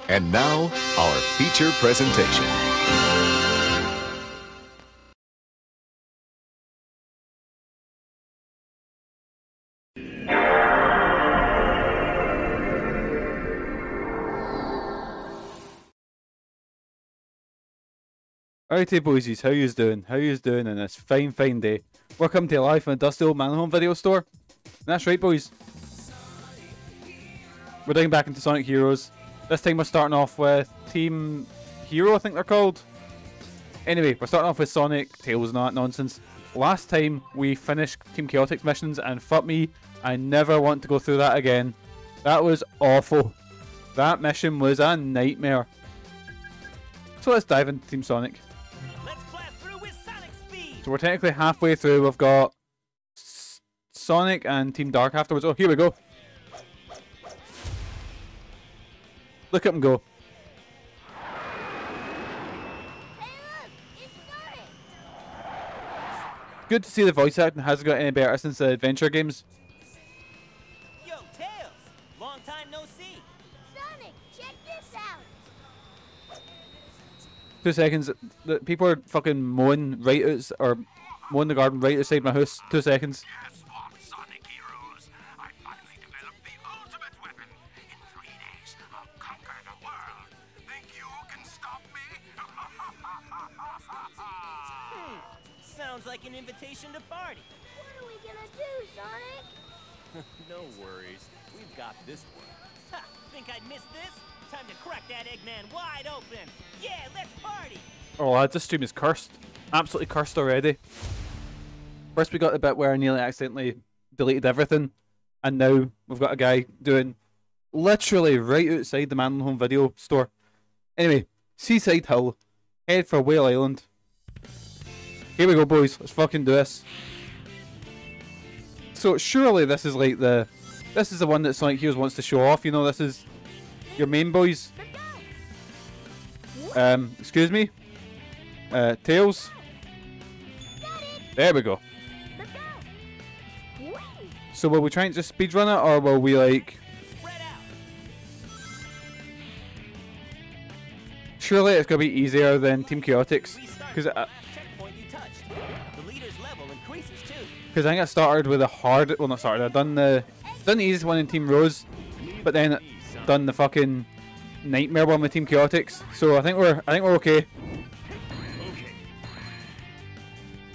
And now, our feature presentation. Alrighty boysies, how yous doing? How yous doing on this fine day? Welcome to live from the dusty old MANLON Home video store. And that's right boys. We're digging back into Sonic Heroes. This time we're starting off with Team Hero, I think they're called. Anyway, we're starting off with Sonic, Tails and all that nonsense. Last time we finished Team Chaotix missions and fuck me, I never want to go through that again. That was awful. That mission was a nightmare. So let's dive into Team Sonic. So we're technically halfway through. We've got Sonic and Team Dark afterwards. Oh, here we go. Look at him go. Good to see the voice acting hasn't got any better since the adventure games. Yo, Tails! Long time no see. Sonic, check this out. 2 seconds. The people are fucking mowing right out, or mowing the garden right outside my house. 2 seconds. Guess what, Sonic Heroes? I finally developed the ultimate weapon. In 3 days, I'll conquer the world. Think you can stop me? Sounds like an invitation to party. What are we gonna do, Sonic? No worries. We've got this one. Ha! Think I'd miss this? Time to crack that Eggman wide open. Yeah, let's party. Oh lads, this stream is cursed. Absolutely cursed already. First we got the bit where I nearly accidentally deleted everything. And now we've got a guy doing literally right outside the MANLON Home video store. Anyway, Seaside Hill. Head for Whale Island. Here we go boys, let's fucking do this. So surely this is like this is the one that Sonic Heroes wants to show off, you know, this is your main boys. Excuse me? Tails? There we go. So will we try and just speedrun it, or will we like... Surely it's going to be easier than Team Chaotix. Because I think I started with a hard... Well, not started, I've done the easiest one in Team Rose. But then done the fucking nightmare one with Team Chaotix. So I think we're okay.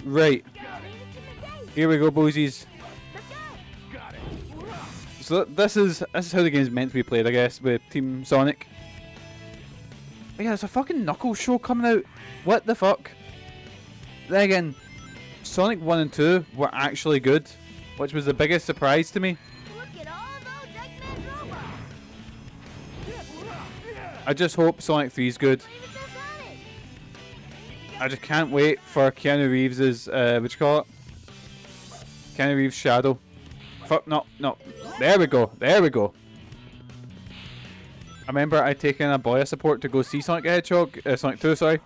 Right. Here we go, boysies. So this is how the game's meant to be played, I guess, with Team Sonic. But yeah, there's a fucking Knuckles show coming out. What the fuck? Then again, Sonic 1 and 2 were actually good, which was the biggest surprise to me. Look at all those Eggman robots. I just hope Sonic 3 is good. I just can't wait for Keanu Reeves' what you call it? Keanu Reeves' shadow. Fuck, no. There we go. I remember I'd taken a boy support to go see Sonic the Hedgehog, Sonic 2, sorry.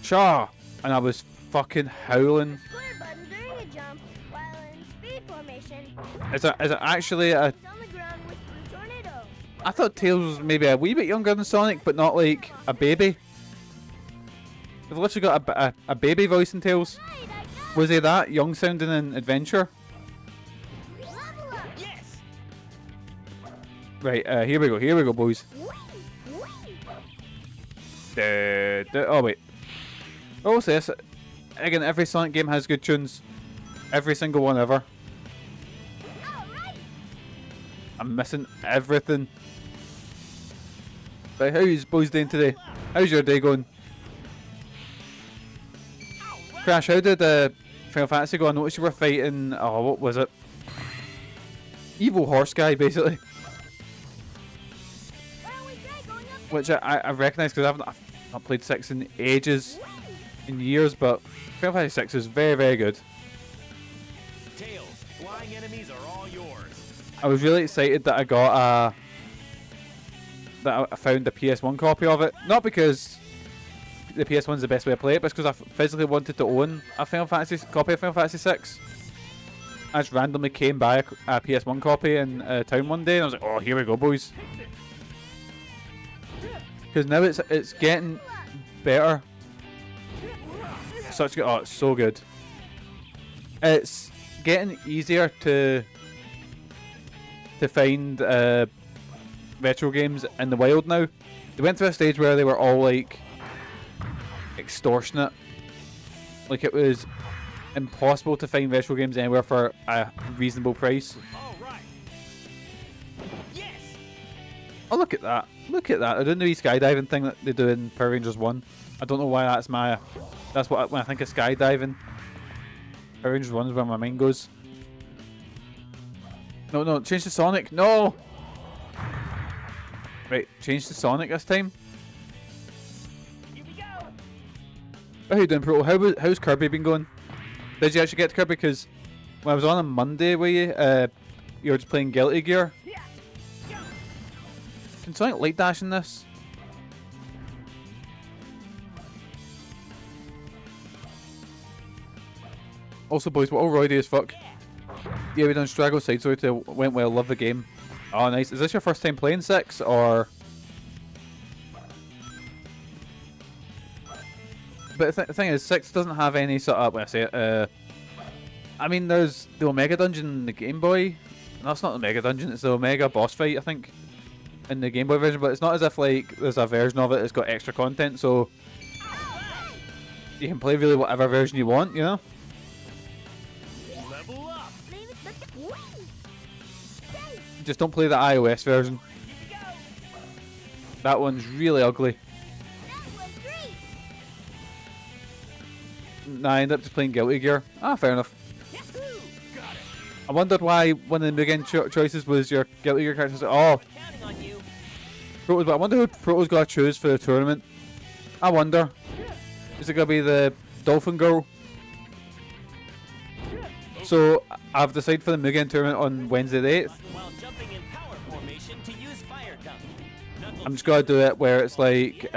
Shaw! And I was fucking howling. Square button during a jump while in speed formation. Is it actually a... On the ground with blue tornado. I thought Tails was maybe a wee bit younger than Sonic, but not like a baby. They've literally got a baby voice in Tails. Was he that young sounding in Adventure? Yes. Right, here we go, boys. Oh wait. What was this? Again, every Sonic game has good tunes. Every single one ever. I'm missing everything. But how you boys doing today? How's your day going? Crash, how did Final Fantasy go? I noticed you were fighting... Oh, what was it? Evil horse guy, basically. Which I recognise because I've not played 6 in ages, in years, but Final Fantasy 6 is very, very good. Tails, flying enemies are all yours. I was really excited that I got that I found the PS1 copy of it. Not because the PS1 is the best way to play it, but because I physically wanted to own a Final Fantasy copy of Final Fantasy 6. I just randomly came by a PS1 copy in town one day, and I was like, "Oh, here we go, boys." Because now it's getting better. Such good. Oh, it's so good. It's getting easier to find retro games in the wild now. They went through a stage where they were all like extortionate. Like it was impossible to find retro games anywhere for a reasonable price. Oh, look at that. Look at that. They're doing the wee skydiving thing that they do in Power Rangers 1. I don't know why that's my... That's what when I think of skydiving. Power Rangers 1 is where my mind goes. No, no, change to Sonic. No! Right, change to Sonic this time. Here we go. How you doing, Pro? How's Kirby been going? Did you actually get to Kirby? Because when I was on Monday with you, you were just playing Guilty Gear. Can Sonic light dash in this? Also, boys, we're all roidy as fuck. Yeah, we done Strago Side Story to went well. Love the game. Oh, nice. Is this your first time playing 6 or? But the thing is, 6 doesn't have any sort of. When I say it, I mean, there's the Omega Dungeon in the Game Boy. No, that's not the Omega Dungeon. It's the Omega boss fight, I think, in the Game Boy version. But it's not as if like there's a version of it that's got extra content, so you can play really whatever version you want, you know. Level up. Just don't play the iOS version. That one's really ugly. Nah, I ended up just playing Guilty Gear. Ah, fair enough. I wondered why one of the Mugen choices was your Guilty Gear characters. Oh, Protos, but I wonder who Protos got to choose for the tournament. I wonder. Is it going to be the Dolphin Girl? So, I've decided for the Mugen tournament on Wednesday the 8th. I'm just going to do it where it's like,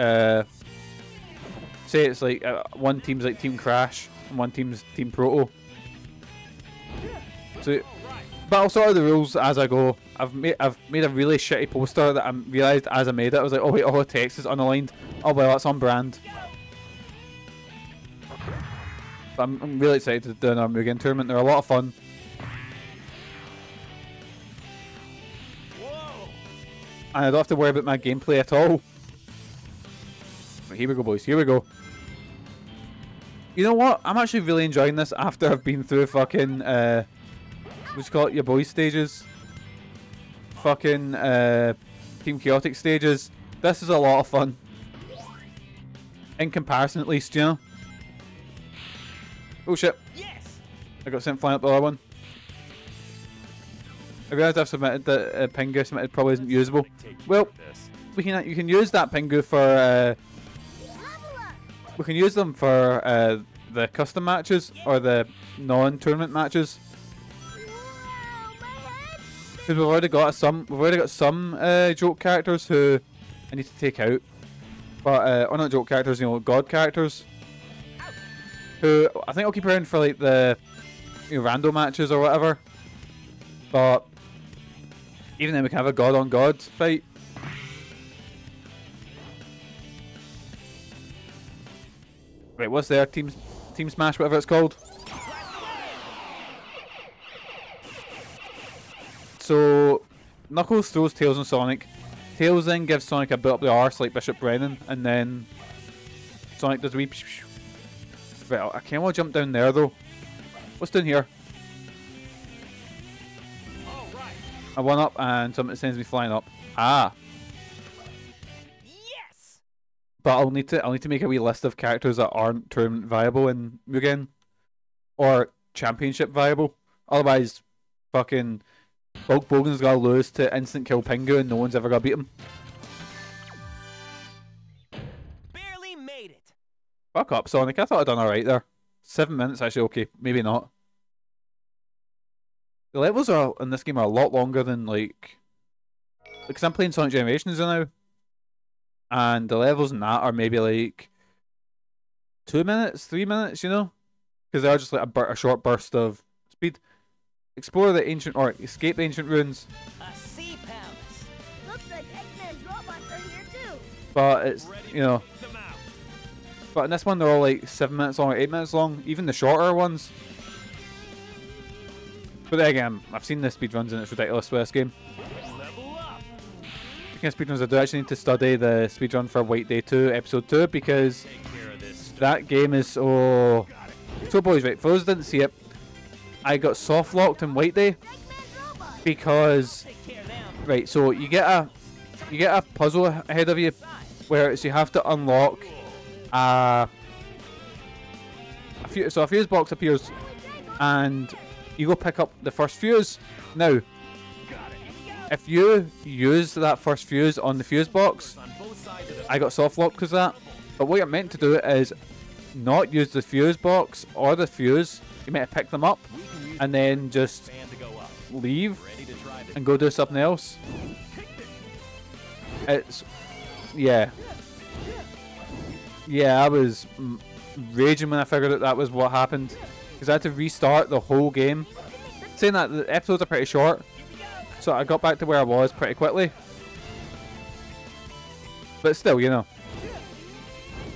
say it's like one team's like Team Crash and one team's Team Proto. So, but I'll sort of the rules as I go. I've made a really shitty poster that I realised as I made it. I was like, oh wait, all the text is unaligned. Oh well, that's on brand. But I'm really excited to do our Mugen tournament. They're a lot of fun. And I don't have to worry about my gameplay at all. But here we go, boys. Here we go. You know what? I'm actually really enjoying this after I've been through fucking, what you call it, your boys stages. Fucking, Team Chaotic stages. This is a lot of fun. In comparison, at least, you know? Oh shit. Yes. I got sent flying up the other one. I realised I've submitted that Pingu submitted probably isn't usable. Well, you can use that Pingu for we can use them for the custom matches or the non-tournament matches. Because we've already got some joke characters who I need to take out, but or not joke characters, you know, god characters. Who I think I'll keep around for like the rando matches or whatever. But even then, we can have a god on god fight. Right, what's there? Team Smash, whatever it's called. So Knuckles throws Tails and Sonic. Tails then gives Sonic a bit up the arse like Bishop Brennan, and then Sonic does a wee. Right, I can't want to jump down there though. What's down here? I went up and something sends me flying up. Ah. Yes. But I'll need to make a wee list of characters that aren't tournament viable in Mugen. Or championship viable. Otherwise, fucking Bulk Bogan's gotta lose to instant kill Pingu and no one's ever gonna beat him. Barely made it. Fuck up, Sonic. I thought I'd done alright there. 7 minutes, actually, okay. Maybe not. The levels are in this game are a lot longer than like, because I'm playing Sonic Generations now, and the levels in that are maybe like 2 minutes, 3 minutes, you know, because they are just like a short burst of speed. Explore the ancient or escape the ancient ruins. A sea palace. Looks like Eggman's robots are here too. But it's, you know, Them out. but in this one they're all like 7 minutes long or 8 minutes long, even the shorter ones. But then again, I've seen the speedruns and it's ridiculous with this game. Level up. Speaking of speedruns, I do actually need to study the speedrun for White Day 2 Episode 2 because Take care of this. that game is so... So boys, right, for those who didn't see it, I got soft locked in White Day Eggman's robots. because... Take care of them. Right, so you get a puzzle ahead of you where it's you have to unlock a fuse box appears and you go pick up the first fuse. Now, if you use that first fuse on the fuse box, On both sides of the I got soft locked because of that. But what you're meant to do is not use the fuse box or the fuse. You meant to pick them up and then just band to go up. leave Ready to try this. and go do something else. It's, yeah. Yeah, I was raging when I figured out that was what happened. Because I had to restart the whole game. Saying that, the episodes are pretty short. So I got back to where I was pretty quickly. But still, you know.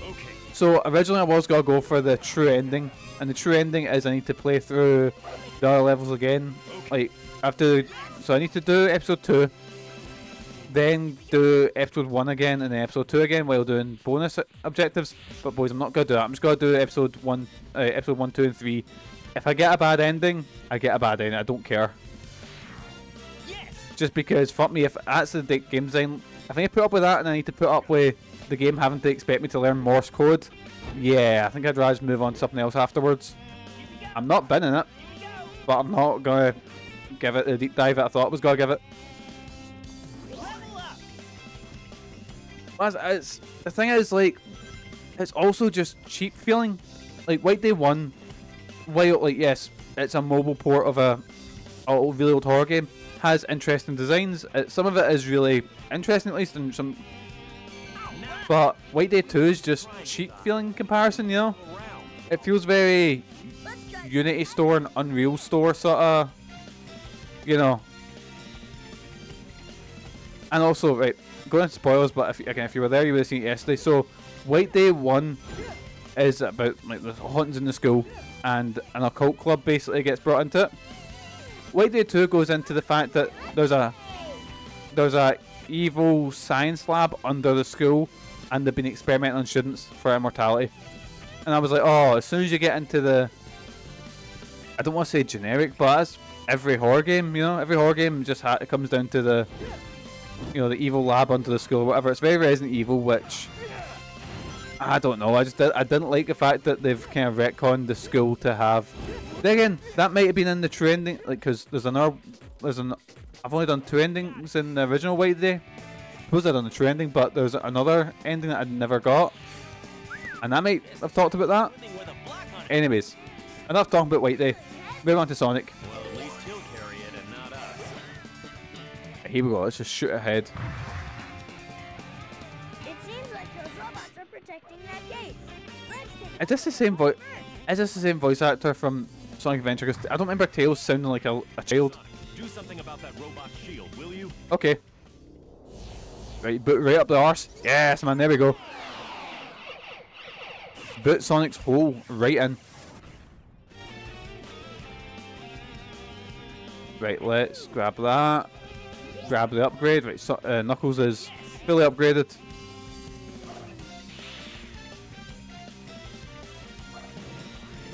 Okay. So originally I was going to go for the true ending. And the true ending is I need to play through the other levels again. Like, so I need to do episode 2. Then do episode 1 again and then episode 2 again while doing bonus objectives. But boys, I'm not going to do that. I'm just going to do episode 1, 2 and 3. If I get a bad ending, I get a bad ending. I don't care. Yes. Just because, fuck me, if that's the game design, if I need to put up with that and I need to put up with the game having to expect me to learn Morse code, yeah, I think I'd rather just move on to something else afterwards. I'm not binning it, but I'm not going to give it the deep dive that I thought I was going to give it. Level up. It's the thing is, like, it's also just cheap feeling. Like White Day 1, while like yes, it's a mobile port of a really old horror game, has interesting designs. Some of it is really interesting, at least in some. But White Day 2 is just cheap feeling in comparison, you know. It feels very Unity Store and Unreal Store sort of, you know. And also, right, going into spoilers, but if you were there, you would have seen it yesterday. So, White Day 1 is about like the hauntings in the school, and an occult club basically gets brought into it. White Day 2 goes into the fact that there's a evil science lab under the school, and they've been experimenting on students for immortality. And I was like, oh, as soon as you get into the, I don't want to say generic, but that's every horror game, you know. Every horror game just it comes down to the, you know, the evil lab under the school, or whatever. It's very Resident Evil, which I don't know. I didn't like the fact that they've kind of retconned the school to have. Then again, that might have been in the true ending, like, because I've only done 2 endings in the original White Day. I suppose I've done the true ending, but there's another ending that I'd never got, and I might have talked about that. With a block on it. Anyways, enough talking about White Day. Move on to Sonic. Well, at least he'll carry it and not us. Here we go. Let's just shoot ahead. It seems like those robots are protecting that gate. Let's take Is this the same voice? Is this the same voice actor from Sonic Adventure? 'Cause I don't remember Tails sounding like a child. Do something about that robot shield, will you? Okay. Right, boot right up the arse. Yes, man. There we go. Boot Sonic's hole right in. Right, let's grab that. Grab the upgrade. Right, so, Knuckles is fully upgraded.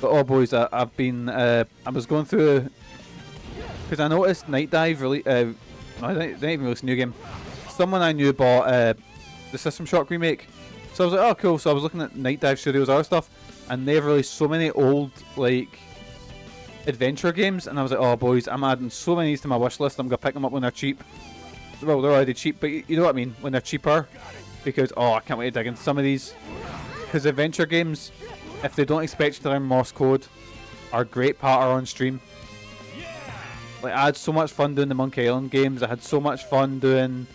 But oh boys, I've been I was going through because I noticed Night Dive really no, they didn't even release a new game. Someone I knew bought the System Shock remake, so I was like, oh cool. So I was looking at Night Dive Studios' other stuff, and they've released so many old like adventure games, and I was like, oh boys, I'm adding so many of these to my wish list. I'm gonna pick them up when they're cheap. Well, they're already cheap, but you know what I mean, when they're cheaper, because oh, I can't wait to dig into some of these. Because adventure games, if they don't expect you to learn Morse code, are great patter on stream. Like, I had so much fun doing the Monkey Island games. I had so much fun doing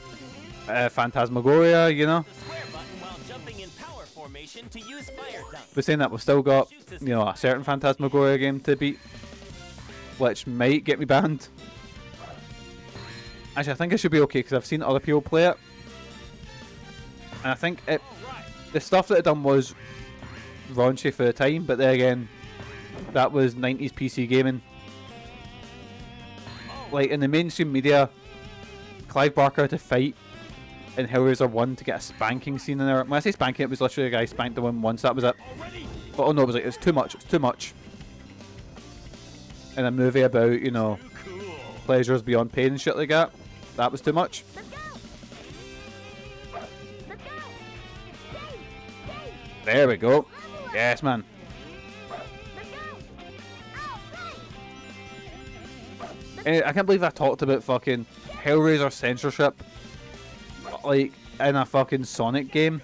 Phantasmagoria, you know. The square button while jumping in power formation to use fire dunk. But saying that, we've still got, you know, a certain Phantasmagoria game to beat, which might get me banned. Actually, I think I should be okay because I've seen other people play it, And I think the stuff that it done was raunchy for the time, but then again, that was 90s PC gaming. Like, in the mainstream media, Clive Barker had to fight in Hellraiser 1 to get a spanking scene in there. When I say spanking, it was literally a guy spanked the woman once, that was it. But oh no, it was like, it's too much, it's too much. In a movie about, you know, pleasures beyond pain and shit like that, that was too much. There we go. Yes, man. Anyway, I can't believe I talked about fucking Hellraiser censorship, like, in a fucking Sonic game.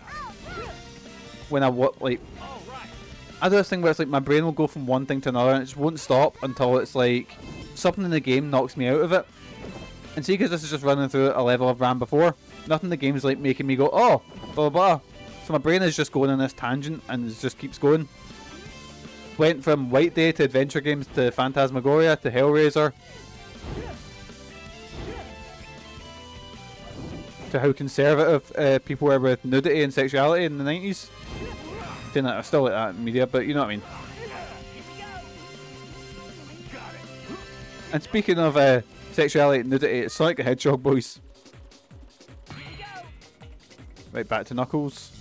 When I like, I do this thing where it's like my brain will go from one thing to another and it just won't stop until it's like something in the game knocks me out of it. And see, because this is just running through a level I've ran before, nothing in the game is like making me go, oh, blah blah blah. So my brain is just going on this tangent and it just keeps going. Went from White Day to adventure games to Phantasmagoria to Hellraiser. To how conservative people were with nudity and sexuality in the 90s. Saying that I still like that in media, but you know what I mean. And speaking of sexuality and nudity, it's Sonic the Hedgehog, boys. Right, back to Knuckles.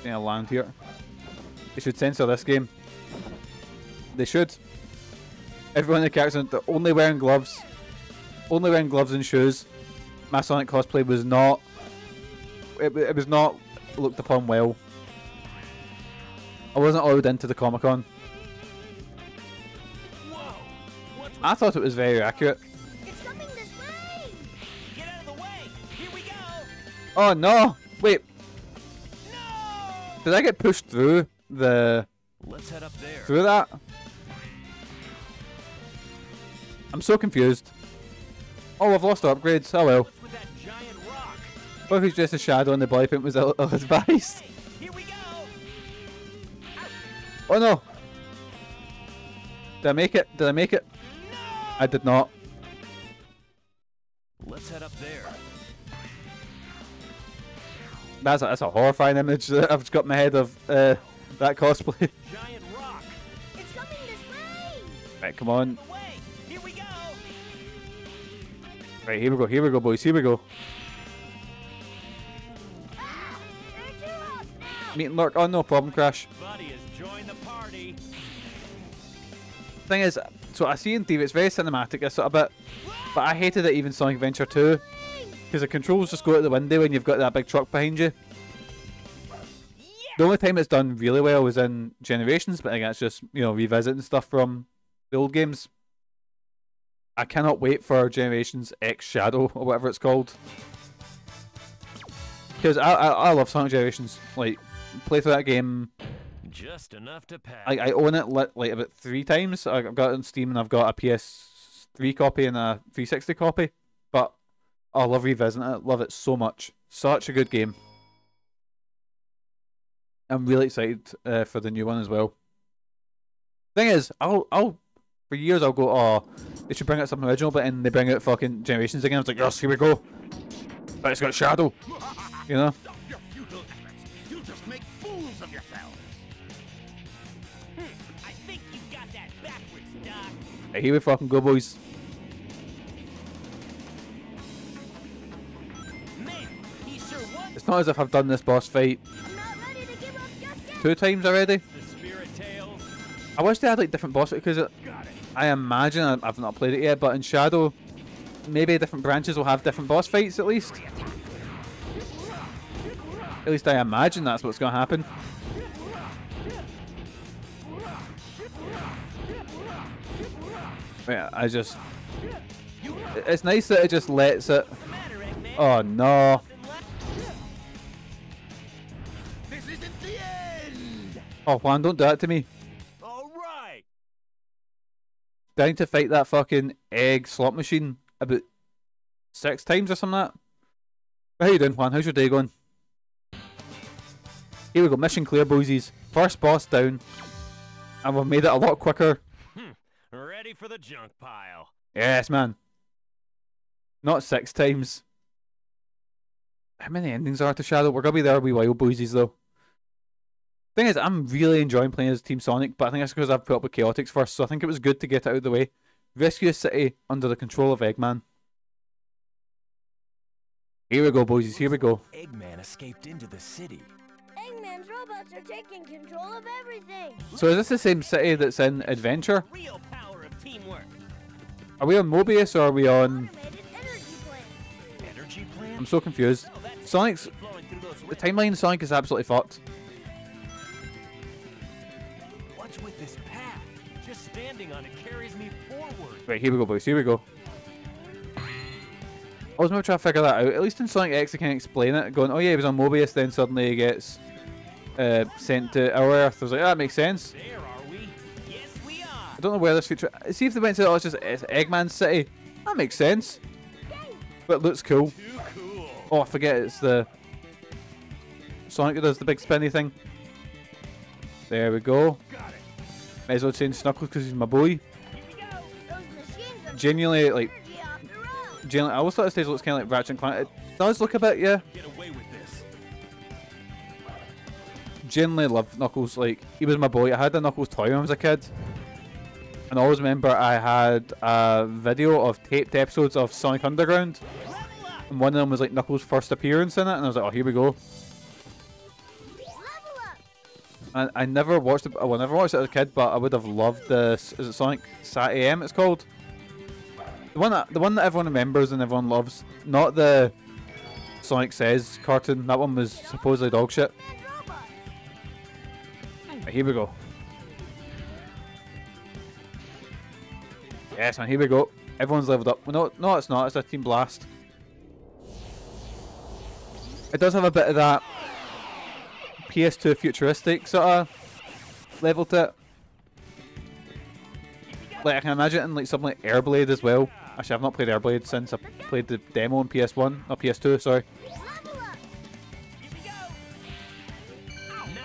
I'll land here. They should censor this game. They should. Everyone in the characters, they're only wearing gloves. Only wearing gloves and shoes. My Sonic cosplay was not... It was not looked upon well. I wasn't allowed into the Comic-Con. I thought it was very accurate. It's coming this way. Get out of the way. Here we go. Oh no! Wait, No! did I get pushed through the... Let's head up there. through that? I'm so confused. Oh, I've lost our upgrades. Oh well. What's with that giant rock? What if it's just a shadow and the body paint was ill-advised? Here we go. Oh no! Did I make it? Did I make it? No! I did not. Let's head up there. That's a horrifying image that I've just got in my head of that cosplay. Giant rock. It's coming this way. Right, come on. The way. Here we go. Right, here we go, boys, here we go. Ah, they're too close now. Meet and lurk. Oh, no problem, Crash. Buddy has joined the party. Thing is, so I see in TV, it's very cinematic, a sort of bit, but I hated it even Sonic Adventure 2, because the controls just go out the window when you've got that big truck behind you. The only time it's done really well was in Generations, but I think it's just, you know, revisiting stuff from the old games. I cannot wait for Generations X Shadow, or whatever it's called. Because I love Sonic Generations. Like, play through that game. Just enough to pass. I own it like about 3 times. I've got it on Steam and I've got a PS3 copy and a 360 copy. But I love revisiting it. Love it so much. Such a good game. I'm really excited for the new one as well. Thing is, I'll for years I'll go, oh, they should bring out something original, but then they bring out fucking Generations again. I was like, yes, here we go. But it's got Shadow. You know? Stop your futile efforts. You'll just make fools of yourselves. I think you got that backwards, Doc. Right, here we fucking go, boys. Man, he sure was It's not as if I've done this boss fight I'm not ready to give up just yet. 2 times already. the Spirit Tales. I wish they had like different boss fights because I imagine, I've not played it yet, but in Shadow, maybe different branches will have different boss fights at least. At least I imagine that's what's going to happen. Yeah, I just... It's nice that it just lets it... What's the matter, Eggman? Oh no. Nothing left? This isn't the end. Oh Juan, don't do that to me. All right. Dying to fight that fucking egg slot machine about 6 times or something like that. How you doing, Juan? How's your day going? Here we go, mission clear, boysies. First boss down. And we've made it a lot quicker. Ready for the junk pile. Yes, man. Not 6 times. How many endings are to Shadow? We're gonna be there a wee while, boysies, though. Thing is, I'm really enjoying playing as Team Sonic, but I think that's because I've put up with Chaotix first, so I think it was good to get it out of the way. Rescue a city under the control of Eggman. Here we go, boysies, here we go. Eggman escaped into the city. Eggman's robots are taking control of everything. So is this the same city that's in Adventure? Real power of teamwork. Are we on Mobius or are we on... Automated energy plant. Energy plant? I'm so confused. Oh, that's Sonic's... flowing through those The timeline of Sonic is absolutely fucked. What's with this path? just standing on it carries me forward. Right, here we go, boys, here we go. I was going to try to figure that out. At least in Sonic X, I can explain it. Going, oh yeah, he was on Mobius, then suddenly he gets sent to our Earth. I was like, that makes sense. There are we? Yes, we are. I don't know where this feature... See if they went to, oh, it's Eggman City. That makes sense. But it looks cool. Too cool. Oh, I forget, it's the... Sonic that does the big spinny thing. There we go. Got it. Might as well change Knuckles because he's my boy. Here we go. Those machines are Genuinely, like... energy off the road. Genuinely, I always thought the stage looks kind of like Ratchet and Clank. It does look a bit, yeah. Get away with this. Genuinely love Knuckles. Like, he was my boy. I had a Knuckles toy when I was a kid. And I always remember I had a video of taped episodes of Sonic Underground. Level up. And one of them was like Knuckles' first appearance in it. And I was like, oh, here we go. Level up. And I never watched it. Well, I never watched it as a kid, but I would have loved this. Is it Sonic Sat AM? It's called the one that everyone remembers and everyone loves. Not the Sonic Says cartoon. That one was supposedly dog shit. And robots. Right, here we go. Yes, man. Here we go. Everyone's leveled up. Well, no, it's not. It's a Team Blast. It does have a bit of that PS2 futuristic sort of level to it. Like, I can imagine it in like something like Airblade as well. Actually, I've not played Airblade since I played the demo on PS1, not PS2, sorry. Level up. Here we go.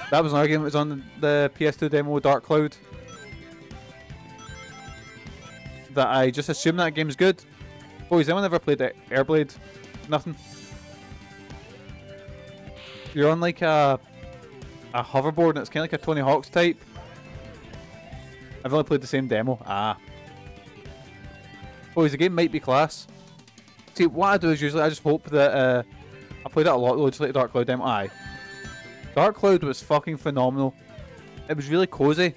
That was another game that was on the PS2 demo, Dark Cloud. That I just assume that game's good. Boys, anyone ever played Airblade? Nothing. You're on like a hoverboard and it's kind of like a Tony Hawk's type. I've only played the same demo. Ah. Boys, the game might be class. See, what I do is usually I just hope that I played it a lot though, just like the Dark Cloud demo. Aye. Dark Cloud was fucking phenomenal. It was really cozy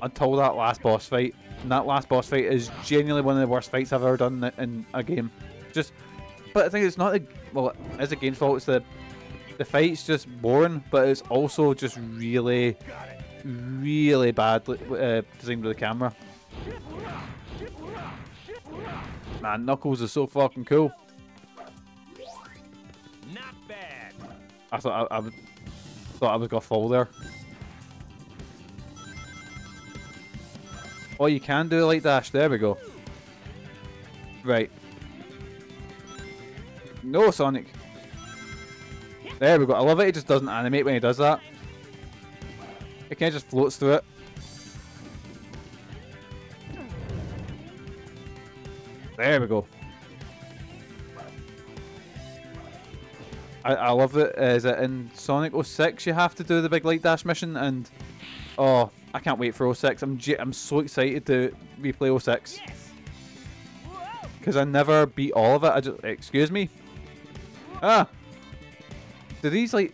until that last boss fight. And that last boss fight is genuinely one of the worst fights I've ever done in a game. Just, but I think it's not the, well, it is the game's fault. It's the fight's just boring, but it's also just really, really bad designed with the camera. Man, Knuckles is so fucking cool. Not bad. I thought I was gonna fall there. Oh, you can do a light dash. There we go. Right. No, Sonic. There we go. I love it. He just doesn't animate when he does that. It kind of just floats through it. There we go. I love it. Is it in Sonic 06 you have to do the big light dash mission? And oh, I can't wait for 06. I'm so excited to replay 06. Yes. Because I never beat all of it. I just... Excuse me? Ah! Do these, like,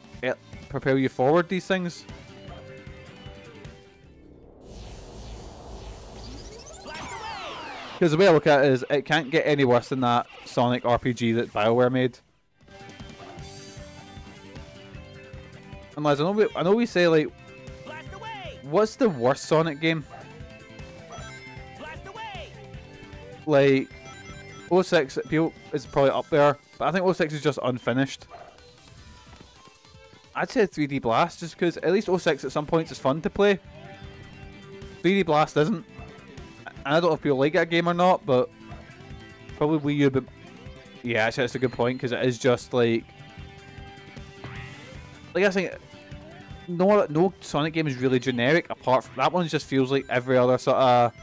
propel you forward, these things? Because the way I look at it is, it can't get any worse than that Sonic RPG that BioWare made. And lads, I know we say, like, Blast away. what's the worst Sonic game? Blast away. Like, 06 is probably up there, but I think 06 is just unfinished. I'd say 3D Blast, just because at least 06 at some points is fun to play. 3D Blast isn't. And I don't know if people like that game or not, but probably Wii U, but yeah, actually that's a good point, because it is just like I think no Sonic game is really generic, apart from that one just feels like every other sort of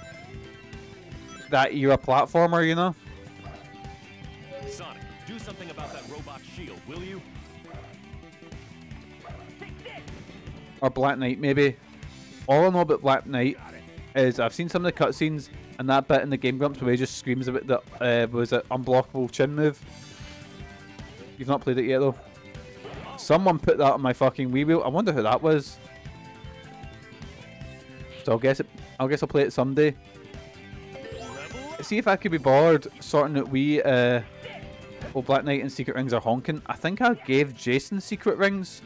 that era platformer, you know? Sonic, do something about that robot shield, will you? or Black Knight maybe. All I know about Black Knight is I've seen some of the cutscenes and that bit in the Game Grumps where he just screams about the was it unblockable chin move. You've not played it yet though. Someone put that on my fucking Wii wheel. I wonder who that was. So I'll play it someday. See if I could be bored sorting out Wii. Well, Black Knight and Secret Rings are honking. I think I gave Jason Secret Rings.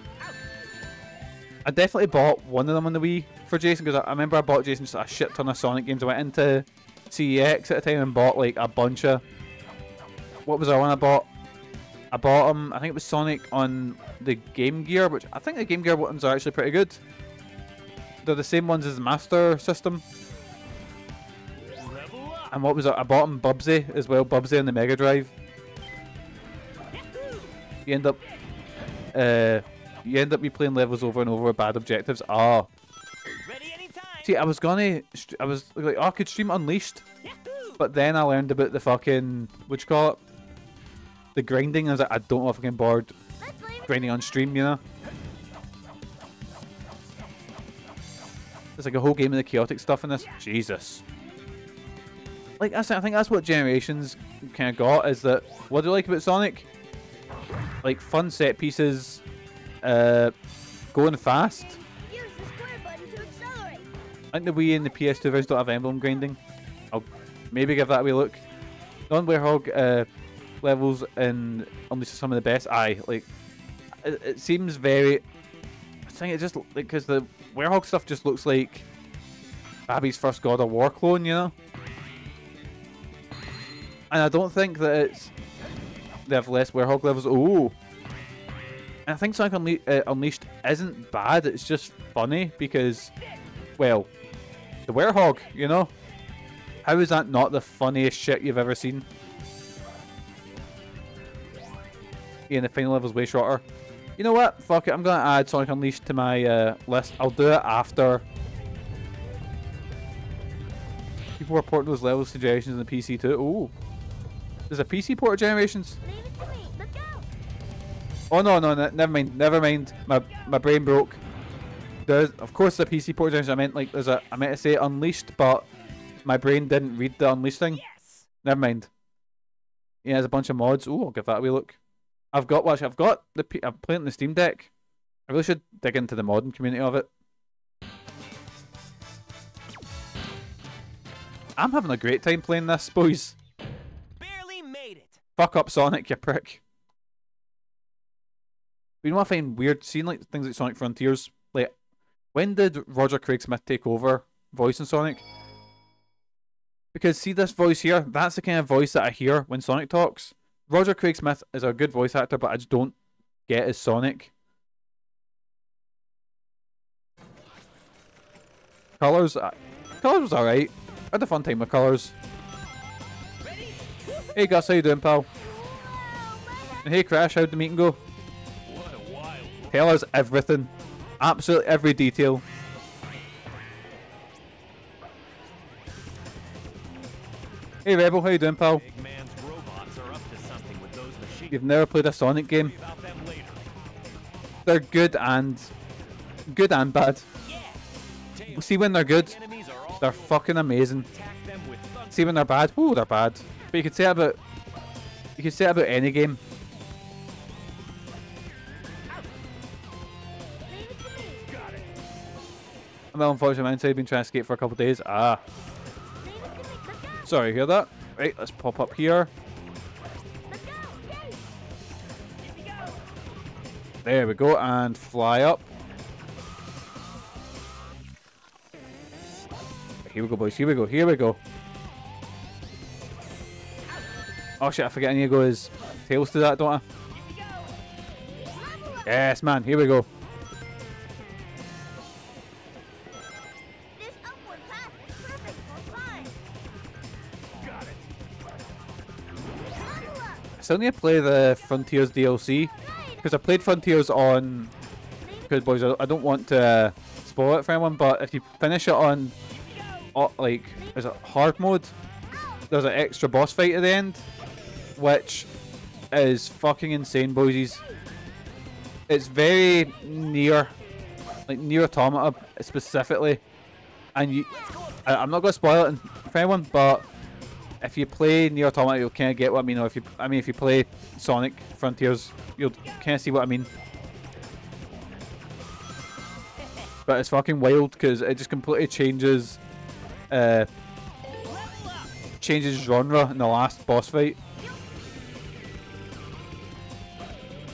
I definitely bought one of them on the Wii for Jason because I remember I bought Jason just a shit ton of Sonic games. I went into CEX at the time and bought like a bunch of. What was the one I bought? I bought I think it was Sonic on the Game Gear, which I think the Game Gear ones are actually pretty good. They're the same ones as the Master System. And what was it? I bought him Bubsy as well, Bubsy on the Mega Drive. You end up replaying levels over and over with bad objectives. Ah. See, I was like, oh, I could stream Unleashed, but then I learned about the fucking, what you call it? The grinding. I was like, I don't know if I can board grinding on stream, you know? There's like a whole game of the chaotic stuff in this. Jesus. Like, I think that's what Generations kind of got, is that, what do you like about Sonic? Like, fun set pieces, going fast. Use the square button to accelerate. I think the Wii and the PS2 versions don't have emblem grinding. I'll maybe give that a wee look. Non-Werehog levels in Unleashed are some of the best. Aye, like, it seems very... I think it just, like, because the Werehog stuff just looks like Babby's first God of War clone, you know? And I don't think that they have less Werehog levels. Oh! And I think Sonic Unleashed isn't bad, it's just funny because, well, the Werehog, you know? How is that not the funniest shit you've ever seen? Yeah, and the final level's way shorter. You know what? Fuck it, I'm gonna add Sonic Unleashed to my list. I'll do it after. People are porting those levels to Generations on the PC too. Ooh. There's a PC port of Generations? Leave it to me. Let's go. Oh no, never mind. My brain broke. There's, of course, a PC port of Generations. I meant to say Unleashed, but my brain didn't read the Unleashed thing. Yes. Never mind. Yeah, there's a bunch of mods. Ooh, I'll give that a wee look. I'm playing it on the Steam Deck. I really should dig into the modding community of it. I'm having a great time playing this, boys. Barely made it. Fuck up Sonic, you prick. You know what I find weird? Seeing like things like Sonic Frontiers. Like, when did Roger Craig Smith take over voicing Sonic? Because see this voice here? That's the kind of voice that I hear when Sonic talks. Roger Craig Smith is a good voice actor, but I just don't get his Sonic. Colors was alright. I had a fun time with Colors. Hey Gus, how you doing, pal? And hey Crash, how'd the meeting go? What a wild. Tell us everything. Absolutely every detail. Hey Rebel, how you doing, pal? Eggman's robots are up to something with those machines. You've never played a Sonic game? About them later. They're good and bad. Yeah. See when they're good, Enemies are all they're fucking amazing. attack them with thunder. See when they're bad, ooh, they're bad. But you could say it about any game. Leave it to me. Got it. Well, unfortunately, I've been trying to skate for a couple of days. Ah. Leave it to me. Let's go. Sorry, hear that? Right, let's pop up here. Let's go. Yay. Here we go. There we go, and fly up. Here we go, boys. Here we go. Here we go. Oh shit, I forget I need to go his tails to that, don't I? Here we go. Level up. Yes, man. Here we go. This upward path is perfect for fun. Got it. Level up. I still need to play the Frontiers DLC. Because I played Frontiers on... Because, boys, I don't want to spoil it for anyone, but if you finish it on, like, is it hard mode? There's an extra boss fight at the end, which is fucking insane, boys. It's very near like Nier Automata specifically, and you, I'm not gonna spoil it for anyone, but if you play Nier Automata, you'll kind of get what I mean. Or if you play Sonic Frontiers, you'll kind of see what I mean. But it's fucking wild because it just completely changes genre in the last boss fight.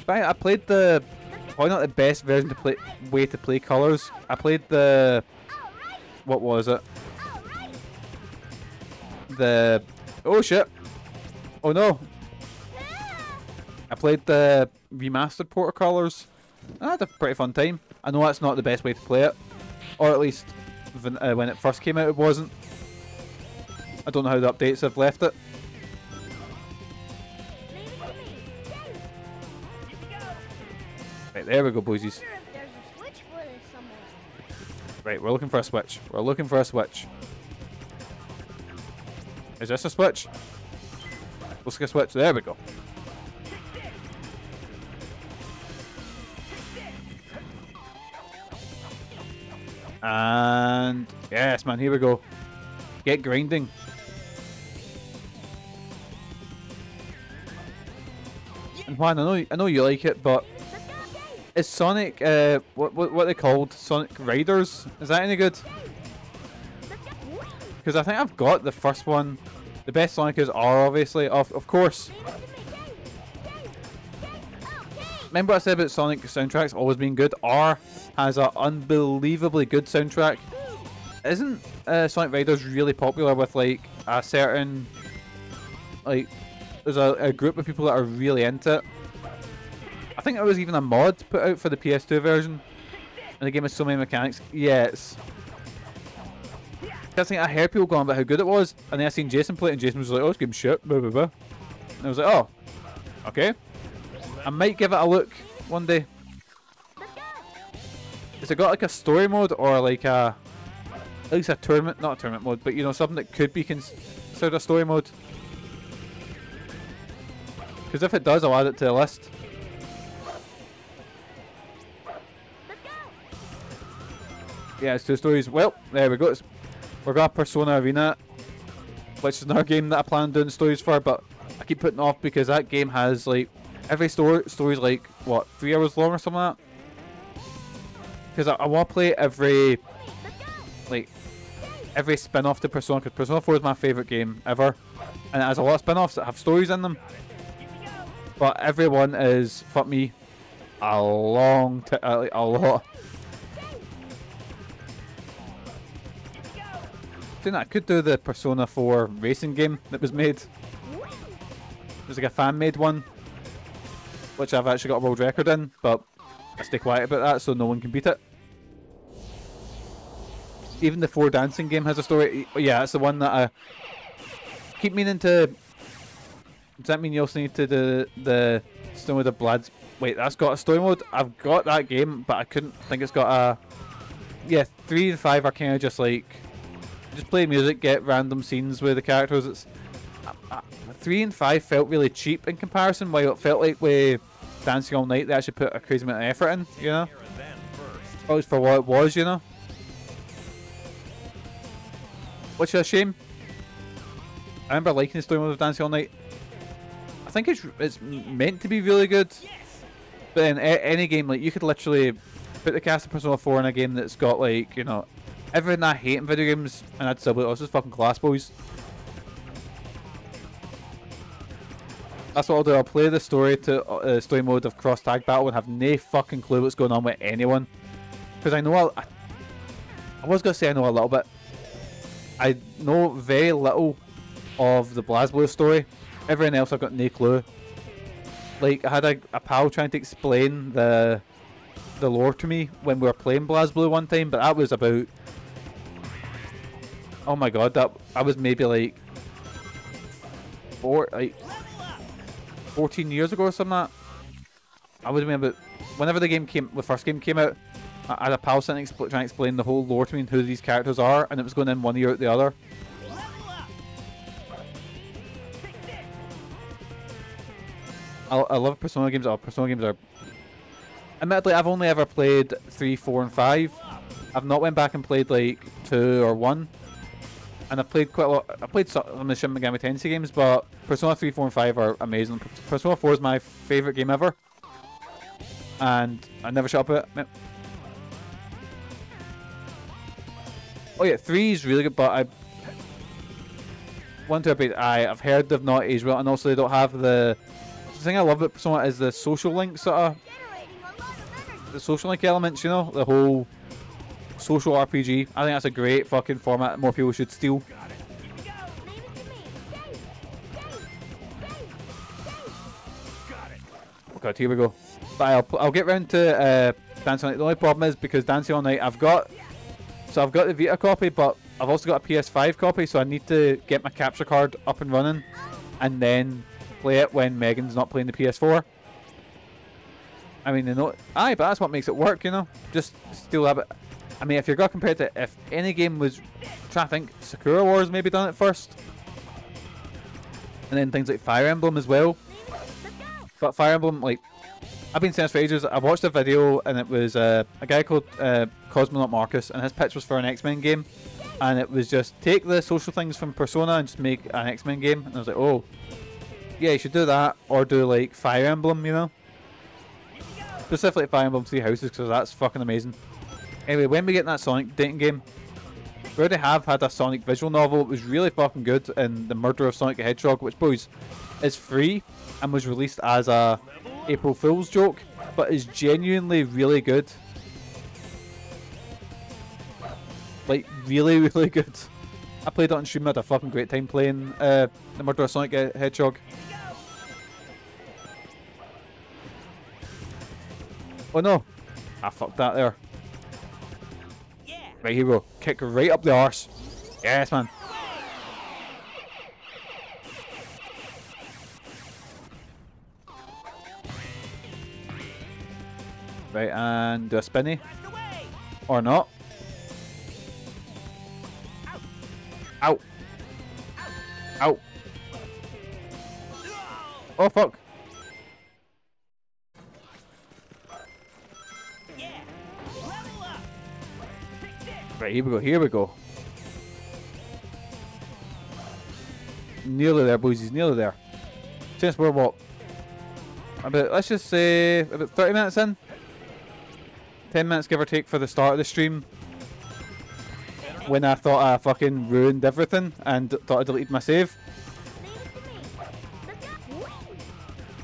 But I played the probably not the best version to play way to play colors. I played the what was it? The oh shit! Oh no! I played the remastered port of colors. I had a pretty fun time. I know that's not the best way to play it, or at least when it first came out, it wasn't. I don't know how the updates have left it. Right, there we go, boysies. Right, we're looking for a switch. We're looking for a switch. Is this a switch? Looks like a switch. There we go. And yes, man, here we go. Get grinding. And Juan, I know you like it, but is Sonic what they called Sonic Riders? Is that any good? Because I think I've got the first one. The best Sonic is R, obviously, of course. Remember what I said about Sonic soundtracks always being good? R has an unbelievably good soundtrack. Isn't Sonic Riders really popular with like a certain like there's a group of people that are really into it. I think there was even a mod put out for the PS2 version, and the game has so many mechanics. Yes. I heard people going about how good it was, and then I seen Jason play it, and Jason was like, "Oh, this game's shit." Blah blah blah. And I was like, "Oh, okay." I might give it a look one day. Has it got like a story mode or like a at least a tournament, not a tournament mode, but you know, something that could be considered a story mode? Because if it does, I'll add it to the list. Yeah, it's 2 stories. Well, there we go. We're got Persona Arena, which is another game that I plan on doing stories for, but I keep putting it off because that game has like every story's like what, 3 hours long or something like that. Because I want to play every spin-off to Persona, because Persona 4 is my favourite game ever, and it has a lot of spin-offs that have stories in them. But every one is, fuck me, a lot. I could do the Persona 4 racing game that was made. There's like a fan-made one, which I've actually got a world record in, but I stay quiet about that so no one can beat it. Even the 4 dancing game has a story. Yeah, that's the one that I keep meaning to. Does that mean you also need to do the Stone with the Bloods? Wait, that's got a story mode? I've got that game, but I couldn't think it's got a. Yeah, 3 and 5 are kind of just like. Just play music, get random scenes with the characters. It's 3 and 5 felt really cheap in comparison, while it felt like with Dancing All Night they actually put a crazy amount of effort in, you know? Always for what it was, you know? Which is a shame. I remember liking the story mode of Dancing All Night. I think it's meant to be really good, but in any game, like, you could literally put the cast of Persona 4 in a game that's got, like, you know, everything I hate in video games, and I'd still be like, oh, this is fucking class, boys. That's what I'll do. I'll play the story mode of Cross Tag Battle and have no fucking clue what's going on with anyone. Because I know I was going to say I know a little bit. I know very little of the BlazBlue story. Everything else I've got no clue. Like, I had a pal trying to explain the lore to me when we were playing BlazBlue one time, but that was about... Oh my god, I was maybe like 14 years ago or something like that. I would remember whenever the first game came out, I had a pal sitting trying to explain the whole lore to me and who these characters are, and it was going in one ear out the other. I love Persona games. Oh, Persona games are Admittedly, I've only ever played 3, 4, and 5. I've not went back and played like 2 or 1. And I've played quite a lot. I played some of the Shin Megami Tensei games, but Persona 3, 4, and 5 are amazing. Persona 4 is my favourite game ever. And I never shut up about it. Oh yeah, 3 is really good, but 1, 2, I've heard they've not aged well, and also they don't have the thing I love about Persona is the social link sort of, the social link elements, you know, the whole social RPG. I think that's a great fucking format that more people should steal. Oh god, here we go. But I'll get round to Dancing All Night. The only problem is because Dancing All Night I've got the Vita copy, but I've also got a PS5 copy, so I need to get my capture card up and running and then play it when Megan's not playing the PS4. I mean, but that's what makes it work, you know? Just still have it. I mean, if you're going to compare it to, if any game was, I'm trying to think, Sakura Wars maybe done it first. And then things like Fire Emblem as well. But Fire Emblem, like, I've been saying this for ages. I watched a video and it was a guy called Cosmonaut Marcus, and his pitch was for an X-Men game. And it was just take the social things from Persona and just make an X-Men game. And I was like, oh, yeah, you should do that, or do like Fire Emblem, you know? Specifically Fire Emblem 3 Houses, because that's fucking amazing. Anyway, when we get in that Sonic dating game, we already have had a Sonic visual novel. It was really fucking good in The Murder of Sonic the Hedgehog, which, boys, is free and was released as a April Fool's joke, but is genuinely really good. Like, really, really good. I played it on stream, I had a fucking great time playing The Murder of Sonic the Hedgehog. Oh no! I fucked that there. Right, here we go. Kick right up the arse. Yes, man. Right, and do a spinny. Or not. Ow. Ow. Oh, fuck. Right, here we go, here we go. Nearly there, boys, he's nearly there. Since we're what? About, let's just say, about 30 minutes in? 10 minutes give or take for the start of the stream. When I thought I fucking ruined everything and thought I deleted my save.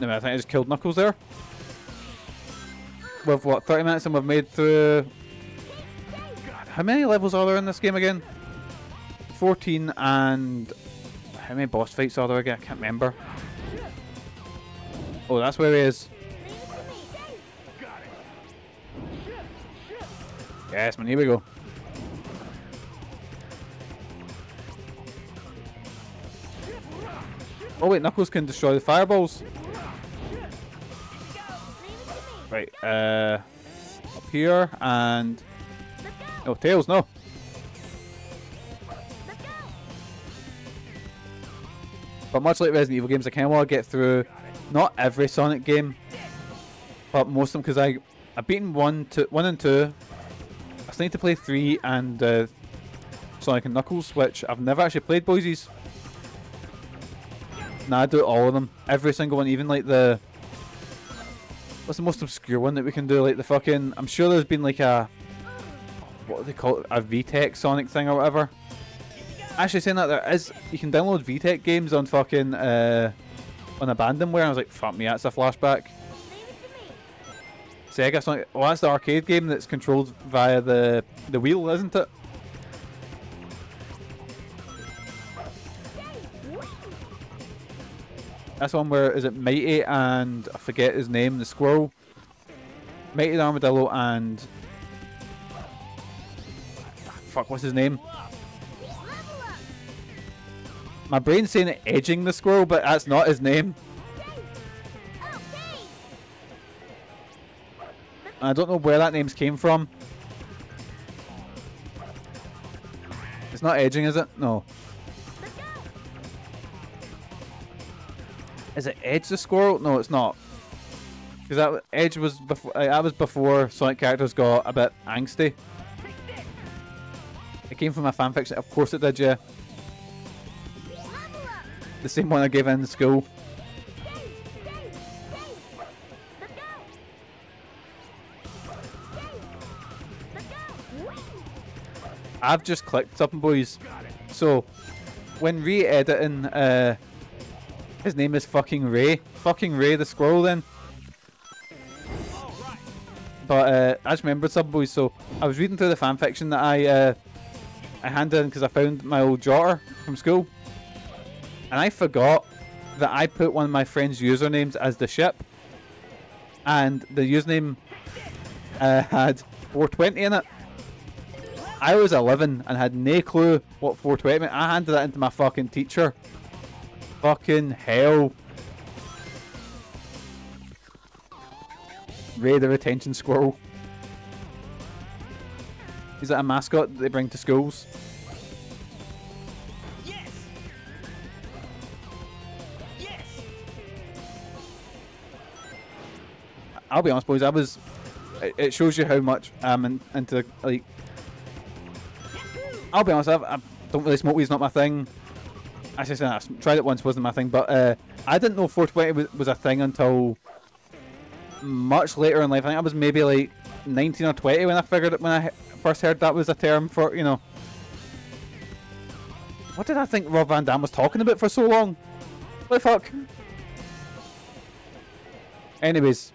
No, I think I just killed Knuckles there. With what, 30 minutes and we've made through... How many levels are there in this game again? 14, and how many boss fights are there again? I can't remember. Oh, that's where he is. Yes, man, here we go. Oh wait, Knuckles can destroy the fireballs. Right, up here, and... No, Tails, no. But much like Resident Evil games, I kind of want to get through not every Sonic game, but most of them, because I've beaten 1 and 2. I still need to play 3 and Sonic and Knuckles, which I've never actually played, boysies. Nah, I do all of them. Every single one, even like the... What's the most obscure one that we can do? Like the fucking... I'm sure there's been like a... What do they call it? A VTech Sonic thing or whatever. Actually, saying that, there is... You can download VTech games on fucking... on Abandonware. And I was like, fuck me, that's a flashback. Sega Sonic... Well, that's the arcade game that's controlled via the wheel, isn't it? That's one where... Is it Mighty and... I forget his name. The squirrel. Mighty the Armadillo and... Fuck, what's his name? My brain's saying edging the squirrel, but that's not his name. I don't know where that name's came from. It's not edging, is it? No. Is it Edge the squirrel? No, it's not. Because Edge was before. That was before Sonic characters got a bit angsty. It came from a fanfiction. Of course it did, yeah. The same one I gave in school. I've just clicked something, boys. So, when re-editing, his name is fucking Ray. Fucking Ray the Squirrel then. But I just remembered something, boys. So, I was reading through the fanfiction that I handed in because I found my old jotter from school. And I forgot that I put one of my friend's usernames as the ship. And the username had 420 in it. I was 11 and had no clue what 420 meant. I handed that into my fucking teacher. Fucking hell. Ray the Retention Squirrel. Is that a mascot that they bring to schools? Yes. Yes. I'll be honest, boys. It shows you how much I'm into, like. I'll be honest, I don't really smoke weed, it's not my thing. I tried it once, wasn't my thing, but I didn't know 420 was a thing until much later in life. I think I was maybe like 19 or 20 when I figured it, when I first heard that was a term for, you know. What did I think Rob Van Dam was talking about for so long? What the fuck? Anyways.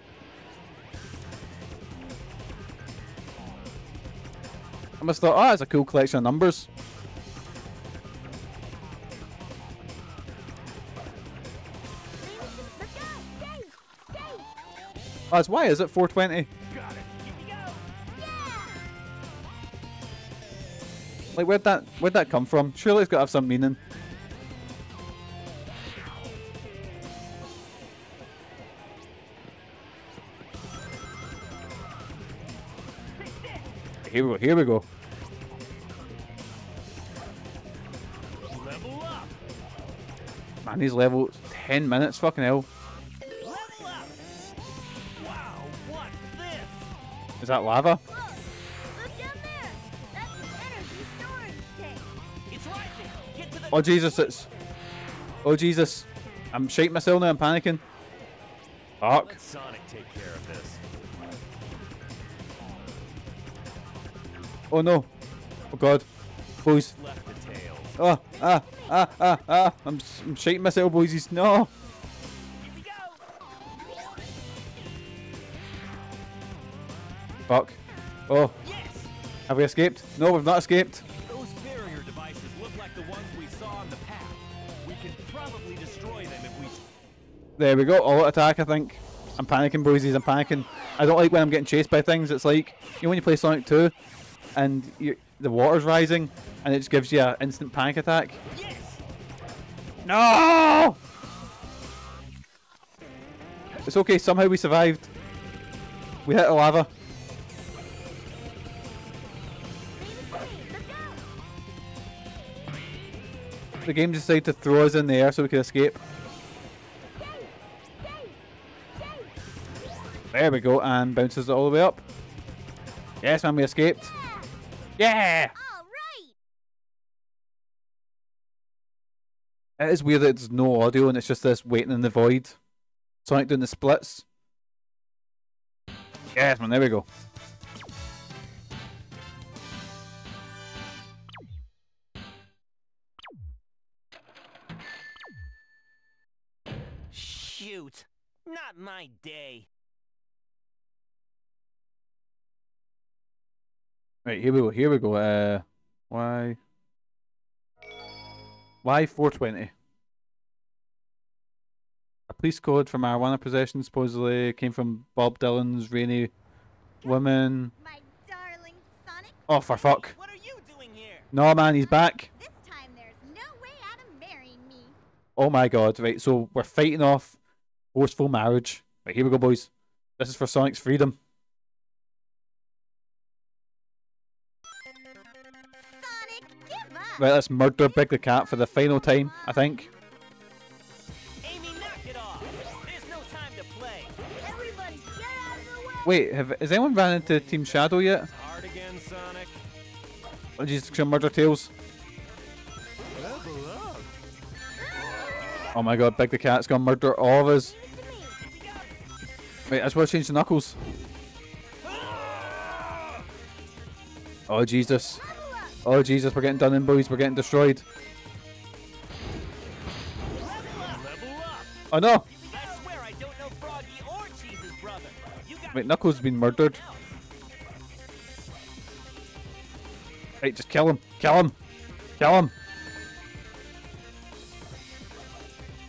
I must have thought, oh, it's a cool collection of numbers. Oh, that's why is it 420? Got it. Here we go. Like, where'd that come from? Surely it's got to have some meaning. Here we go, here we go. Level up. Man, these levels, 10 minutes, fucking hell. Level up. Wow, what's this? Is that lava? Whoa! Look down there! That's an energy storage tank! It's rising. Get to the Oh Jesus, it's... Oh Jesus. I'm shaking myself now, I'm panicking. Fuck. Let Sonic take care of this. Oh no. Oh god. Boys. Left the tails. I'm shaking myself, boys. No. Here we go. Fuck. Oh. Yes. Have we escaped? No, we've not escaped. Those barrier devices look like the ones we saw on the path. We can probably destroy them if we... There we go. All attack, I think. I'm panicking, boys. I'm panicking. I don't like when I'm getting chased by things. It's like, you know when you play Sonic 2 and the water's rising and it just gives you an instant panic attack? Yes. No! It's okay. Somehow we survived. We hit the lava. The game decided to throw us in the air so we could escape. There we go, and bounces it all the way up. Yes, man, we escaped. Yeah! All right! It is weird that there's no audio and it's just this waiting in the void. Sonic doing the splits. Yes, man, there we go. Shoot. Not my day. Right, here we go, here we go. Why 420? A police code for marijuana possession supposedly came from Bob Dylan's Rainy Woman. My darling Sonic. Oh, for fuck. What are you doing here? No, man, he's back. This time there's no way out of marrying me. Oh my god, right, so we're fighting off forceful marriage. Right, here we go, boys. This is for Sonic's freedom. Sonic, give up! Right, let's murder Big the Cat for the final time, I think. Amy, knock it off. There's no time to play. Everybody Wait, has anyone ran into Team Shadow yet? Hard again, Sonic. Or just gonna murder Tails? Oh my god, Big the Cat's gonna murder all of us. Wait, I just want to change the Knuckles. Oh Jesus. Oh Jesus, we're getting done in, boys. We're getting destroyed. Oh no! I swear I don't know Froggy or Cheese's brother. You got Wait, Knuckles has been murdered. Right, just kill him. Kill him. Kill him.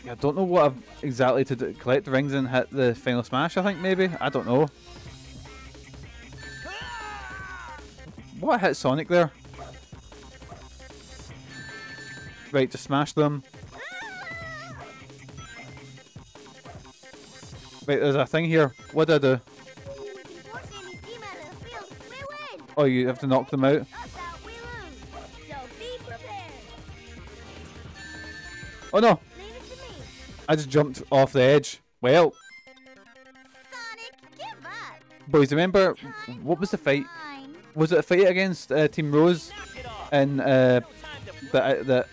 I don't know what exactly to do. Collect the rings and hit the final smash, I think, maybe? I don't know. What hit Sonic there? Right, just smash them. Wait, there's a thing here. What did I do? Oh, you have to knock them out? Oh no! I just jumped off the edge. Well, Sonic, give up. boys, remember what was the fight? Fine. Was it a fight against Team Rose and the Everybody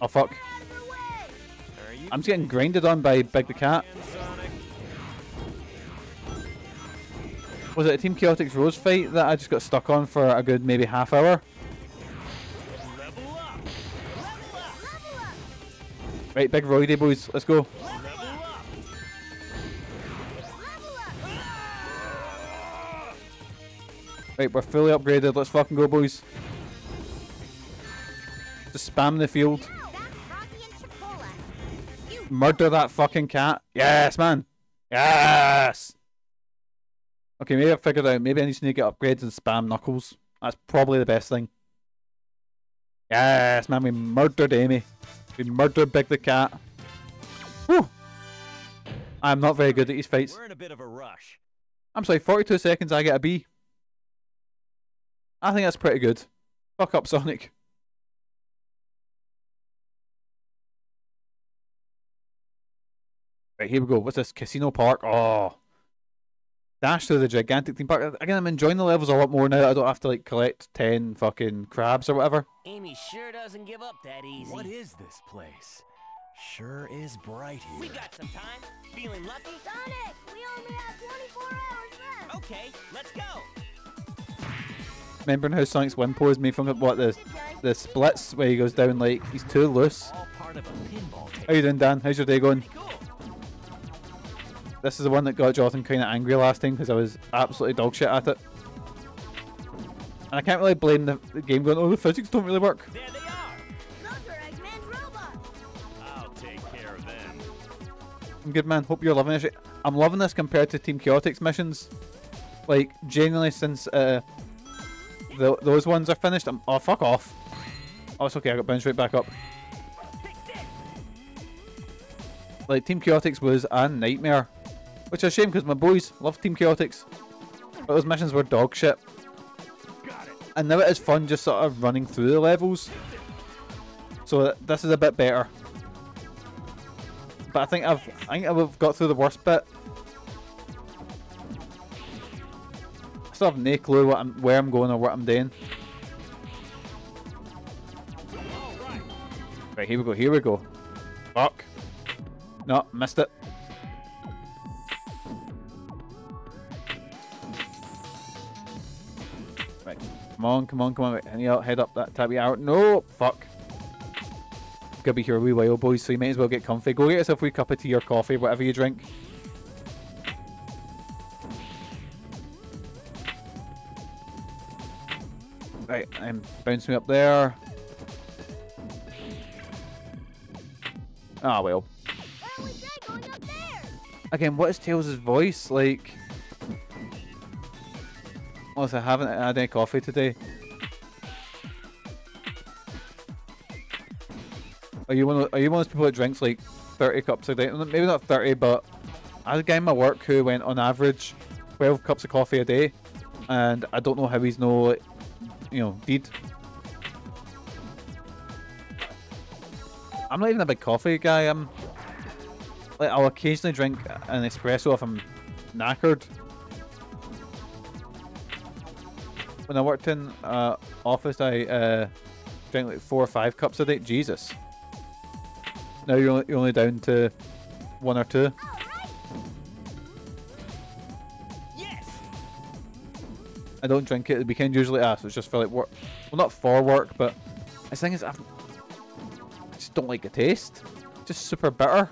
oh fuck! get out of the way. I'm just getting grinded on by Big the Cat. Was it a Team Chaotix Rose fight that I just got stuck on for a good maybe half hour? Right, big roidy boys, let's go. Right, we're fully upgraded, let's fucking go boys. Just spam the field. Now that's Froggy and Chipola. You Murder that fucking cat. Yes, man. Yes! Okay, maybe I figured out. Maybe I need to get upgrades and spam Knuckles. That's probably the best thing. Yes, man, we murdered Amy. We murdered Big the Cat. Whew! I'm not very good at these fights. We're in a bit of a rush. I'm sorry, 42 seconds I get a B. I think that's pretty good. Fuck up, Sonic. Right, here we go. What's this? Casino Park. Oh. Dash through the gigantic theme park. Again, I'm enjoying the levels a lot more now. I don't have to like collect 10 fucking crabs or whatever. Amy sure doesn't give up that easy. What is this place? Sure is bright We here. got some time. Feeling lucky? Sonic, we only have 24 hours left. Okay, let's go. Remembering how Sonic's Wimpo is made from what the splits where he goes down like he's too loose. All part of a pinball game. How you doing, Dan? How's your day going? Cool. This is the one that got Jonathan kind of angry last time because I was absolutely dog shit at it. And I can't really blame the game going, oh, the physics don't really work. There they are. Those are Eggman's robots. I'll take care of them. I'm good, man. Hope you're loving it. I'm loving this compared to Team Chaotix missions. Like, genuinely, since those ones are finished, oh, fuck off. Oh, it's okay. I got bounced right back up. Like, Team Chaotix was a nightmare. Which is a shame because my boys love Team Chaotix. But those missions were dog shit. And now it is fun just sort of running through the levels. So this is a bit better. But I think I've got through the worst bit. I still have no clue where I'm going or what I'm doing. Right, here we go, here we go. Fuck. No, missed it. Right, come on, come on, come on. Right, and head up that tabby hour. No, fuck. Gonna be here a wee while, boys, so you might as well get comfy. Go get yourself a wee cup of tea or coffee, whatever you drink. Right, bounce me up there. Ah, well. Where was that going up there? Again, what is Tails' voice? Like... Honestly, I haven't had any coffee today. Are you one of those people that drinks like 30 cups a day? Maybe not 30, but I had a guy in my work who went on average 12 cups of coffee a day, and I don't know how he's no, did. I'm not even a big coffee guy. I'm like, I'll occasionally drink an espresso if I'm knackered. when I worked in office, I drank like 4 or 5 cups a day. Jesus. Now you're only down to 1 or 2. Yes. I don't drink it at the weekend usually. So it's just for like work. Well, not for work, but the thing is, I just don't like the taste. Just super bitter.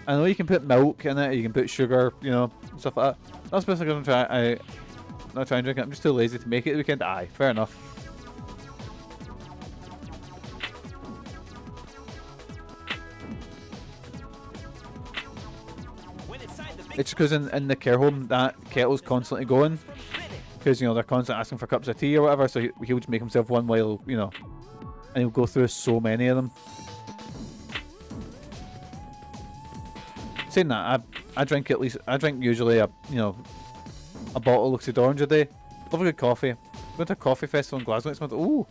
I know you can put milk in it, you can put sugar, you know, stuff like that. That's basically what I'm not trying to drink it. I'm just too lazy to make it the weekend. Aye, fair enough. It's because in the care home that kettle's constantly going, because you know they're constantly asking for cups of tea or whatever. So he'll just make himself one while, you know, and he'll go through so many of them. Saying that, I drink usually a bottle of Lucid Orange a day. Love a good coffee. Went to a coffee festival in Glasgow next month. Ooh,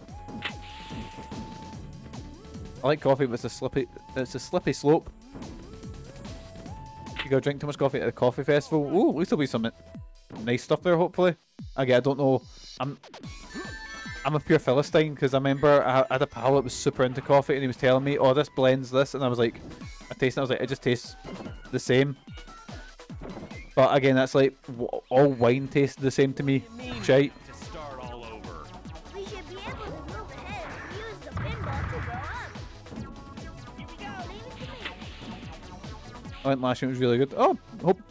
I like coffee, but it's a slippy slope. You go drink too much coffee at the coffee festival. Ooh, at least there'll be some nice stuff there, hopefully. Again, I don't know. I'm a pure Philistine, because I remember I had a pal that was super into coffee, and he was telling me, "Oh, this blends this," and I was like, I tasted it, I was like, it just tastes the same. But again, that's like all wine tasted the same to me. Shite. To start all over. We should be able to move ahead if we use the pinball to go up. Here we go. Leave it to me. I went last year, it was really good. Oh,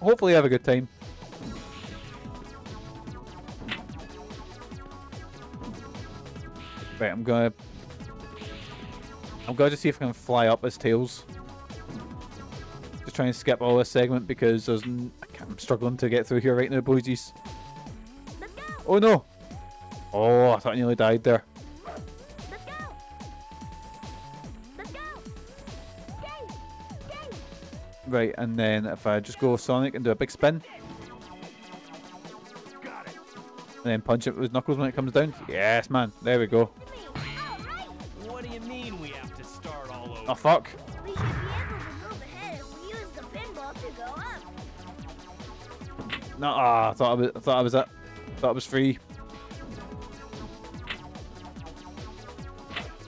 hopefully have a good time. Right, I'm gonna just see if I can fly up his tails. Just try and skip all this segment because I'm struggling to get through here right now, boysies. Let's go. Oh no! Oh, I thought I nearly died there. Let's go. Let's go. Yay. Right, and then if I just go Sonic and do a big spin. Got it. And then punch it with knuckles when it comes down. Yes, man. There we go. What do you mean we have to start all over? Oh, fuck. We should be able to move ahead if we use the pinball to go up. No, I thought I was it. Thought it was free.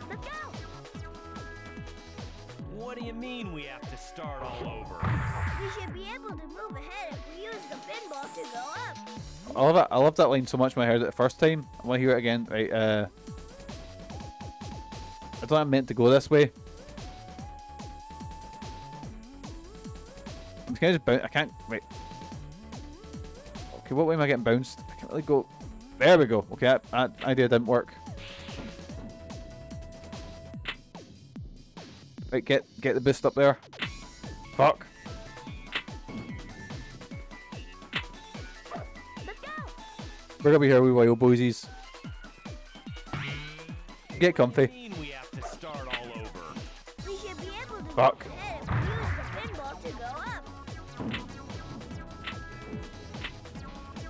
Let's go. What do you mean we have to start all over? We should be able to move ahead if we use the pinball to go up. I love it. I love that line so much when I heard it the first time. I want to hear it again. Right, I thought I meant to go this way. I'm kind of just bounce. I can't. Wait. Okay, what way am I getting bounced? I can't really go. There we go. Okay, that idea didn't work. Right, get the boost up there. Fuck. Let's go. We're gonna be here with while, boysies. Get comfy. What do you mean we have to start all over? We should be able to Fuck. move ahead if we use the pinball to go up.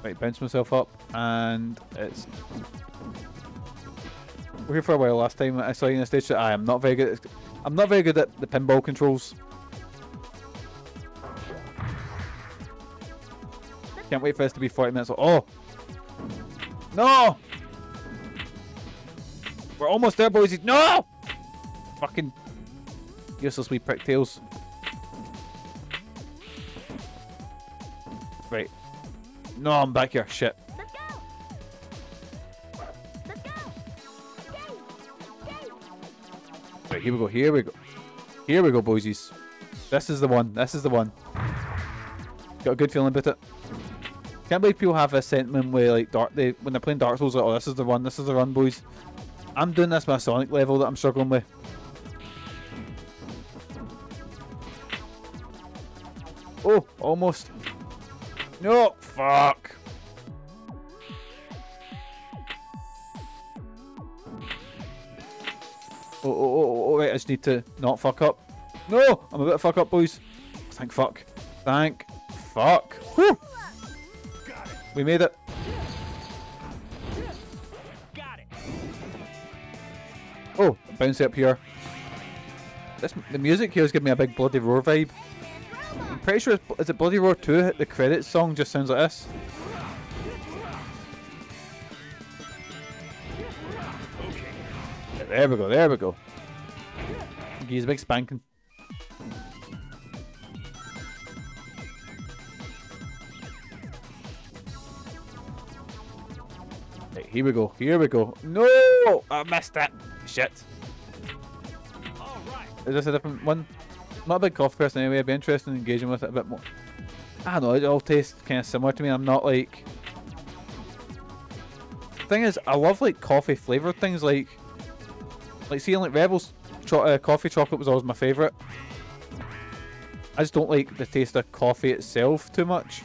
Right, bounce myself up, and it's. We're here for a while. Last time I saw you on the stage, I am not very good. I'm not very good at the pinball controls. Can't wait for this to be 40 minutes. Oh no! We're almost there, boys. No! Fucking useless wee prick tails. Right. No, I'm back here. Shit. Let's go. Let's go. Yay. Right, here we go. Here we go. Here we go, boysies. This is the one. This is the one. Got a good feeling about it. Can't believe people have a sentiment where like when they're playing Dark Souls, like, oh, this is the one. This is the run, boys. I'm doing this with a Sonic level that I'm struggling with. Oh, almost. No, fuck. Oh, wait, I just need to not fuck up. No, I'm about to fuck up, boys. Thank fuck. Thank fuck. Whew. We made it. Got it. Oh, bouncy up here. The music here is giving me a big Bloody Roar vibe. I'm pretty sure is it Bloody Roar 2? The credits song just sounds like this. There we go, there we go. He's a big spanking. Right, here we go, here we go. No! I missed it. Shit. Is this a different one? I'm not a big coffee person anyway. I'd be interested in engaging with it a bit more. I don't know, it all tastes kind of similar to me. I'm not like... Thing is, I love like coffee flavoured things like seeing like Rebel's coffee chocolate was always my favourite. I just don't like the taste of coffee itself too much.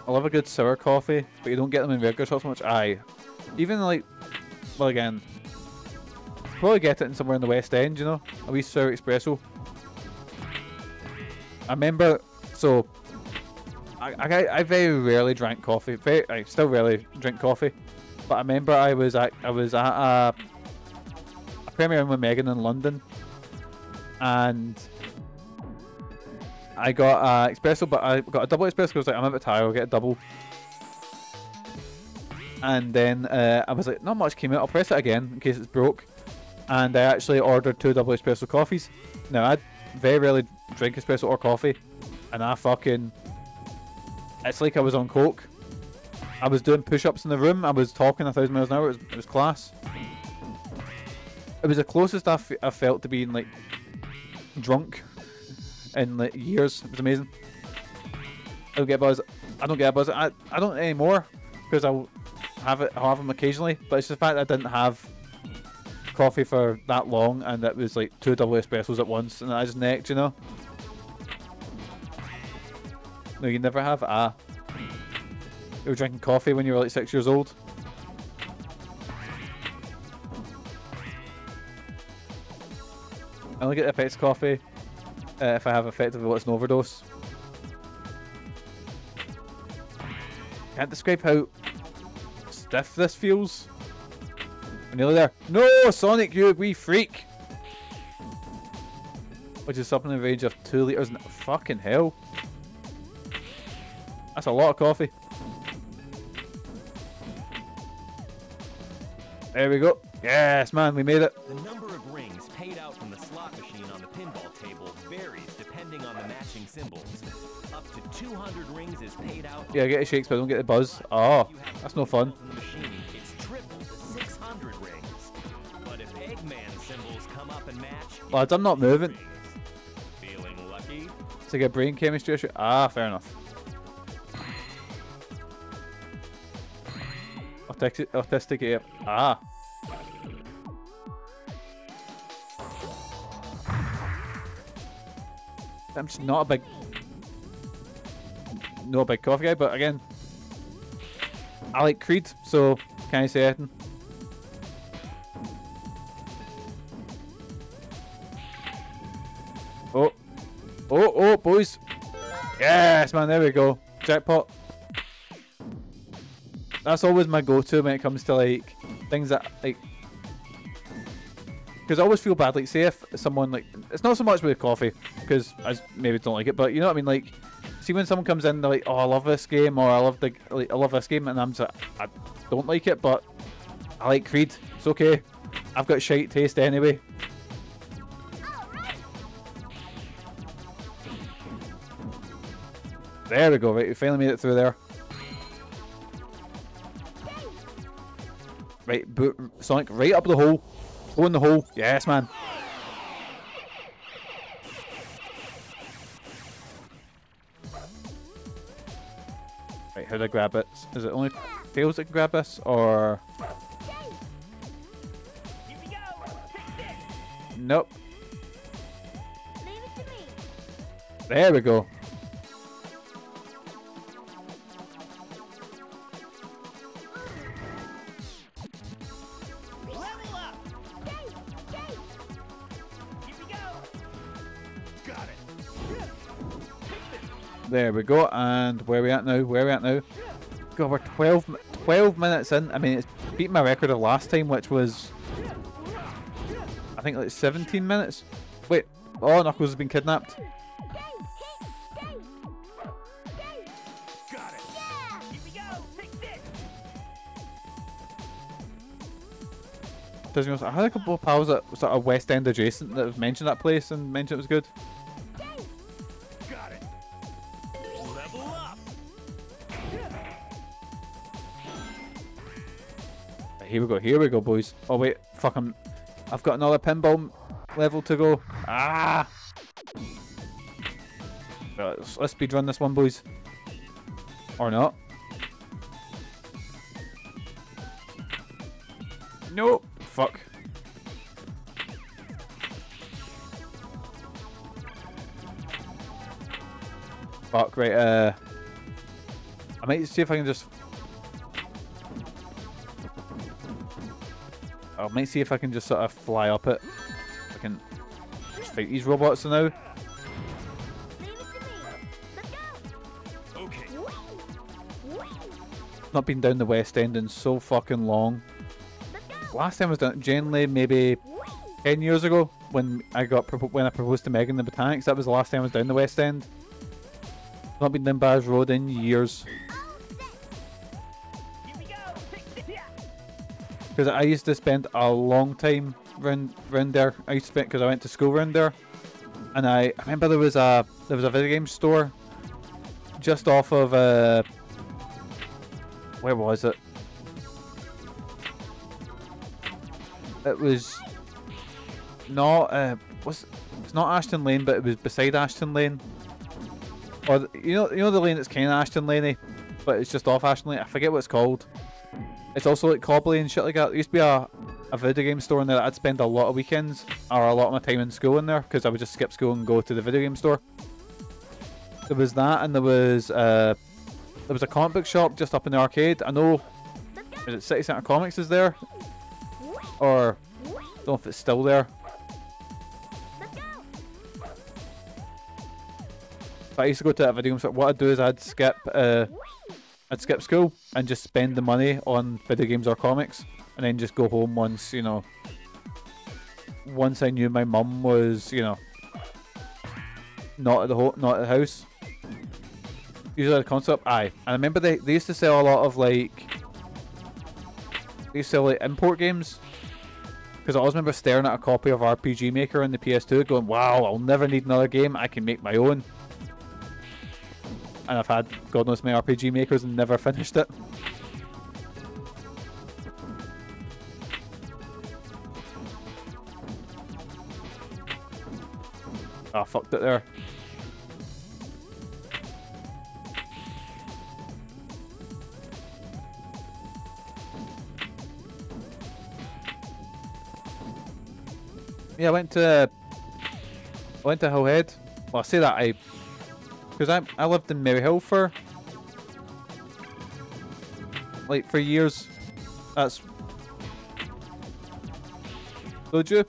I love a good sour coffee, but you don't get them in regular shops so much. Aye. Even like, well again, probably get it in somewhere in the West End, you know? A wee sour espresso. I remember, so, I very rarely drank coffee. I still rarely drink coffee. But I remember I was at a premiere with Megan in London. And I got an espresso, but I got a double espresso because I was like, I'm a bit tired, I'll get a double. And then I was like, not much came out, I'll press it again in case it's broke. And I actually ordered 2 double espresso coffees. Now, I very rarely drink espresso or coffee. And I fucking... It's like I was on coke. I was doing push-ups in the room, I was talking 1,000 miles an hour, it was class. It was the closest I felt to being like drunk in like years. It was amazing. I don't get a buzz. I don't get a buzz. I don't anymore because I'll have them occasionally. But it's just the fact that I didn't have coffee for that long, and it was like 2 double espressos at once, and I just necked, you know. No, you never have. You were drinking coffee when you were like 6 years old. I only get the effects of coffee if I have effectively what's an overdose. Can't describe how stiff this feels. We're nearly there. No, Sonic, you wee freak! Which is something in the range of 2 litres. Fucking hell. That's a lot of coffee. There we go. Yes, man, we made it. The number of rings paid out from the slot machine on the pinball table varies depending on the matching symbols. Up to 200 rings is paid out. Yeah, I get the shakes, but I don't get the buzz. Oh, that's no fun. The machine, it's triple to 600 rings. But if Eggman symbols come up and match, Well, I'm not moving. feeling lucky? It's like a brain chemistry issue. Ah, fair enough. Autistic ape. Ah. I'm just not a big coffee guy, but again, I like Creed, so can I say anything? Oh, boys. Yes, man, there we go. Jackpot. That's always my go-to when it comes to like things that like, because I always feel bad. Like, say if someone like, it's not so much with coffee because I maybe don't like it, but you know what I mean. Like, see when someone comes in, they're like, "Oh, I love this game," or "I love this game," and I'm just like, I don't like it, but I like Creed. It's okay. I've got shite taste anyway. There we go. Right, we finally made it through there. Right, Sonic, right up the hole. Go in the hole. Yes, man. Right, how do I grab it? Is it only Tails that can grab this, or? Here we go. Take this. Nope. Leave it to me. There we go. Level up. Here we go. Got it. There we go. And where are we at now? Where are we at now? God, we're 12 minutes in. I mean, it's beating my record of last time, which was I think like 17 minutes. Wait, oh, Knuckles has been kidnapped. Got it. Here we go. Take this. Doesn't know, I had a couple of pals that were sort of West End adjacent that have mentioned that place and mentioned it was good. Got it. Level up. Right, here we go, boys. Oh wait, fuck, I've got another pinball level to go. Ah! Right, let's speedrun this one, boys. Or not. No! Fuck. Fuck, right, I might see if I can just... I might see if I can just sort of fly up it. I can just fight these robots now. Leave it to me. Let's go. Okay. Not been down the West End in so fucking long. Last time I was down, generally maybe 10 years ago when I proposed to Megan in the Botanics. That was the last time I was down the West End. Not been down Barrs Road in years. Here we go. Take this. Because I used to spend a long time round there. I used to spend because I went to school round there, and I remember there was a video game store just off of where was it? It was not it's not Ashton Lane, but it was beside Ashton Lane, or you know the lane that's kind of Ashton Laney, but it's just off Ashton Lane. I forget what it's called. It's also like Cobley and shit like that. There used to be a video game store in there that I'd spend a lot of weekends or a lot of my time in school in there because I would just skip school and go to the video game store. There was that, and there was a comic book shop just up in the arcade. I know, is it City Centre Comics is there? Or I don't know if it's still there. But I used to go to that video game store. What I'd do is I'd skip school and just spend the money on video games or comics, and then just go home once, you know, once I knew my mum was, you know, not at the house. Usually the concept, aye. And I remember they used to sell a lot of like, they used to sell like import games. Because I always remember staring at a copy of RPG Maker on the PS2 going, wow, I'll never need another game, I can make my own. And I've had God knows many RPG Makers and never finished it. Ah, fucked it there. Yeah, I went to Hillhead. Well, I say that because I lived in Maryhill for years. That's told you.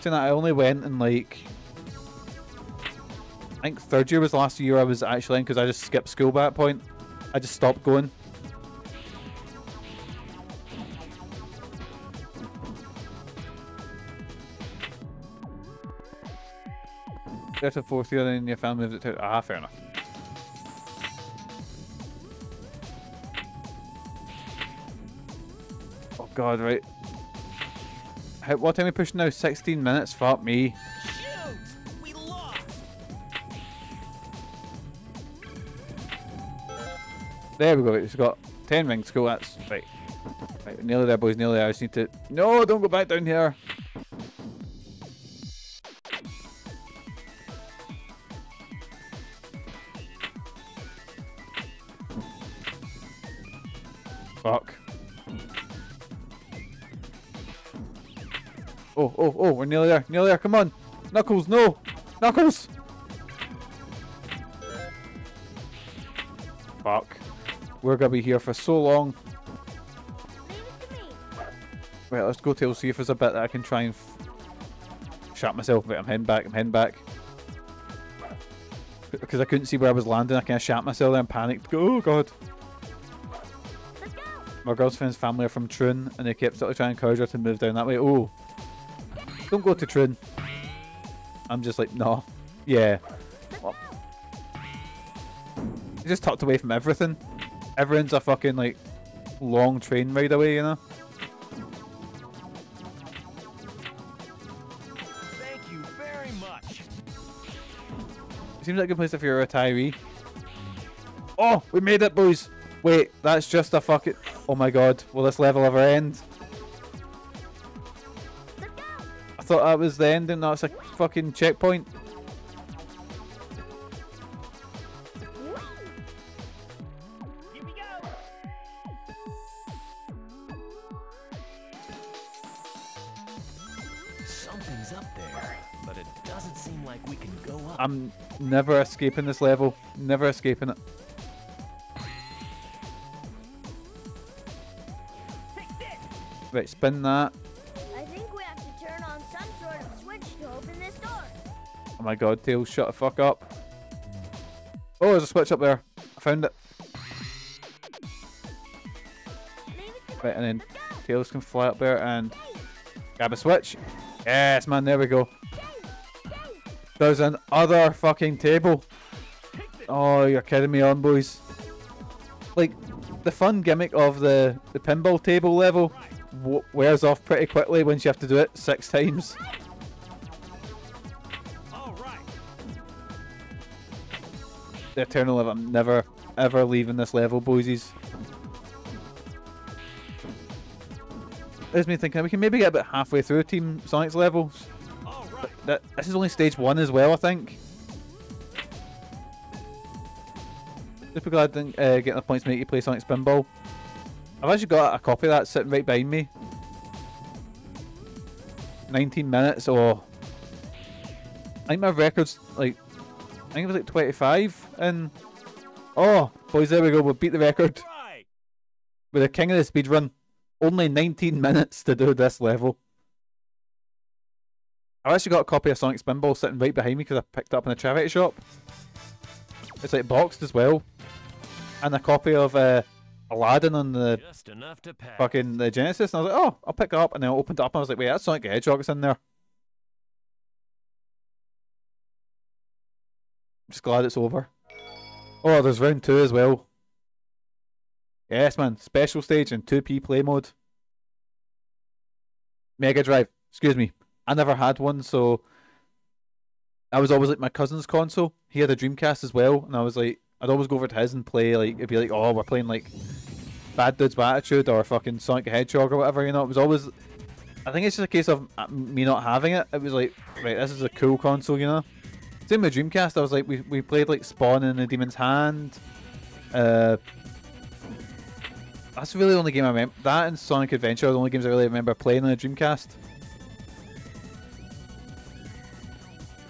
Saying that I only went in like I think third year was the last year I was actually in because I just skipped school by that point. I just stopped going. There's a fourth year and your family moved it to... Ah, fair enough. Oh god, right. What time are we pushing now? 16 minutes? Fuck me. Shoot! We lost. There we go. We've got 10 rings to go. That's right. Right, nearly there, boys. Nearly there. I just need to... No, don't go back down here. Fuck. Oh, we're nearly there. Nearly there. Come on. Knuckles, no. Knuckles. Fuck. We're going to be here for so long. Right, let's go to see if there's a bit that I can try and shut myself. Right, I'm heading back. Because I couldn't see where I was landing, I kind of shat myself there and panicked. Oh god. My girlfriend's family are from Troon, and they kept sort of trying to encourage her to move down that way. Oh. Don't go to Troon. I'm just like, no. Yeah. Well, just tucked away from everything. Everyone's a fucking like long train ride away, you know? Thank you very much. Seems like a good place if you're a retiree. Oh, we made it, boys. Wait, that's just a fucking... Oh my god, will this level ever end? I thought that was the ending, that's a fucking checkpoint. Here we go. Something's up there, but it doesn't seem like we can go up. I'm never escaping this level. Never escaping it. Take this. Right, spin that. I think we have to turn on some sort of switch to open this door. Oh my god, Tails, shut the fuck up. Oh, there's a switch up there. I found it. Right, and then Tails can fly up there and grab a switch. Yes, man, there we go. There's another fucking table. Oh, you're kidding me on, boys. Like, the fun gimmick of the pinball table level wears off pretty quickly once you have to do it 6 times. All right. The eternal level. I'm never, ever leaving this level, boysies. There's me thinking we can maybe get about halfway through Team Sonic's levels. All right. This is only stage 1 as well, I think. Super glad I didn't get enough points to make you play Sonic Spinball. I've actually got a copy of that sitting right behind me. 19 minutes, or I think my record's like, I think it was like 25, and oh, boys, there we go, we beat the record. Right. With the king of the speedrun. Only 19 minutes to do this level. I've actually got a copy of Sonic Spinball sitting right behind me because I picked it up in a charity shop. It's like boxed as well. And a copy of Aladdin on the Just enough to pass. fucking the Genesis. And I was like, oh, I'll pick it up. And then I opened it up and I was like, wait, that's Sonic the Hedgehog. It's in there. I'm just glad it's over. Oh, there's round 2 as well. Yes, man. Special stage and 2P play mode. Mega Drive. Excuse me. I never had one, so I was always like my cousin's console. He had a Dreamcast as well, and I was like, I'd always go over to his and play, like, it'd be like, oh, we're playing like Bad Dudes with Attitude or fucking Sonic the Hedgehog or whatever, you know. It was always, I think it's just a case of me not having it. It was like, right, this is a cool console, you know. Same with Dreamcast. I was like, we played like Spawn and the Demon's Hand. That's really the only game I remember. That and Sonic Adventure are the only games I really remember playing on the Dreamcast.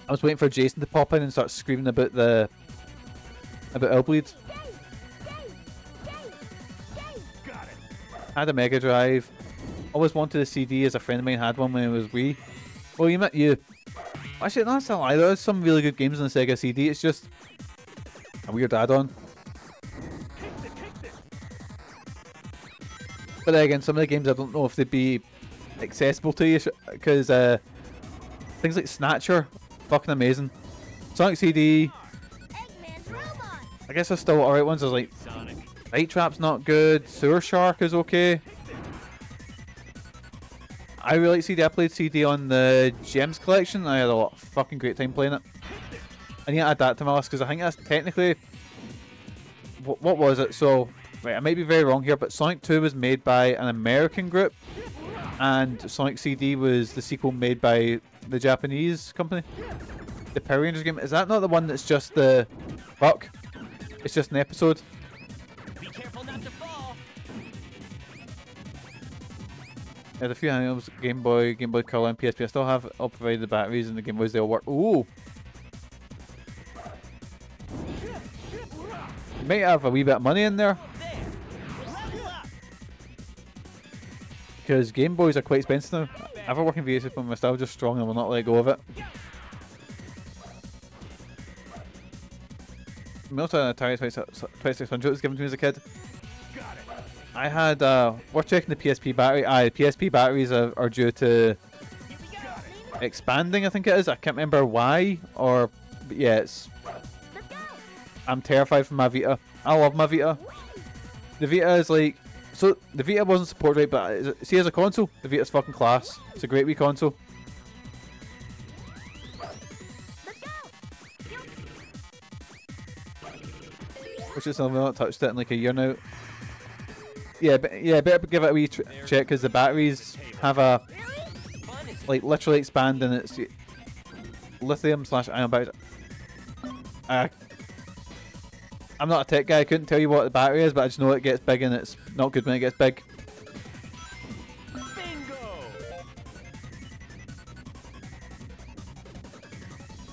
I was waiting for Jason to pop in and start screaming about Elbleed. I had a Mega Drive. Always wanted a CD, as a friend of mine had one when it was Wii. Well, you met you. Actually, that's not a lie. There's some really good games on the Sega CD. It's just a weird add-on. But then again, some of the games I don't know if they'd be accessible to you, because things like Snatcher, fucking amazing. Sonic CD, Eggman's robot. I guess there's still alright ones. There's like Sonic. Night Trap's not good, Sewer Shark is okay. I really like CD. I played CD on the Gems collection. I had a lot of fucking great time playing it. I need to add that to my list because I think that's technically what was it? So right, I might be very wrong here, but Sonic 2 was made by an American group, and Sonic CD was the sequel made by the Japanese company. The Power Rangers game, is that not the one that's just the fuck? It's just an episode. Be careful not to fall. There's a few handhelds, Game Boy Color, and PSP. I still have all provided the batteries and the Game Boys. They all work. Ooh. You might have a wee bit of money in there. Because Game Boys are quite expensive now. I have a working VHS system, my nostalgia's strong and will not let go of it. I also had an Atari 2600 was given to me as a kid. I had, we're checking the PSP battery. PSP batteries are due to expanding, I think it is. I can't remember why, or but yeah, it's. Let's go. I'm terrified for my Vita. I love my Vita. The Vita is like, so the Vita wasn't supported right, but see as a console, the Vita's fucking class. It's a great wee console. Let's go. Which is something I've not touched it in like a year now. Yeah, but yeah, better give it a wee check because the batteries have a like literally expand and it's lithium / ion batteries. I'm not a tech guy. I couldn't tell you what the battery is, but I just know it gets big and it's not good when it gets big. Bingo!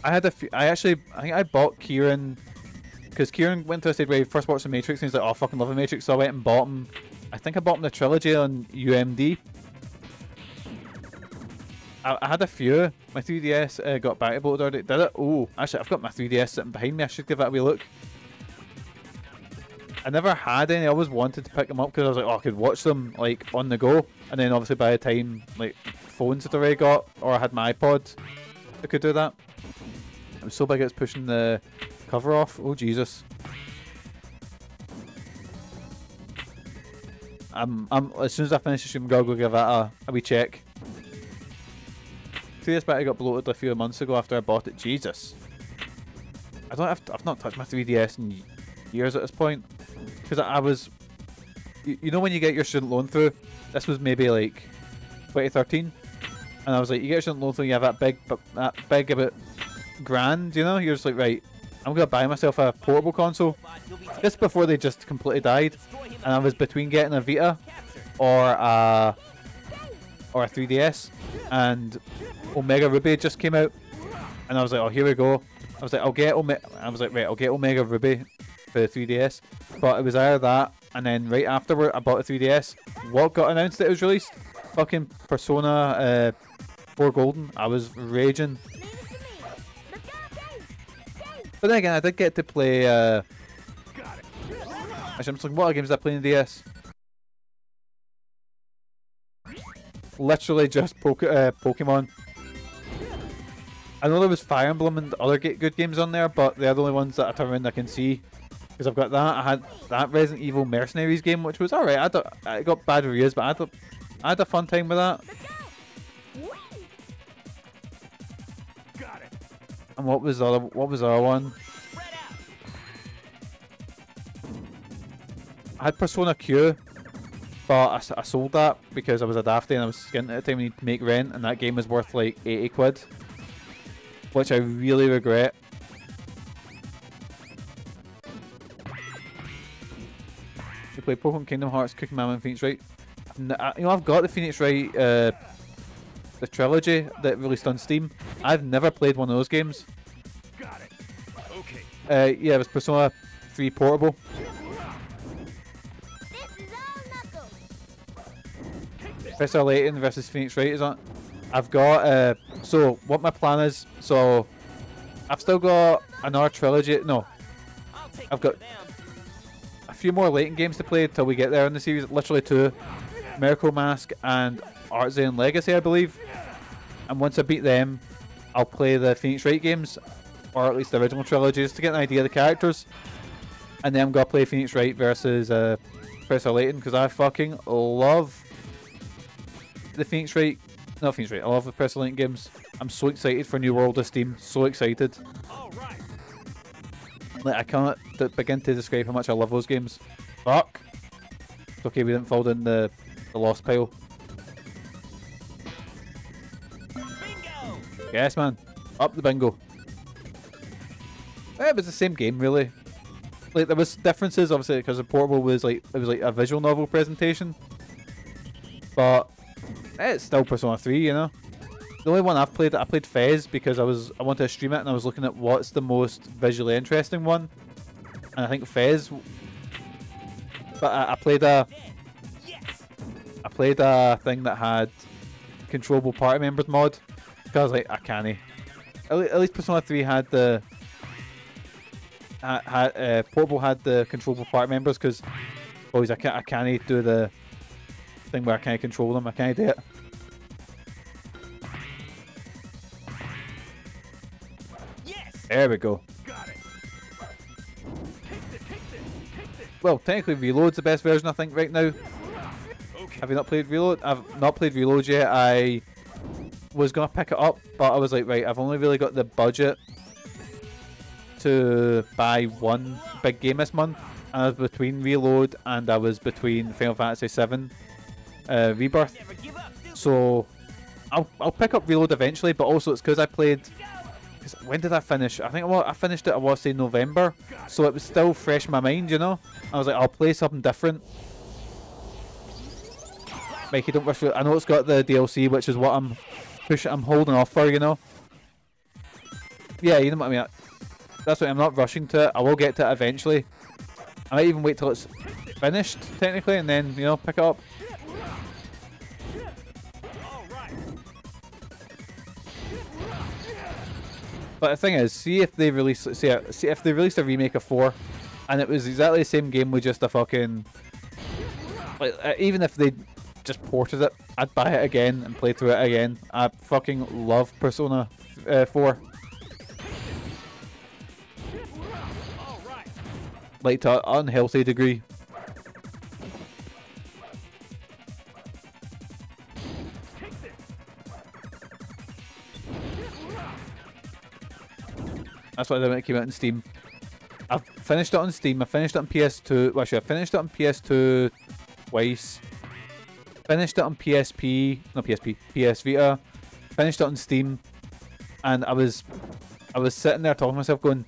I had a few. I think I bought Kieran because Kieran went to a stage where he first watched the Matrix and he's like, "Oh, I fucking love the Matrix," so I went and bought him. I think I bought him the trilogy on UMD. I had a few. My 3DS got battery bolted already. Did it? Oh, actually, I've got my 3DS sitting behind me. I should give that a wee look. I never had any. I always wanted to pick them up because I was like, oh, I could watch them like on the go. And then obviously by the time like phones had already got, or I had my iPod, I could do that. It was so big it's pushing the cover off. Oh Jesus. As soon as I finish the stream, I'll go give that a wee check. 3DS battery got bloated a few months ago after I bought it. Jesus. I've not touched my 3DS in years at this point. Because I was, you know when you get your student loan through, this was maybe like 2013, and I was like, you get your student loan through, you have that big about grand, you know, you're just like, right, I'm gonna buy myself a portable console. This before they just completely died, and I was between getting a Vita or a 3DS, and Omega Ruby just came out, and I was like, oh, here we go. I was like, I'll get Omega Ruby for the 3DS, but it was either that, and then right afterward I bought a 3DS. What got announced that it was released? Fucking Persona 4 Golden. I was raging. But then again, I did get to play. Actually, I'm just like, what other games did I play in the DS? Literally just Pokemon. I know there was Fire Emblem and other good games on there, but they're the only ones that I turn around I can see. Because I've got that. I had that Resident Evil Mercenaries game, which was alright. I got bad reviews, but I had a fun time with that. And what was the other one? I had Persona Q, but I sold that because I was a dafty and I was skint at the time and need to make rent, and that game was worth like 80 quid. Which I really regret. We played Pokemon Kingdom Hearts, Cookie Mama and Phoenix Wright. You know, I've got the Phoenix Wright, the trilogy that released on Steam. I've never played one of those games. Got it. Okay. Yeah, it was Persona 3 Portable. This is all Knuckles. Professor Layton versus Phoenix Wright is on. I've got, so what my plan is, so I've still got another trilogy. No, I've got a few more Layton games to play till we get there in the series. Literally 2, Miracle Mask and Artzain Legacy, I believe. And once I beat them, I'll play the Phoenix Wright games, or at least the original trilogies, to get an idea of the characters. And then I'm gonna play Phoenix Wright versus Professor Layton because I fucking love the Phoenix Wright. No, Phoenix Wright. I love the Professor Layton games. I'm so excited for New World of Steam. So excited. Like, I cannot begin to describe how much I love those games. Fuck. It's okay, we didn't fall in the lost pile. Bingo! Yes, man. Up the bingo. It was the same game, really. Like, there was differences, obviously, because the Portable was like, it was like a visual novel presentation. But it's still Persona 3, you know. The only one I played Fez because I wanted to stream it and I was looking at what's the most visually interesting one, and I think Fez. But I played a thing that had controllable party members mod because I was like, I can't. At least Persona 3 had the Portable had the controllable party members because boys, I can't do the thing where I can't control them. I can't do it. There we go. Well, technically Reload's the best version I think right now. Have you not played Reload? I've not played Reload yet. I was going to pick it up, but I was like, right, I've only really got the budget to buy one big game this month. And I was between Reload and I was between Final Fantasy VII Rebirth. So I'll pick up Reload eventually, but also it's because I played... Cause when did I finish? I think I finished it, I want to say November. So it was still fresh in my mind, you know? I was like, I'll play something different. Mikey, don't rush through it. I know it's got the DLC, which is what I'm holding off for, you know? Yeah, you know what I mean? That's why I'm not rushing to it. I will get to it eventually. I might even wait till it's finished, technically, and then, you know, pick it up. But the thing is, see if they release, see if they released a remake of 4, and it was exactly the same game with just a fucking, like, even if they just ported it, I'd buy it again and play through it again. I fucking love Persona 4. Like, to an unhealthy degree. That's what I did when it came out on Steam. I've finished it on Steam. I finished it on PS2. Well, actually, I finished it on PS2 twice. Finished it on PSP. No, PSP. PS Vita. Finished it on Steam. And I was sitting there talking to myself going,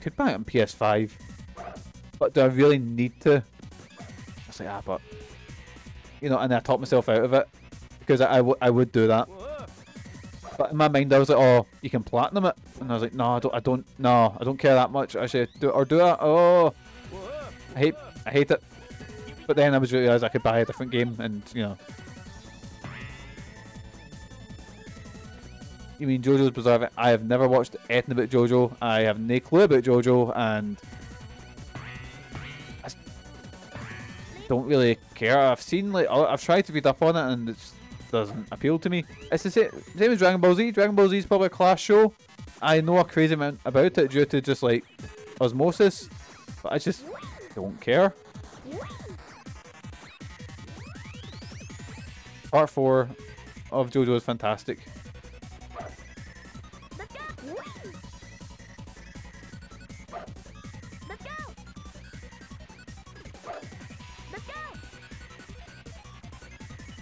could buy it on PS5. But do I really need to? I was like, but... You know, and I talked myself out of it. Because I would do that. But in my mind, I was like, oh, you can platinum it. And I was like, no, I don't care that much. Actually, do it. Oh, I hate it. But then I was realised I could buy a different game, and you know. You mean JoJo's Bizarre? I have never watched anything about JoJo. I have no clue about JoJo, and I don't really care. I've seen, like, I've tried to read up on it, and it doesn't appeal to me. It's the same as Dragon Ball Z. Dragon Ball Z is probably a class show. I know a crazy amount about it due to just like osmosis, but I just don't care. Part 4 of JoJo is fantastic.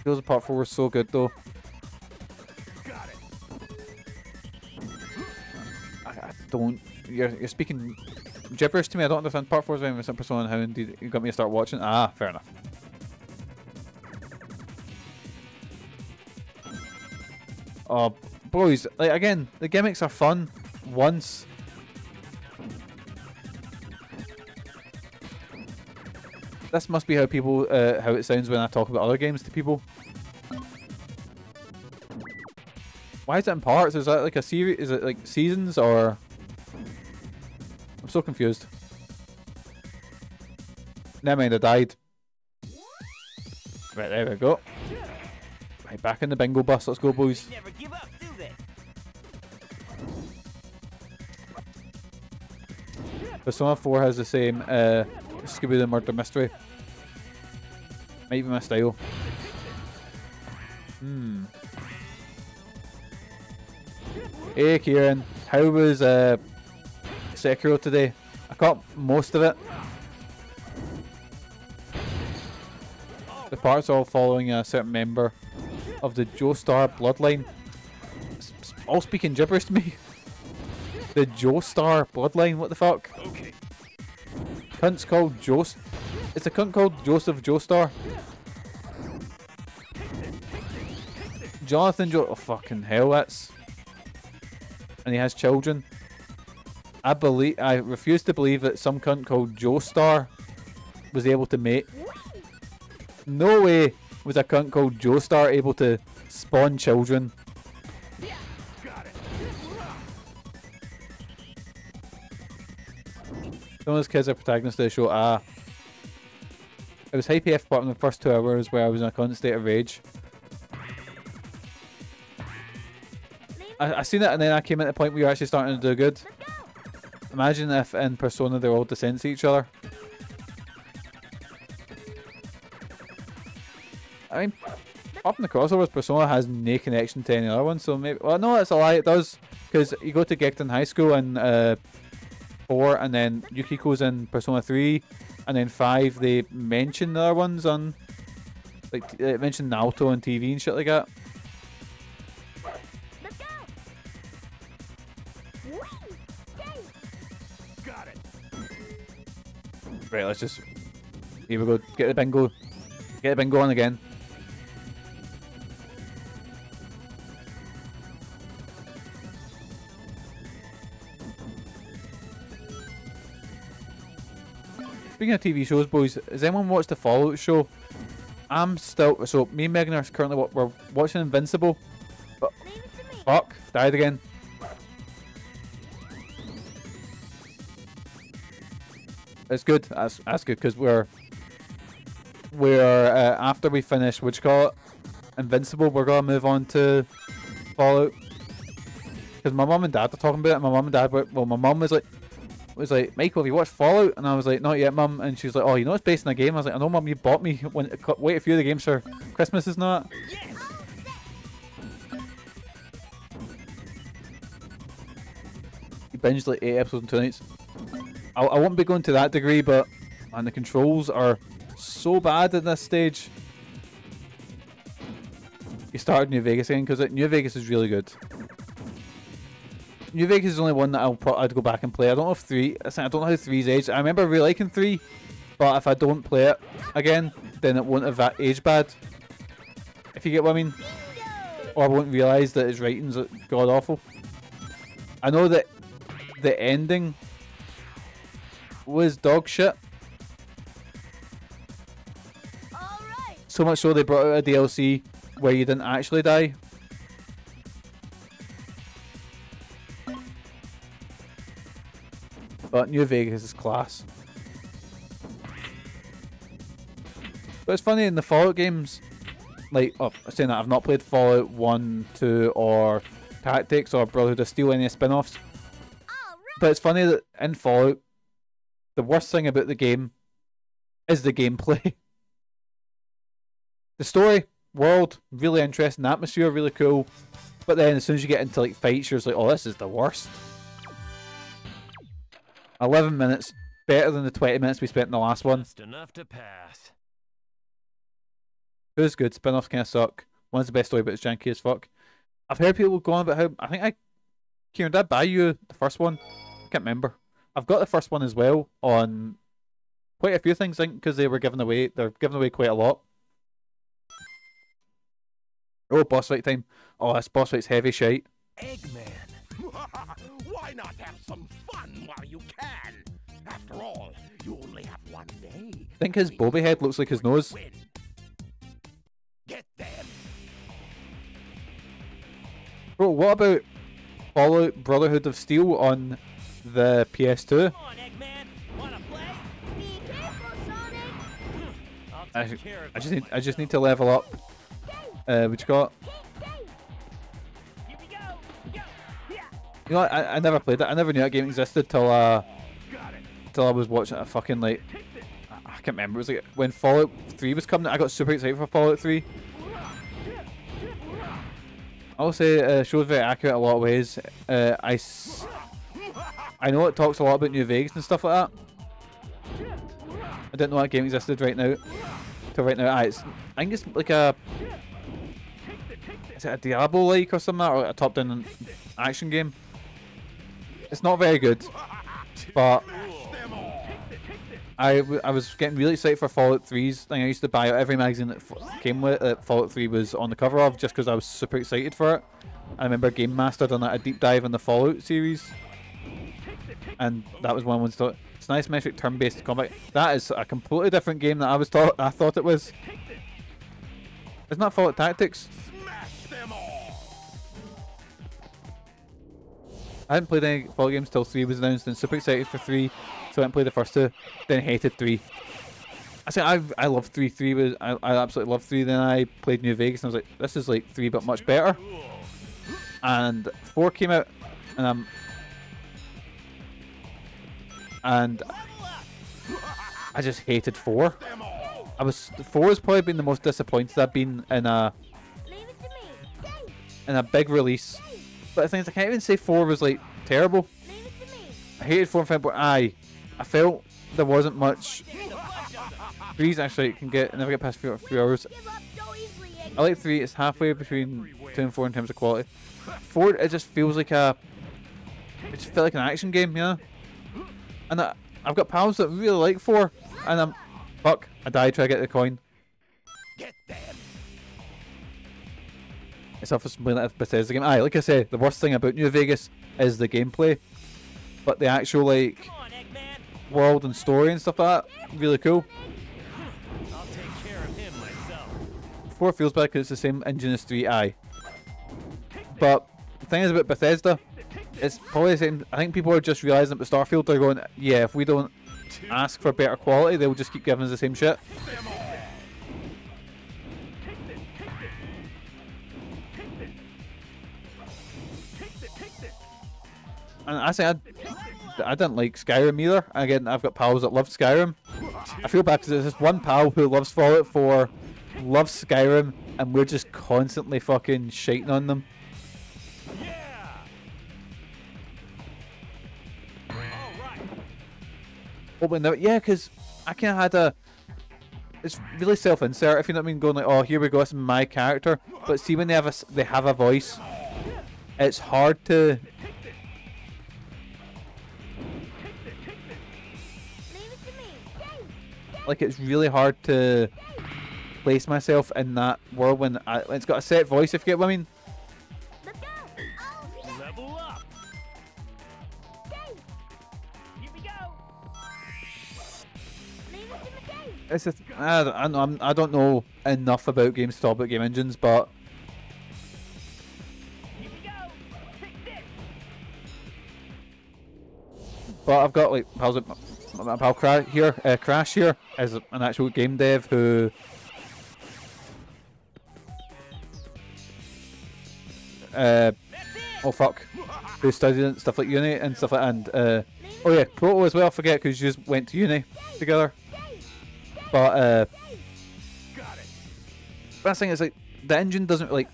JoJo Part 4 was so good though. I don't. You're speaking gibberish to me. I don't understand Part 4 is very simple. Persona. How indeed you got me to start watching? Ah, fair enough. Oh, boys! Like again, the gimmicks are fun once. This must be how people, how it sounds when I talk about other games to people. Why is it in parts? Is that like a series? Is it like seasons or? I'm so confused. Never mind, I died. Right, there we go. Right, back in the bingo bus. Let's go, boys. Never give up, do they? Persona 4 has the same Scooby-Doo murder mystery. Might be my style. Hey Kieran, how was Sekiro today? I caught most of it. The parts all following a certain member of the Joestar bloodline. It's all speaking gibberish to me. The Joestar bloodline, what the fuck? Okay. Cunt's called Jost. Is the cunt called Joseph Joestar? Jonathan oh fucking hell, that's... And he has children. I refuse to believe that some cunt called Joestar was able to mate. No way was a cunt called Joestar able to spawn children. Some of those kids are protagonists of the show. Ah. It was hype AF part in the first 2 hours where I was in a constant state of rage. I seen it and then I came at the point where you're actually starting to do good. Imagine if in Persona they're all descendants to each other. I mean, up in the crossovers, Persona has no connection to any other one, so maybe... Well, no, it's a lie, it does. Because you go to Gekton High School in 4, and then Yukiko's in Persona 3, and then 5, they mention the other ones on... Like, they mention Naoto on TV and shit like that. Let's go. Whee! Yay! Got it. Right, let's just... Here we go, get the bingo. Get the bingo on again. Speaking of TV shows, boys, has anyone watched the Fallout show? I'm still... So, me and Megan are currently... We're watching Invincible. But... Leave it to me. Fuck, died again. It's good. That's good, because we're after we finish, what you call it? Invincible, we're going to move on to Fallout. Because my mum and dad are talking about it, and my mum and dad were... Well, my mum was like, Michael, have you watched Fallout? And I was like, not yet, Mum. And she was like, oh, you know it's based on a game? I was like, I know, Mum, you bought me wait a few of the games for Christmas, isn't that? Yes! You binged like 8 episodes in 2 nights. I won't be going to that degree, but man, the controls are so bad at this stage. You started New Vegas again, because New Vegas is really good. New Vegas is the only one that I'd go back and play. I don't know if 3... I don't know how 3's aged. I remember really liking 3, but if I don't play it again, then it won't have aged bad. If you get what I mean. Or I won't realise that its writing's god awful. I know that the ending was dog shit. All right. So much so they brought out a DLC where you didn't actually die. But New Vegas is class. But it's funny in the Fallout games, like, saying that I've not played Fallout 1, 2, or Tactics, or Brotherhood of Steel, any spin-offs. But it's funny that in Fallout, the worst thing about the game is the gameplay. The story, world, really interesting, atmosphere, really cool. But then as soon as you get into like fights, you're just like, oh, this is the worst. 11 minutes, better than the 20 minutes we spent in the last one. Just enough to pass. It was good. Spin-offs kind of suck. One's the best story, but it's janky as fuck. I've heard people go on about how... Kieran, did I buy you the first one? I can't remember. I've got the first one as well on quite a few things, I think, because they were giving away... They're giving away quite a lot. Oh, boss fight time. Oh, this boss fight's heavy shite. Eggman. Why not have some fun while you can? After all, you only have one day. I think his bobby head looks like his nose. Win. Get them. Bro, what about Fallout Brotherhood of Steel on the PS2? Come on, Eggman. Wanna play? Be careful, Sonic. I'll take care of I just need to level up. What you got? Here we go. Go. Yeah. You know, I never played it. I never knew that game existed till I was watching a fucking like I can't remember. It was like when Fallout 3 was coming. I got super excited for Fallout 3. I will say show's very accurate in a lot of ways. I know it talks a lot about New Vegas and stuff like that. I didn't know that game existed right now. Till right now, I think it's like a... Is it a Diablo-like or something, or a top-down action game? It's not very good, but I was getting really excited for Fallout 3's thing. I used to buy out every magazine that came with it, Fallout 3 was on the cover of, just because I was super excited for it. I remember Game Master done a deep dive in the Fallout series, and that was one of the ones. It's nice metric turn-based combat. That is a completely different game that I thought it was. Isn't that Fallout Tactics? I hadn't played any Fallout games till 3 was announced, and super excited for 3, so I went and played the first 2, then hated 3. I say I love 3. 3 was I absolutely loved 3. Then I played New Vegas and I was like, this is like 3 but much better. And 4 came out, and and I just hated 4. 4 has probably been the most disappointed I've been in a Leave it to me. big release. But the thing is, I can't even say 4 was like terrible. Leave it to me. I hated 4 and 5, but I felt there wasn't much. 3's actually can get never get past 3 hours. Give up so easily, Eggman. I like 3. It's halfway between 2 and 4 in terms of quality. 4, it just feels like it just felt like an action game, you know. And I've got pals that really like 4, and fuck, I died trying to get the coin. Get them. It's obviously playing like a Bethesda game. Aye, like I say, the worst thing about New Vegas is the gameplay, but the actual like Come on, Eggman. world and story and stuff like that, really cool. I'll take care of him myself. 4 feels bad because it's the same engine as 3. Aye, but the thing is about Bethesda, it's probably the same. I think people are just realising that with Starfield, they're going, yeah, if we don't ask for better quality, they'll just keep giving us the same shit. And I say I didn't like Skyrim either. Again, I've got pals that loved Skyrim. I feel bad because there's this one pal who loves Fallout 4, loves Skyrim, and we're just constantly fucking shiting on them. Oh, but no, yeah, because I kind of had a... It's really self-insert, if you know what I mean, going like, oh, here we go, this is my character. But see, when they have a voice, it's hard to... Like, it's really hard to place myself in that world when it's got a set voice, if you get what I mean. Let's go. Oh, Level up. okay. Here we go. Leave it to me. It's just, I don't know enough about games to talk about game engines, but Here we go. Take this. I've got like pals like my pal Crash here is an actual game dev who oh fuck, who studied stuff like uni and stuff like oh yeah, Proto as well. I forget because you just went to uni together. But the thing is, like, the engine doesn't like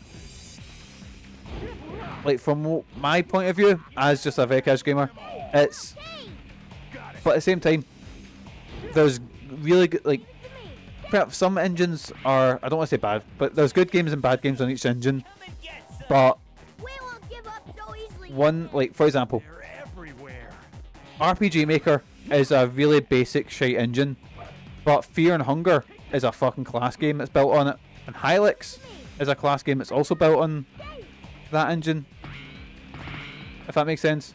from my point of view as just a very casual gamer, it's. But at the same time, there's really good, like, some engines are, I don't want to say bad, but there's good games and bad games on each engine. But We won't give up so easily. one, like, for example, They're everywhere. RPG Maker is a really basic shite engine, but Fear and Hunger is a fucking class game that's built on it, and Hylix is a class game that's also built on that engine, if that makes sense.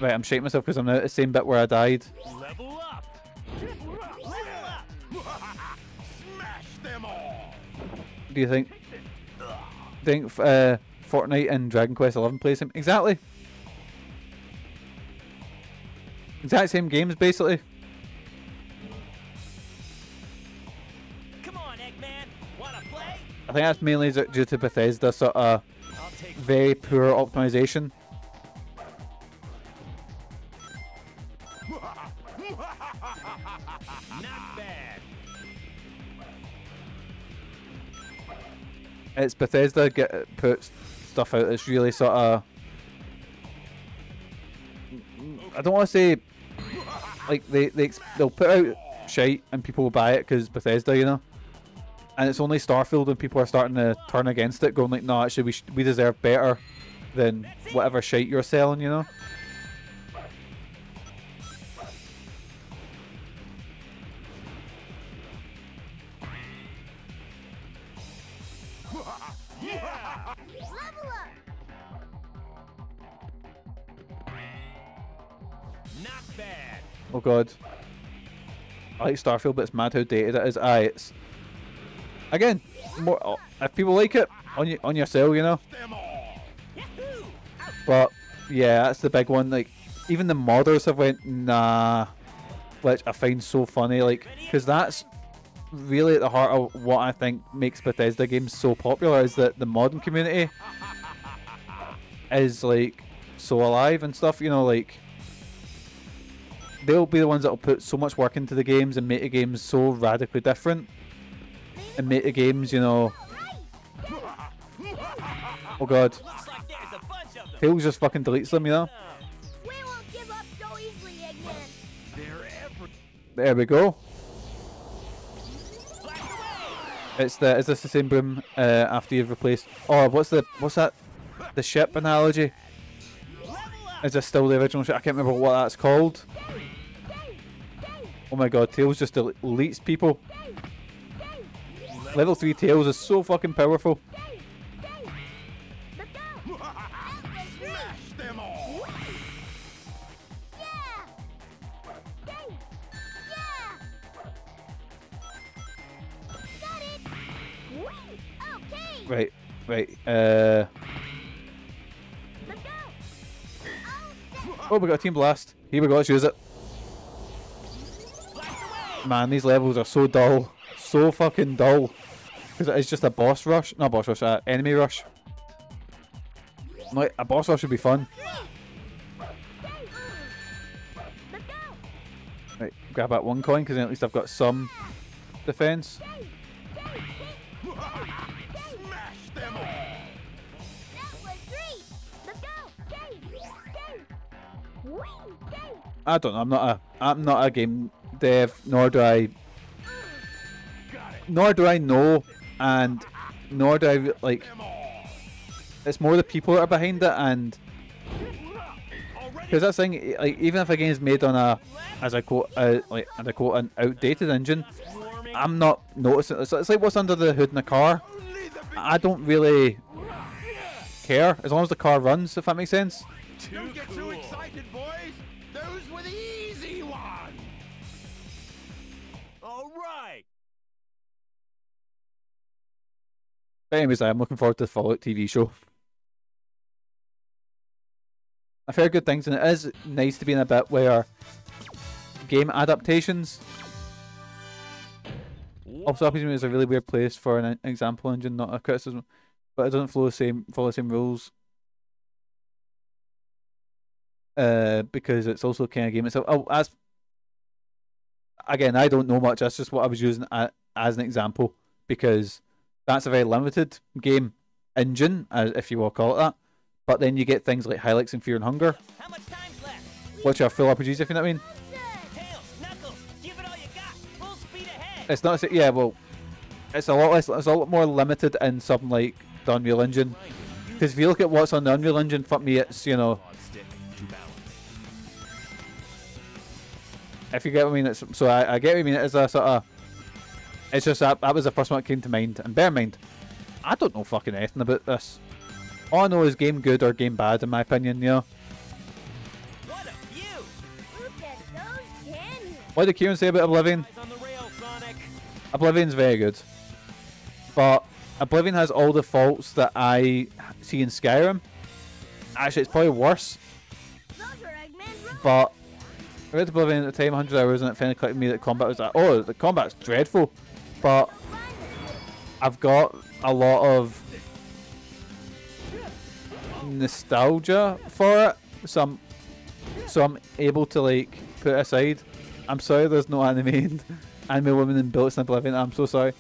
Right, I'm shaking myself because I'm now at the same bit where I died. Level up. Smash them all. What do you think? Fortnite and Dragon Quest 11 plays him? Exactly. Exact same games, basically. Come on, Eggman. Wanna play? I think that's mainly due to Bethesda sort of I'll take very poor optimization. not bad. It's Bethesda puts stuff out that's really sort of, I don't want to say like they'll put out shite and people will buy it because Bethesda, you know. And it's only Starfield and people are starting to turn against it, going like, no, actually we deserve better than whatever shite you're selling, you know. Level up. Not bad. Oh god. I like Starfield, but it's mad how dated it is. Aye, it's again more. If people like it, on your sale, you know. Them all. But yeah, that's the big one. Like, even the modders have went nah, which I find so funny. Like, because that's really at the heart of what I think makes Bethesda games so popular, is that the modding community is like so alive and stuff. You know, like they'll be the ones that'll put so much work into the games and make the games so radically different, and make the games, you know. Oh god, Looks like there's a bunch of them. Tails just fucking deletes them, you know. We won't give up so easily, Eggman. They're every. There we go. Blast away. Is this the same broom after you've replaced? Oh, what's that? The ship analogy? Level up. Is this still the original ship? I can't remember what that's called. Oh my god, Tails just deletes people. Level 3 Tails is so fucking powerful. Let's go. Smash them all! Yeah. Got it. Okay. Right. Let's go. Oh, we got a team blast. Here we go, let's use it. Man, these levels are so dull. So fucking dull. Because it's just a boss rush. Not boss rush, enemy rush. Like, a boss rush would be fun. Let's go. Right, grab that 1 coin, because then at least I've got some defense. Smash them all! That was great. Let's go. I don't know, I'm not a game dev, nor do I know, and nor do I like. It's more the people that are behind it, and because that thing, like, even if a game is made on a, as I quote, an outdated engine, I'm not noticing. It's like what's under the hood in a car. I don't really care as long as the car runs, if that makes sense. Don't get too excited, boys! Those were the easy ones! All right. But anyways, I'm looking forward to the Fallout TV show. I've heard good things, and it is nice to be in a bit where game adaptations. Also, happens to me it's a really weird place for an example engine, not a criticism, but it doesn't follow the same rules. Because it's also kind of game itself. Oh, again, I don't know much. That's just what I was using as an example, because that's a very limited game engine, if you will call it that. But then you get things like Hylics and Fear and Hunger, How much time's left? which are full RPGs, if you know what I mean. Tails, Knuckles, give it all you got. Full speed ahead. It's not, yeah, well, it's a lot less, it's a lot more limited in something like the Unreal Engine. Because if you look at what's on the Unreal Engine, fuck me, it's, you know, if you get what I mean, it's, so I get what I mean, it's a sort of, it's just that was the first one that came to mind. And bear in mind, I don't know fucking anything about this. All I know is game good or game bad, in my opinion, you know. What a view. Look at those canyons. What did Kieran say about Oblivion? Eyes on the rail, Sonic. Oblivion's very good. But Oblivion has all the faults that I see in Skyrim. Actually, it's probably worse. Those are Eggman's robots. But I read Oblivion at the time, 100 hours, and it finally clicked with me that combat was like, oh, the combat's dreadful. But I've got a lot of nostalgia for it, so I'm able to like put it aside. I'm sorry there's no anime women in Bullets in Oblivion. I'm so sorry.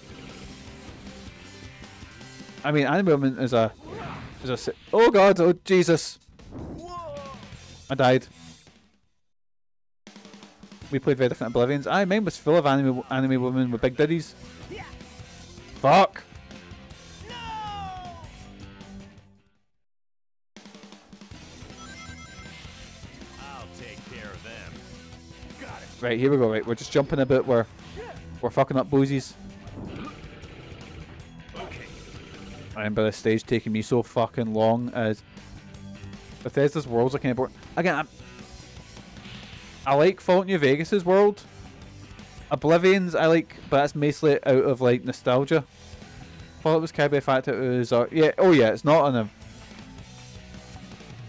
I mean, anime woman is a oh god, oh Jesus, I died. We played very different Oblivions. Mine was full of anime women with big ditties. Fuck. I'll take care of them. Got it! Right, here we go. Right, we're just jumping a bit. We're fucking up boozies. Okay. I remember this stage taking me so fucking long. As Bethesda's worlds are kind of boring. Again, I like Fallout New Vegas's world. Oblivion's I like, but that's mostly out of like nostalgia. Fallout was kind of the fact that it was yeah, oh yeah, it's not on a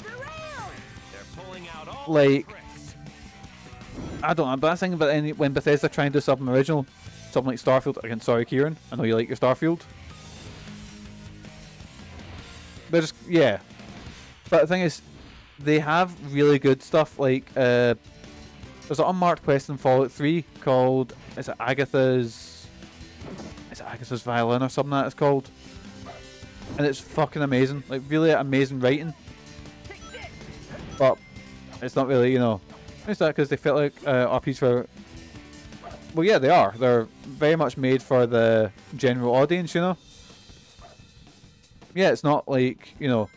They're pulling out all like the tricks. I don't know, but that's the thing about when Bethesda try and do something original, something like Starfield. Again, sorry Kieran, I know you like your Starfield. They're just, yeah. But the thing is, they have really good stuff. Like there's an unmarked quest in Fallout 3 called is it Agatha's violin or something that it's called, and it's fucking amazing. Like really amazing writing. But it's not really, you know, it's not because they felt like RPs for. Well, yeah, they are. They're very much made for the general audience, you know. Yeah, it's not like, you know,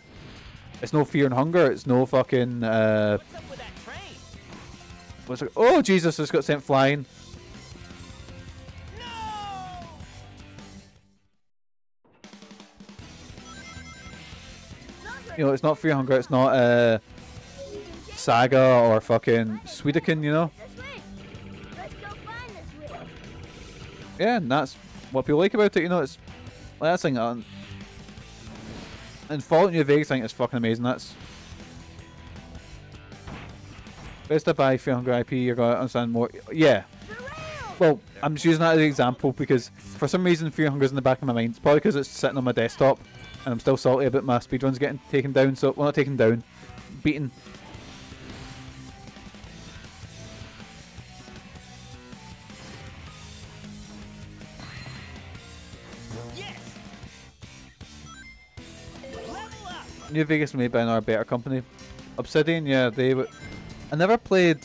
it's no Fear and Hunger. It's no fucking. What's up with that train? What's it? Oh Jesus! It's got sent flying. No! You know, it's not Fear and Hunger. It's not Saga or fucking Swedekin, you know. This way. Let's go find this way. Yeah, and that's what people like about it. You know, it's like that thing. And Fallout New Vegas, I think it's fucking amazing. That's best to buy Fear and Hunger IP. You're gonna understand more. Yeah. Well, I'm just using that as an example because for some reason Fear and Hunger's in the back of my mind. It's probably because it's sitting on my desktop and I'm still salty about my speedruns getting taken down. So, well, not taken down, beaten. Yes! Level up! New Vegas made by another better company. Obsidian, yeah, they were. I never played.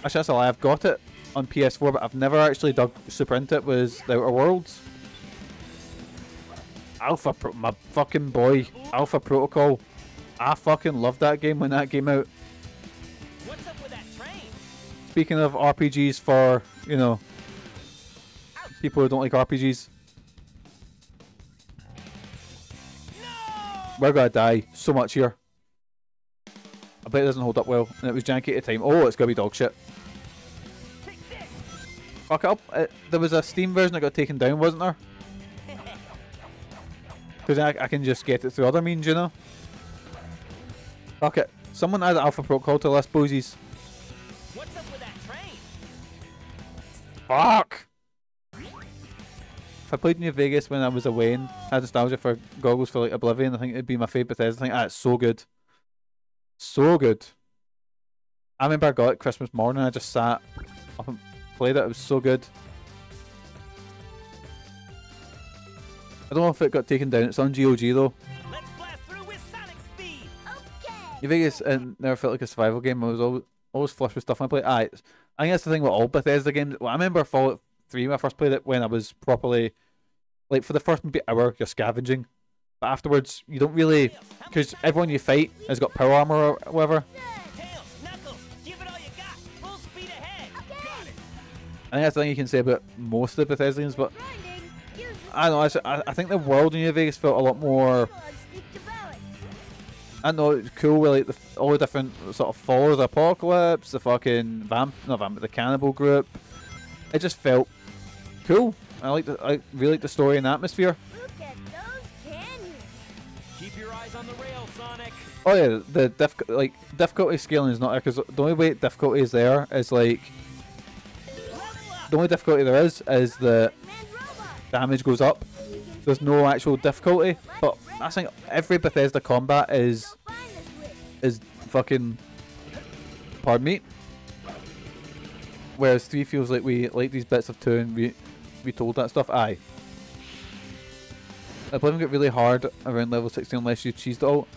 Actually, that's a lie. I've got it on PS4, but I've never actually dug super into it. Was the Outer Worlds? My fucking boy, Alpha Protocol. I fucking loved that game when that came out. What's up with that train? Speaking of RPGs for, you know, people who don't like RPGs. No! We're gonna die so much here. I bet it doesn't hold up well, and it was janky at the time. Oh, it's gonna be dog shit. Take this! Fuck it up. There was a Steam version that got taken down, wasn't there? Because I can just get it through other means, you know? Fuck it. Someone add Alpha Protocol to the list, boosies. What's up with that train? Fuck! If I played New Vegas when I was away and had nostalgia for goggles for like Oblivion, I think it'd be my favourite Bethesda thing. Ah, it's so good. So good. I remember I got it Christmas morning, I just sat up and played it, it was so good. I don't know if it got taken down, it's on GOG though. Let's blast through with sonic speed! Okay. New Vegas never felt like a survival game, I was always flush with stuff when I played. I think that's the thing with all Bethesda games. Well, I remember Fallout 3 when I first played it, when I was properly, like for the first maybe hour you're scavenging, but afterwards you don't really, because everyone you fight has got power armor or whatever. Tails, Knuckles, give it all you got! Full speed ahead! Got it! I think that's the thing you can say about most of the Bethesda games, but Grinding. Use the I don't know, I think the world in New Vegas felt a lot more, plugs to develop. I don't know, it's cool with like all the different sort of followers, the Apocalypse, the fucking the Cannibal group. It just felt cool. I really like the story and atmosphere. Look at those canyons. Keep your eyes on the rail, Sonic. Oh yeah, the difficulty scaling is not there because the only way difficulty is there is like the only difficulty there is the Man robot. damage goes up. There's no actual difficulty, but I think every Bethesda combat is Go find this way. is fucking, pardon me. Whereas 3 feels like we like these bits of 2 and we told that stuff. Aye. I believe it got really hard around level 16 unless you cheesed it all.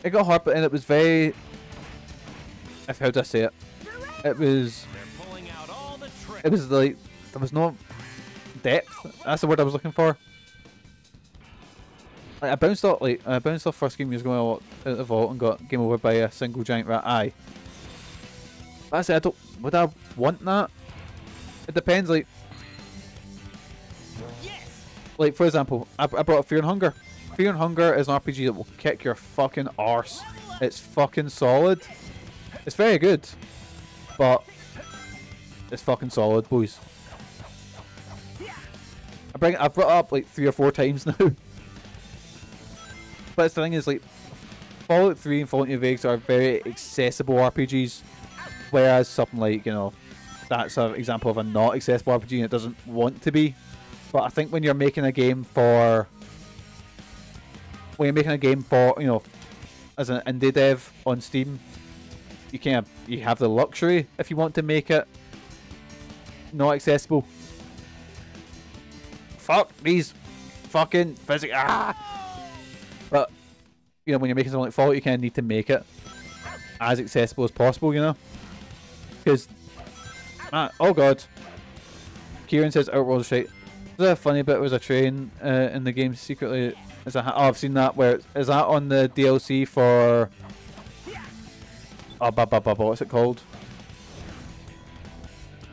It got hard, but then it was very, how do I say it? It was, They're pulling out all the tricks. it was like, there was no depth. That's the word I was looking for. Like I bounced off first game years ago out of the vault and got game over by a single giant rat. Aye. That's it. Would I want that? It depends. Like for example, I brought up Fear and Hunger. Fear and Hunger is an RPG that will kick your fucking arse. It's fucking solid. It's very good, but it's fucking solid, boys. I've brought it up like 3 or 4 times now. But the thing is, like, Fallout 3 and Fallout New Vegas are very accessible RPGs, whereas something like, you know, that's an example of a not accessible RPG and it doesn't want to be. But I think when you're making a game for, you know, as an indie dev on Steam, you have the luxury if you want to make it not accessible. Fuck these fucking physics. But you know, when you're making something like Fallout, you kind of need to make it as accessible as possible, you know, because oh god, Kieran says Outworld shite. There's a funny bit. Was a train in the game secretly. Oh, I've seen that. Where is that on the DLC for? Oh, what's it called?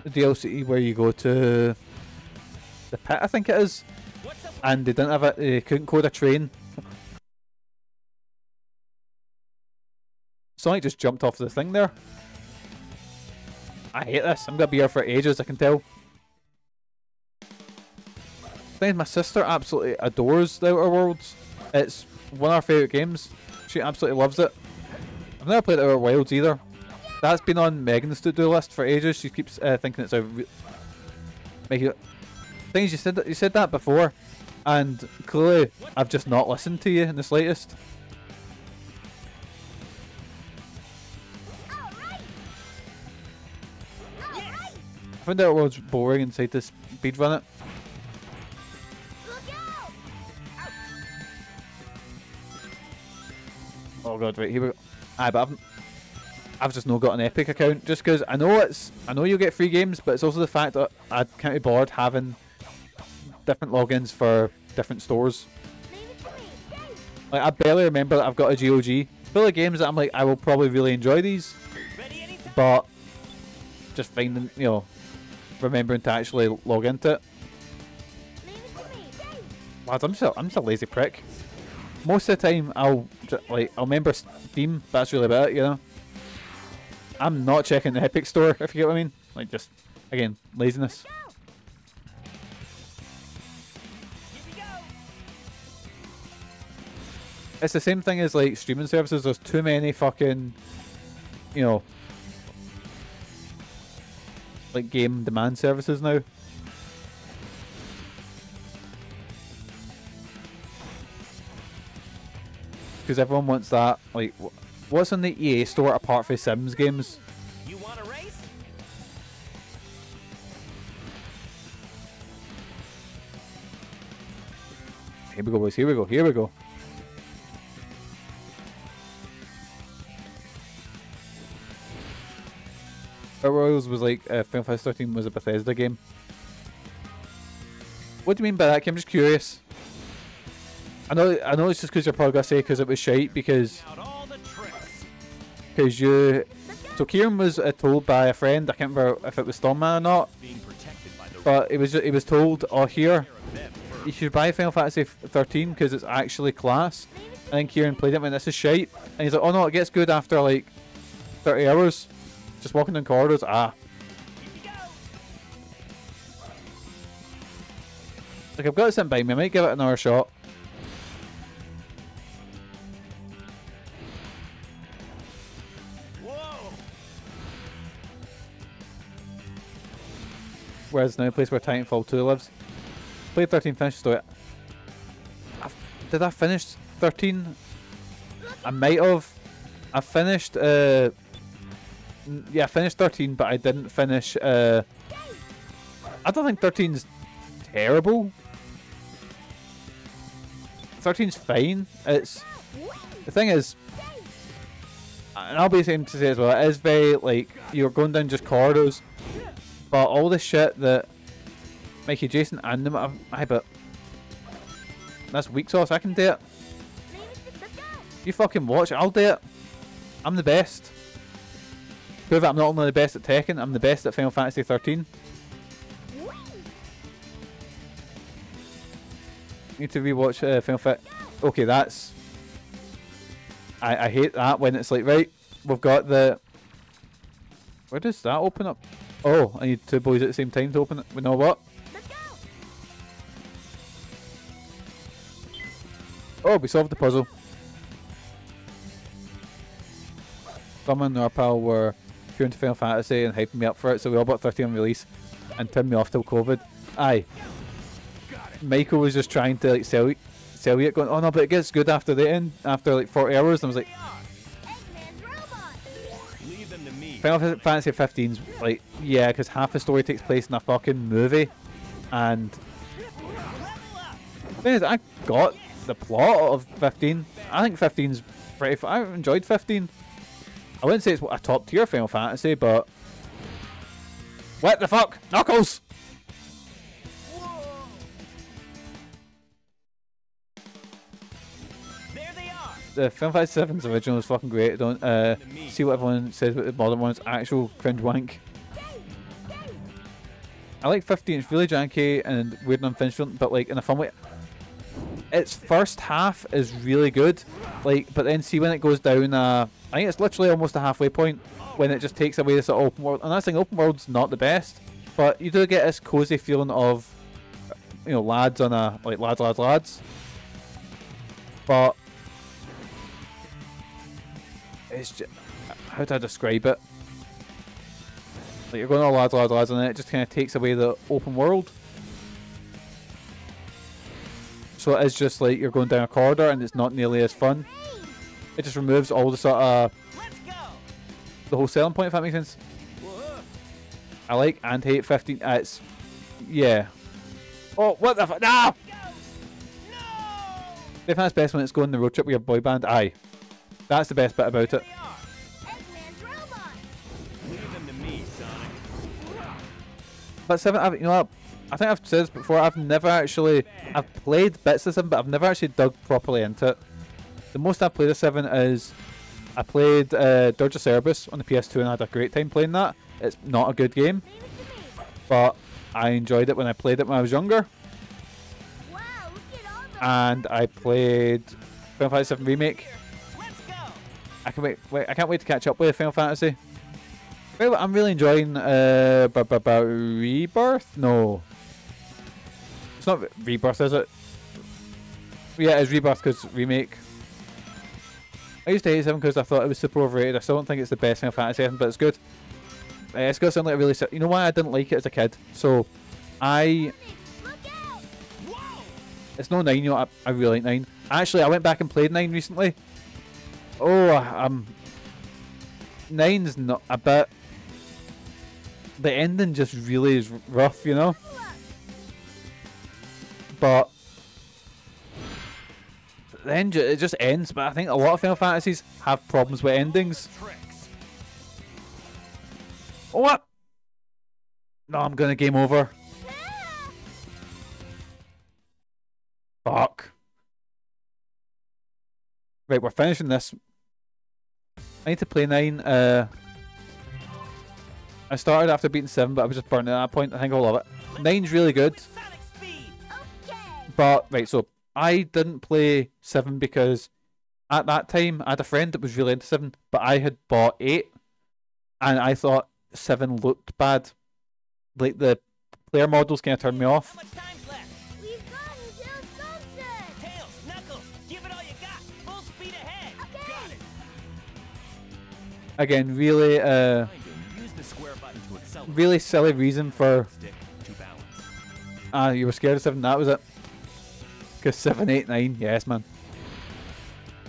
The DLC where you go to the pit, I think it is, and they didn't have it. They couldn't code a train. Sonic just jumped off the thing there. I hate this. I'm gonna be here for ages. I can tell. My sister absolutely adores the Outer Worlds. It's one of her favourite games. She absolutely loves it. I've never played Outer Wilds either. That's been on Megan's to-do list for ages. She keeps thinking it's a... Thing is, you said that before, and clearly I've just not listened to you in the slightest. I found Outer Worlds boring and decided to speedrun it. Oh god, right, here we go. But I've just not got an Epic account, just because I know you'll get free games, but it's also the fact that I can't be bothered having different logins for different stores. Like, I barely remember that I've got a GOG full of games that I'm like, I will probably really enjoy these, but just finding, you know, remembering to actually log into it. Lads, I'm just a lazy prick. Most of the time, I'll remember Steam, but that's really about it, you know. I'm not checking the Epic store, if you get what I mean. Like, just, again, laziness. It's the same thing as, like, streaming services. There's too many fucking, you know, like, game demand services now. Because everyone wants that, like, what's on the EA store apart from Sims games? You want a race? Here we go, boys, here we go, here we go. Outer Worlds was like, Final Fantasy 13 was a Bethesda game. What do you mean by that? I'm just curious. I know it's just because you're probably gonna say because it was shite, because so Kieran was told by a friend, I can't remember if it was Stormman or not, but it was told, oh here, you should buy Final Fantasy 13 because it's actually class. And then Kieran played it and went, this is shite, and he's like, oh no, it gets good after like 30 hours just walking down corridors. Like, I've got it sitting by me, I might give it another shot. Whereas now, a place where Titanfall 2 lives. Played 13, finished the story. Did I finish 13? I might have. I finished, yeah, I finished 13, but I didn't finish, I don't think 13's terrible. 13's fine. It's, the thing is, and I'll be the same to say as well, it is very, like, you're going down just corridors, but all the shit that Mikey, Jason, and them, but that's weak sauce. I can do it. You fucking watch it. I'll do it. I'm the best. Prove that I'm not only the best at Tekken, I'm the best at Final Fantasy 13. Need to rewatch Final Fantasy. Okay, that's. I hate that when it's like, right, we've got the. Where does that open up? Oh, I need two boys at the same time to open it. We know what? Oh, we solved the puzzle. Someone and our pal were pure into Final Fantasy and hyping me up for it, so we all bought 13 on release and turned me off till COVID. Aye. Michael was just trying to like sell you it, going, oh no, but it gets good after the end, after like 40 hours. And I was like, Final Fantasy 15's like, yeah, because half the story takes place in a fucking movie, and the thing is, I got the plot of 15. I think 15's pretty. I enjoyed 15. I wouldn't say it's a top tier Final Fantasy, but what the fuck, Knuckles? The Final Fantasy 7's original is fucking great. Don't see what everyone says about the modern ones. Actual cringe wank. I like 15. It's really janky and weird and unfinished, but like in a fun way. Its first half is really good, like, but then see when it goes down. I think it's literally almost a halfway point when it just takes away this sort of open world. And that's the thing, open world's not the best, but you do get this cozy feeling of, you know, lads on a like lads. But it's just, how do I describe it? Like you're going all lads, and then it just kind of takes away the open world. So it is just like you're going down a corridor, and it's not nearly as fun. It just removes all the sort of the whole selling point, if that makes sense. I like and hate 15. It's yeah. Oh, what the fuck? No! If that's best when it's going on the road trip with your boy band. Aye. That's the best bit about it. But 7, you know what? I think I've said this before. I've played bits of 7, but I've never actually dug properly into it. The most I've played of 7 is I played Dirge of Cerberus on the PS2, and I had a great time playing that. It's not a good game, but I enjoyed it when I played it when I was younger. And I played Final Fantasy 7 Remake. I can't wait to catch up with Final Fantasy. Well, I'm really enjoying Rebirth. No, it's not Rebirth, is it? Yeah, it's Rebirth because Remake. I used to hate 7 because I thought it was super overrated. I still don't think it's the best Final Fantasy 7, but it's good. It's got something like really. You know why I didn't like it as a kid? So, it's no 9. You know, I really like 9. Actually, I went back and played 9 recently. Oh, 9's not a bit. The ending just really is rough, you know. But then it just ends. But I think a lot of Final Fantasies have problems with endings. Oh, what? No, I'm gonna game over. Fuck. Right, we're finishing this. I need to play 9. I started after beating 7, but I was just burning at that point. I think I'll love it. 9's really good. But, right, so I didn't play 7 because at that time I had a friend that was really into 7, but I had bought 8, and I thought 7 looked bad. Like, the player models kind of turned me off. Again, really, really silly reason for. You were scared of 7. That was it. Because 7, 8, 9, yes, man.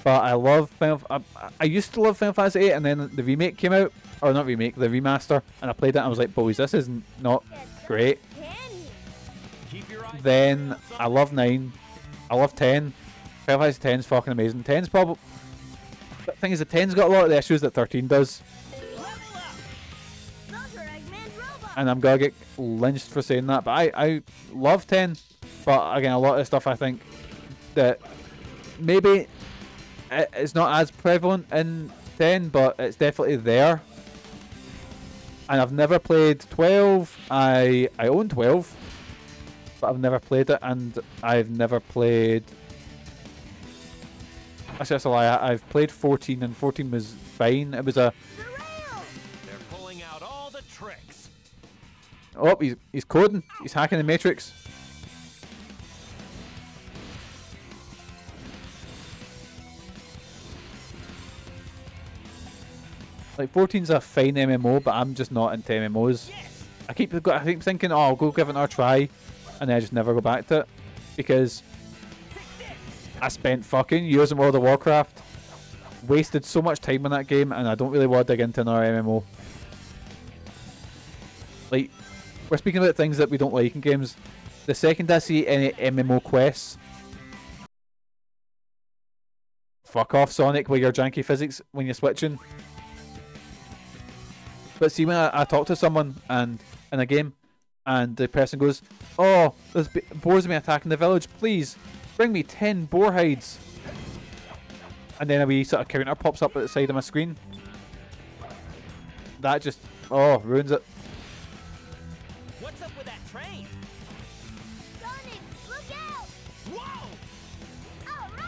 But I love Final. I used to love Final Fantasy 8, and then the remake came out, or not remake, the remaster, and I played it. And I was like, boys, this is not great. Then I love 9. I love 10. Final Fantasy 10 is fucking amazing. 10's probably. The thing is, the 10's got a lot of the issues that 13 does. And I'm gonna get lynched for saying that, but I love 10. But again, a lot of stuff I think that maybe it's not as prevalent in 10, but it's definitely there. And I've never played 12. I own 12, but I've never played it, and I've never played. Actually, that's a lie. I've played 14, and 14 was fine. It was a. They're pulling out all the tricks. Oh, he's coding. He's hacking the Matrix. Like 14's a fine MMO, but I'm just not into MMOs. I keep thinking, oh, I'll go give it another try, and then I just never go back to it because I spent fucking years in World of Warcraft, wasted so much time on that game, and I don't really want to dig into another MMO. like, we're speaking about things that we don't like in games. The second I see any MMO quests, fuck off, Sonic, with your janky physics when you're switching. But see, when I talk to someone and in a game, and the person goes, "Oh, there's boars of me attacking the village. Please, bring me 10 boar hides." And then a wee sort of counter pops up at the side of my screen. That just, oh, ruins it. What's up with that train? Sonic, look out! Whoa!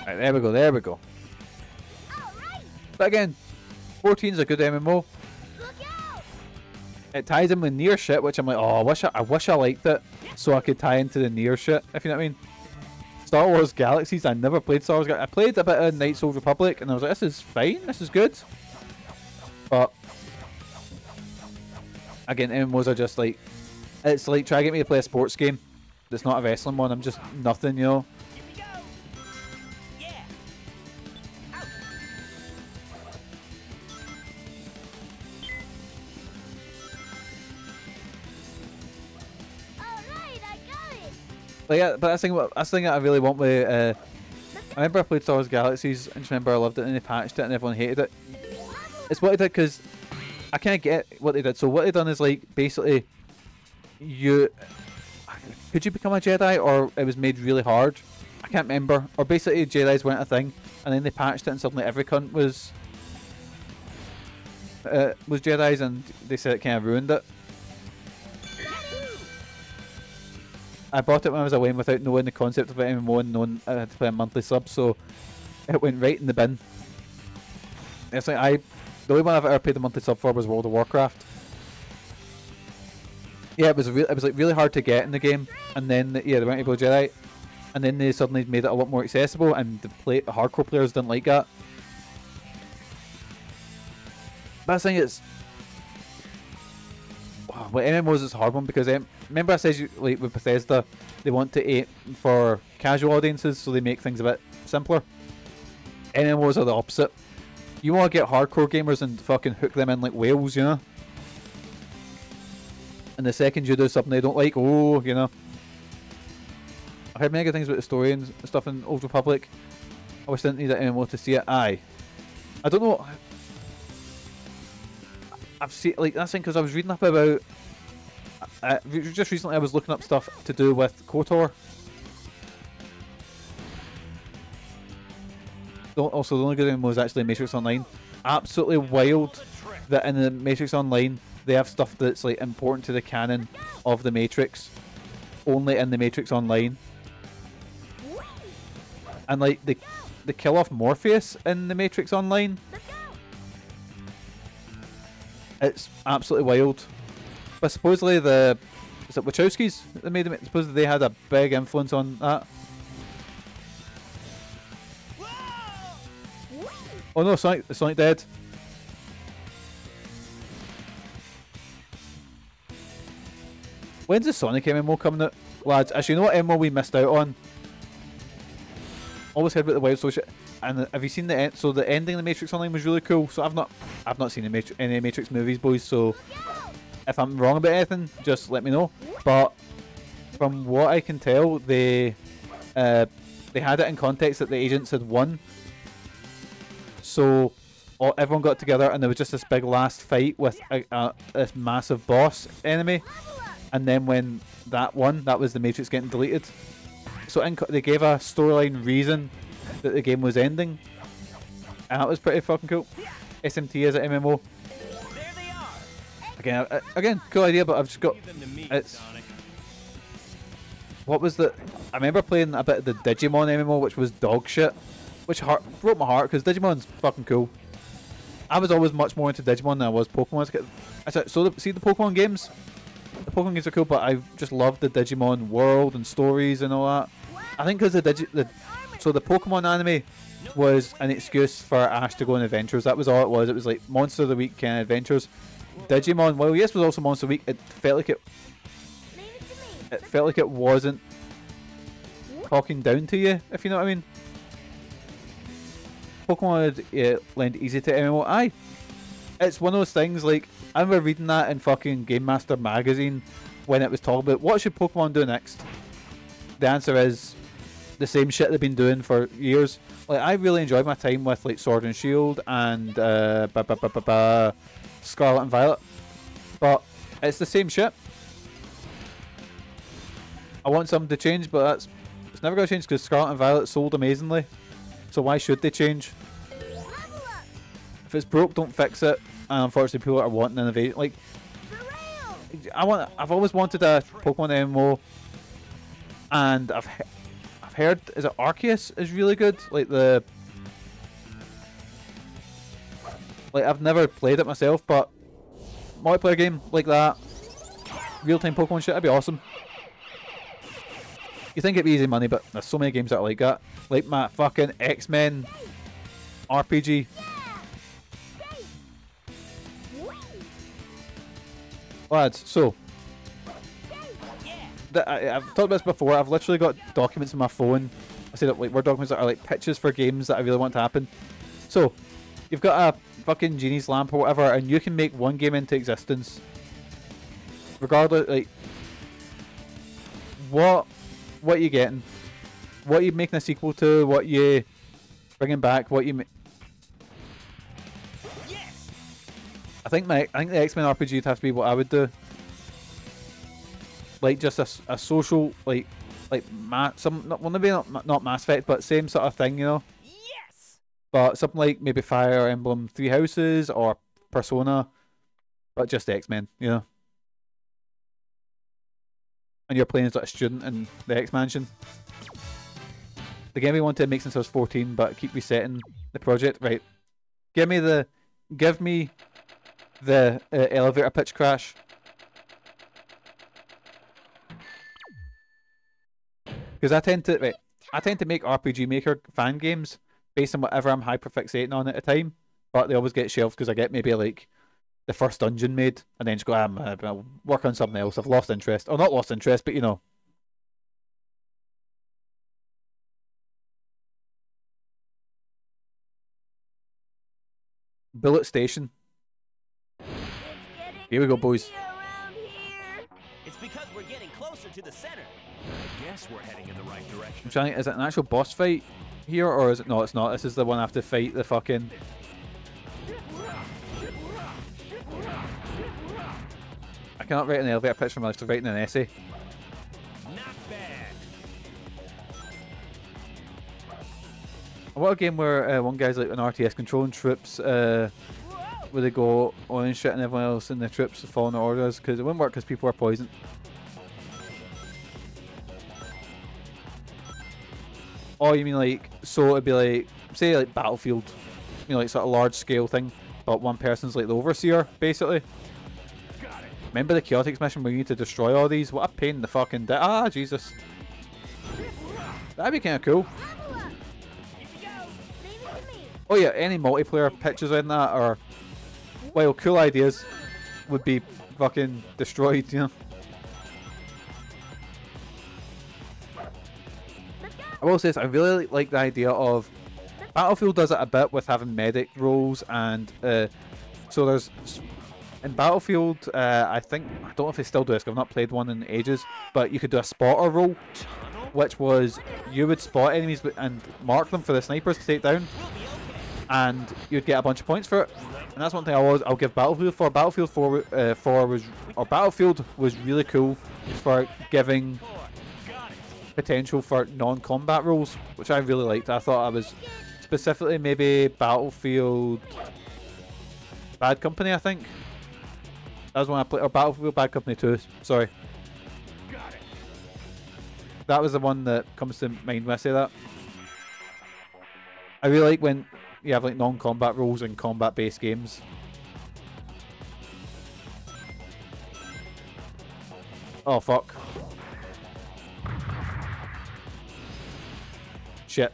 Alright, Right, there we go, there we go. alright! But again, 14 is a good MMO. Look out! It ties in with near shit, which I'm like, oh, I wish I liked it, so I could tie into the near shit, if you know what I mean. Star Wars Galaxies, I never played Star Wars Galaxies. I played a bit of Knights of the Republic, and I was like, this is fine, this is good. But again, MMOs are just like, it's like trying to get me to play a sports game that's not a wrestling one. I'm just nothing, you know. Here we go! Yeah! Out! Alright, I got it! But yeah, but that's the thing that I really want with. I remember I played Star Wars Galaxies, and just remember I loved it, and they patched it, and everyone hated it. It's what they did, because I kind of get what they did. So what they done is, like, basically, could you become a Jedi, or it was made really hard? I can't remember. Or basically Jedis weren't a thing, and then they patched it, and suddenly every cunt was Jedis, and they said it kind of ruined it. I bought it when I was away without knowing the concept of it MMO and knowing I had to play a monthly sub, so it went right in the bin. It's like the only one I've ever paid a monthly sub for was World of Warcraft. Yeah, it was like really hard to get in the game, and then yeah, they weren't able to Jedi, and then they suddenly made it a lot more accessible, and the hardcore players didn't like that. But I think it's with MMOs it's a hard one, because remember I said like with Bethesda they want to aim for casual audiences, so they make things a bit simpler. MMOs are the opposite. You want to get hardcore gamers and fucking hook them in like whales, you know? And the second you do something they don't like, oh, you know. I've heard many good things about the story and stuff in Old Republic. I wish I didn't need an MMO to see it. Aye. I don't know. I've seen, like, that's thing, because I was reading up about just recently I was looking up stuff to do with KOTOR. Also, the only good MMO is actually Matrix Online. Absolutely wild that in the Matrix Online they have stuff that's like important to the canon of the Matrix only in the Matrix Online. And like they kill off Morpheus in the Matrix Online. It's absolutely wild. But supposedly is it Wachowskis that made it? Supposedly they had a big influence on that. Oh no, Sonic dead. When's the Sonic MMO coming out? Lads, actually, you know what MMO we missed out on? Always heard about the Wild Social. And have you seen the end? So the ending of the Matrix Online was really cool. So I've not seen any Matrix movies, boys. So if I'm wrong about anything, just let me know. But from what I can tell, they had it in context that the agents had won. So everyone got together, and there was just this big last fight with this massive boss enemy. And then when that won, that was the Matrix getting deleted. So they gave a storyline reason that the game was ending, and that was pretty fucking cool. SMT is an MMO. There they are. Again, cool idea, but I've just got it's. What was the? I remember playing a bit of the Digimon MMO, which was dog shit, which broke my heart because Digimon's fucking cool. I was always much more into Digimon than I was Pokemon. See the Pokemon games. The Pokemon games are cool, but I just loved the Digimon world and stories and all that. I think because the Pokemon anime was an excuse for Ash to go on adventures. That was all it was. It was like Monster of the Week kind of adventures. Digimon, well, yes, was also Monster of the Week. It felt like it wasn't talking down to you, if you know what I mean. Pokemon would lend easy to MMO. Aye, it's one of those things, like, I remember reading that in fucking Game Master magazine when it was talking about what should Pokemon do next. The answer is the same shit they've been doing for years. Like, I really enjoyed my time with, like, Sword and Shield and Scarlet and Violet, but it's the same shit. I want something to change, but it's never going to change because Scarlet and Violet sold amazingly. So why should they change? If it's broke, don't fix it. And unfortunately, people are wanting innovation. Like, I've always wanted a Pokemon MMO, and I've heard, is it Arceus is really good? Like I've never played it myself, but multiplayer game like that, real-time Pokemon shit, that'd be awesome. You think it'd be easy money, but there's so many games that are like that. Like my fucking X-Men RPG. Lads, so I've talked about this before. I've literally got documents in my phone. I say that, like, Word documents that are like pictures for games that I really want to happen. So you've got a fucking genie's lamp or whatever, and you can make one game into existence. Regardless, like, what are you getting? What are you making a sequel to? What are you bringing back? What you I think the X-Men RPG would have to be what I would do. Like just a social, like not Mass Effect, but same sort of thing, you know. Yes. But something like maybe Fire Emblem Three Houses or Persona, but just X-Men, you know. And you're playing as like a student in the X-Mansion. The game we wanted to make since I was 14, but keep resetting the project. Right, give me the elevator pitch crash. Because I tend to make RPG Maker fan games based on whatever I'm hyperfixating on at a time, but they always get shelved because I get maybe like the first dungeon made and then just go, I'll work on something else. I've lost interest. Or not lost interest, but you know. Bullet Station. Here we go, boys. It's because we're getting closer to the center. I guess we're heading in the right direction. I'm trying. Is it an actual boss fight here, or is it? No, it's not. This is the one I have to fight the fucking. I cannot write an elevator pitch from my list of writing an essay. Not bad. What a game where one guy's like an RTS controlling troops, where they go on and shit, and everyone else in the troops follow their orders, because it wouldn't work because people are poisoned. Oh, you mean like, so it'd be like, say like Battlefield, you know, like sort of large scale thing, but one person's like the overseer, basically. Remember the Chaotix mission where you need to destroy all these? What a pain in the fucking dick. Ah, Jesus. That'd be kind of cool. Oh yeah, any multiplayer pitches in that, or, well, cool ideas would be fucking destroyed, you know. I will say this, I really like the idea of Battlefield does it a bit with having medic roles, and so there's in Battlefield, I don't know if they still do this, 'cause I've not played one in ages, but you could do a spotter role, which was you would spot enemies and mark them for the snipers to take down, and you'd get a bunch of points for it. And that's one thing I'll give Battlefield for. Battlefield 4 Battlefield was really cool for giving potential for non-combat roles, which I really liked. I thought I was specifically maybe Battlefield Bad Company, I think. That was when I played, or Battlefield Bad Company 2, sorry. That was the one that comes to mind when I say that. I really like when you have like non-combat roles in combat-based games. Oh fuck. Shit.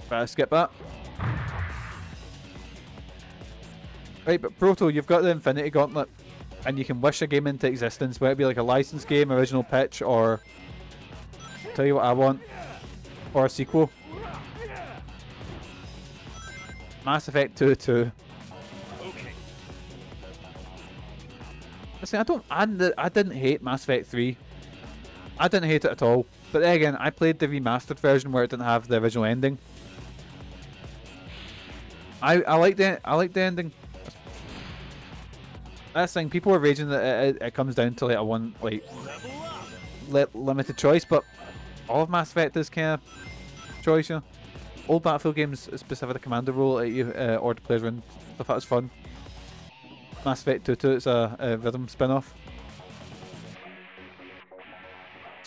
Better skip that. Right, but Proto, you've got the Infinity Gauntlet, and you can wish a game into existence, whether it be like a licensed game, original pitch, or tell you what I want, or a sequel. Mass Effect 2 too. Okay. Listen, I didn't hate Mass Effect 3. I didn't hate it at all. But then again, I played the remastered version where it didn't have the original ending. I like the ending. That's the thing. People are raging that it comes down to like a one limited choice, but all of Mass Effect is kind of choice, you know. Old Battlefield games specifically command the role at you or the players around. I thought it was fun. Mass Effect 2 it's a rhythm spin-off.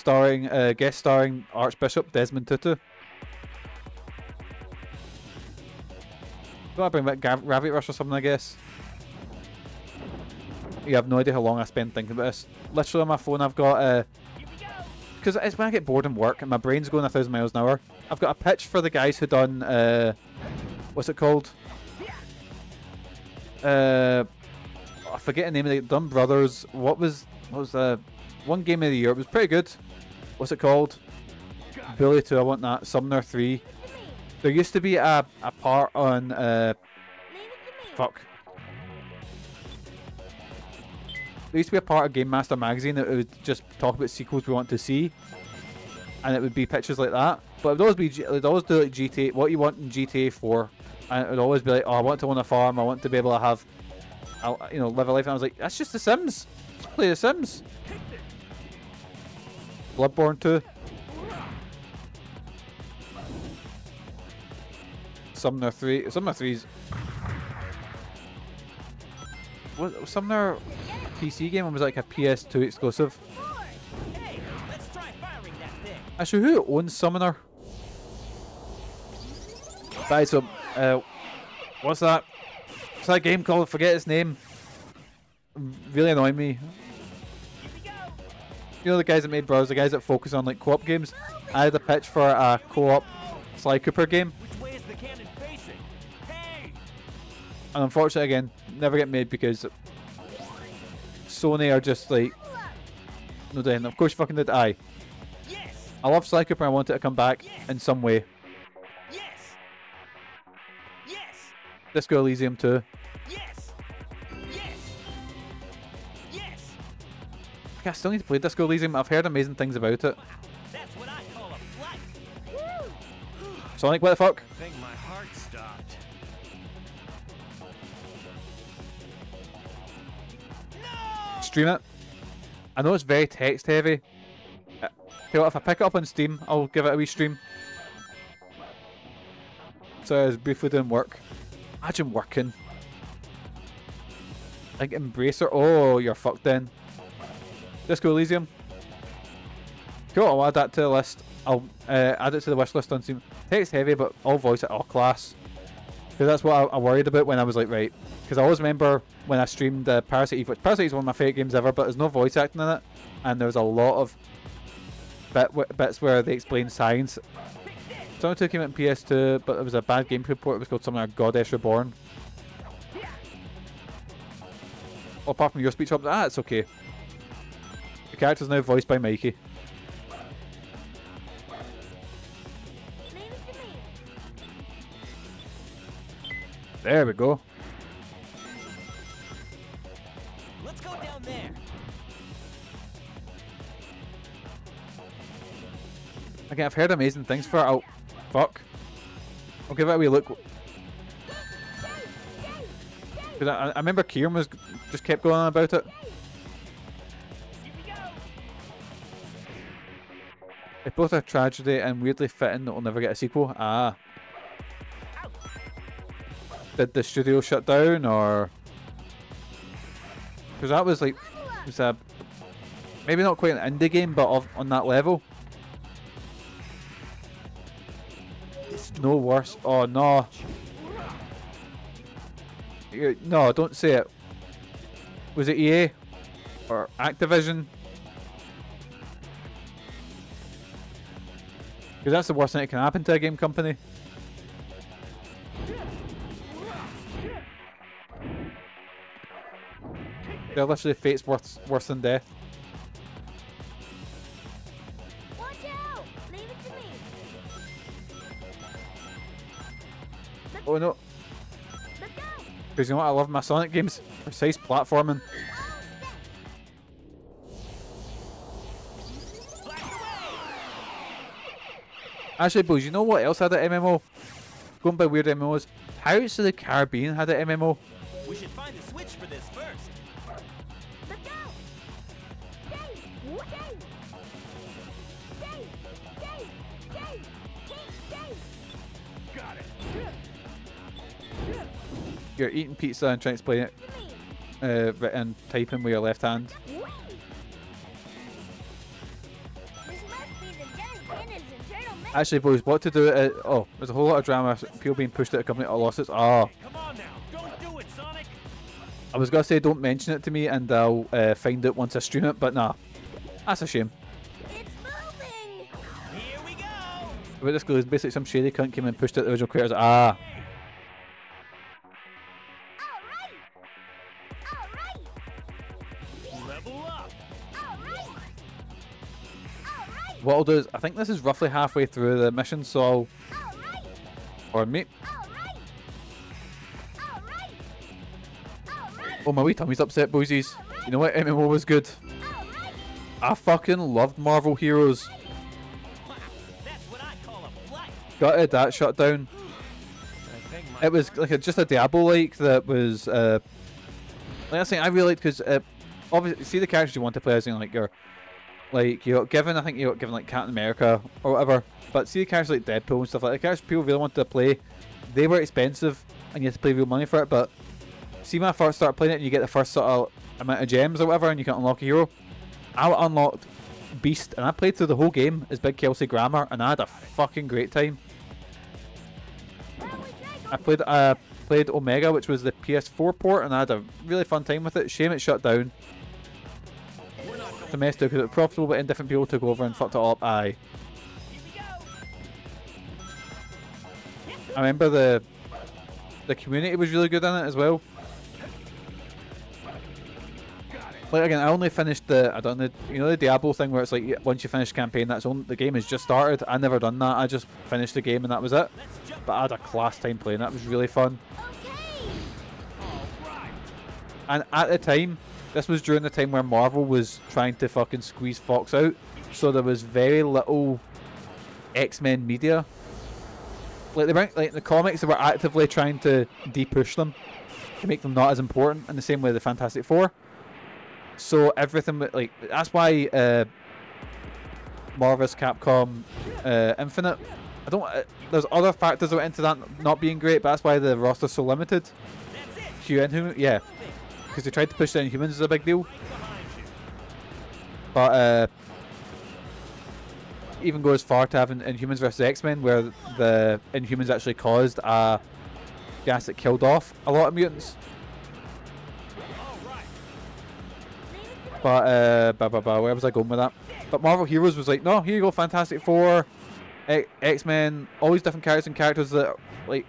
Guest starring Archbishop Desmond Tutu. Gotta bring back Gravity Rush or something, I guess. You have no idea how long I spent thinking about this. Literally on my phone I've got because it's when I get bored in work and my brain's going 1,000 miles an hour. I've got a pitch for the guys who done what's it called? I forget the name of it. Done Brothers. What was the one game of the year? It was pretty good. What's it called? Bully 2, I want that. Summoner 3. There used to be a part on fuck. There used to be a part of Game Master magazine that would just talk about sequels we want to see, and it would be pictures like that. But it would always be, it would always do like GTA, what you want in GTA 4, and it would always be like, oh, I want to own a farm, I want to be able to have, you know, live a life. And I was like, that's just The Sims. Just play The Sims. Bloodborne 2. Summoner 3. Summoner 3's... What, Summoner PC game was like a PS2 exclusive. Hey, let's try firing that thing. Actually, who owns Summoner? Right, so, what's that? What's that game called? Forget its name. Really annoying me. You know the guys that made Brothers, the guys that focus on like co-op games? I had a pitch for a co-op Sly Cooper game. Which way is the cannon facing? Hey! And unfortunately, again, never get made because Sony are just like, no then. Of course, you fucking did. Aye. Yes. I love Sly Cooper. I want it to come back in some way. Yes. Yes. Disco Elysium 2. Yes. Yes. Yes. I still need to play Disco Elysium. I've heard amazing things about it. That's what I call a flight. Sonic, what the fuck? I think my heart stopped. Stream it. I know it's very text heavy. Tell you what, if I pick it up on Steam, I'll give it a wee stream. So I was briefly doing work. Imagine working. Like Embracer. Oh, you're fucked then. Disco Elysium. Cool, I'll add that to the list. I'll add it to the wish list on Steam. Text heavy, but all voice at all class. Because that's what I worried about when I was like, right. Because I always remember when I streamed Parasite Eve, which Parasite is one of my favourite games ever, but there's no voice acting in it. And there's a lot of bits where they explain science. Summoner 2 came out in PS2, but it was a bad gameplay port. It was called something like Goddess Reborn. Well, apart from your speech up, it's okay. The character's now voiced by Mikey. There we go. Let's go down there. Again, I've heard amazing things for it. Oh, fuck. I'll give it a wee look. Because I remember Kieran was just kept going on about it. It's both a tragedy and weirdly fitting that we'll never get a sequel. Ah. Did the studio shut down, or... Because that was like... It was a... Maybe not quite an indie game, but on that level. No worse. Oh, no. No, don't say it. Was it EA? Or Activision? Because that's the worst thing that can happen to a game company. They're literally fate's worse than death. Watch out! Leave it to me. Oh no. Because you know what I love in my Sonic games? Precise platforming. Actually, boys, you know what else had an MMO? Going by weird MMOs. Pirates of the Caribbean had an MMO. We should find a switch for this first. Look out! Dave! Dave! Dave! Dave! Dave! Got it. You're eating pizza and trying to explain it and typing with your left hand. Whee! This must be the giant panda's internal mech. Actually, boys, what to do? Oh, there's a whole lot of drama. People being pushed out of company or losses. Oh, Come on now, don't do it, Sonic. I was gonna say don't mention it to me and I'll find it once I stream it, but nah, that's a shame. It's moving! Here we go. But this goes basically some shady cunt came and pushed out the original creators. Ah, Alright! Level up. Alright! what I'll do is I think this is roughly halfway through the mission, so I'll, Alright! pardon me. Alright! Alright! Alright! Oh, my wee tummy's upset, boysies. You know what MMO was good? Alright! I fucking loved Marvel Heroes. That's what I call a flight. Gutted that shut down. It was like just a Diablo-like that was like I say, I really liked because obviously see the characters you want to play as in like your you got given, I think you got given like Captain America or whatever, but see the characters like Deadpool and stuff like that, the characters people really wanted to play, they were expensive and you had to pay real money for it. But see when I first started playing it and you get the first sort of amount of gems or whatever and you can unlock a hero, I unlocked Beast and I played through the whole game as Big Kelsey Grammer and I had a fucking great time. I played Omega, which was the PS4 port, and I had a really fun time with it. Shame it shut down. It's a mess too because it was profitable, but then different people took over and fucked it all up. Aye. I remember the community was really good in it as well. Like again, I only finished I done the the Diablo thing where it's like once you finish the campaign, the game has just started. I never done that. I just finished the game and that was it. But I had a class time playing. That was really fun. And at the time, this was during the time where Marvel was trying to fucking squeeze Fox out, so there was very little X-Men media. Like they weren't like in the comics, they were actively trying to de-push them to make them not as important. In the same way the Fantastic Four. So everything like that's why Marvel's Capcom Infinite. I don't. There's other factors that went into that not being great, but that's why the roster's so limited. Inhuman, yeah, because they tried to push the Inhumans as a big deal. But even go as far to having Inhumans versus X-Men, where the Inhumans actually caused a gas that killed off a lot of mutants. But where was I going with that? But Marvel Heroes was like, no, here you go, Fantastic Four, X-Men, all these different characters that like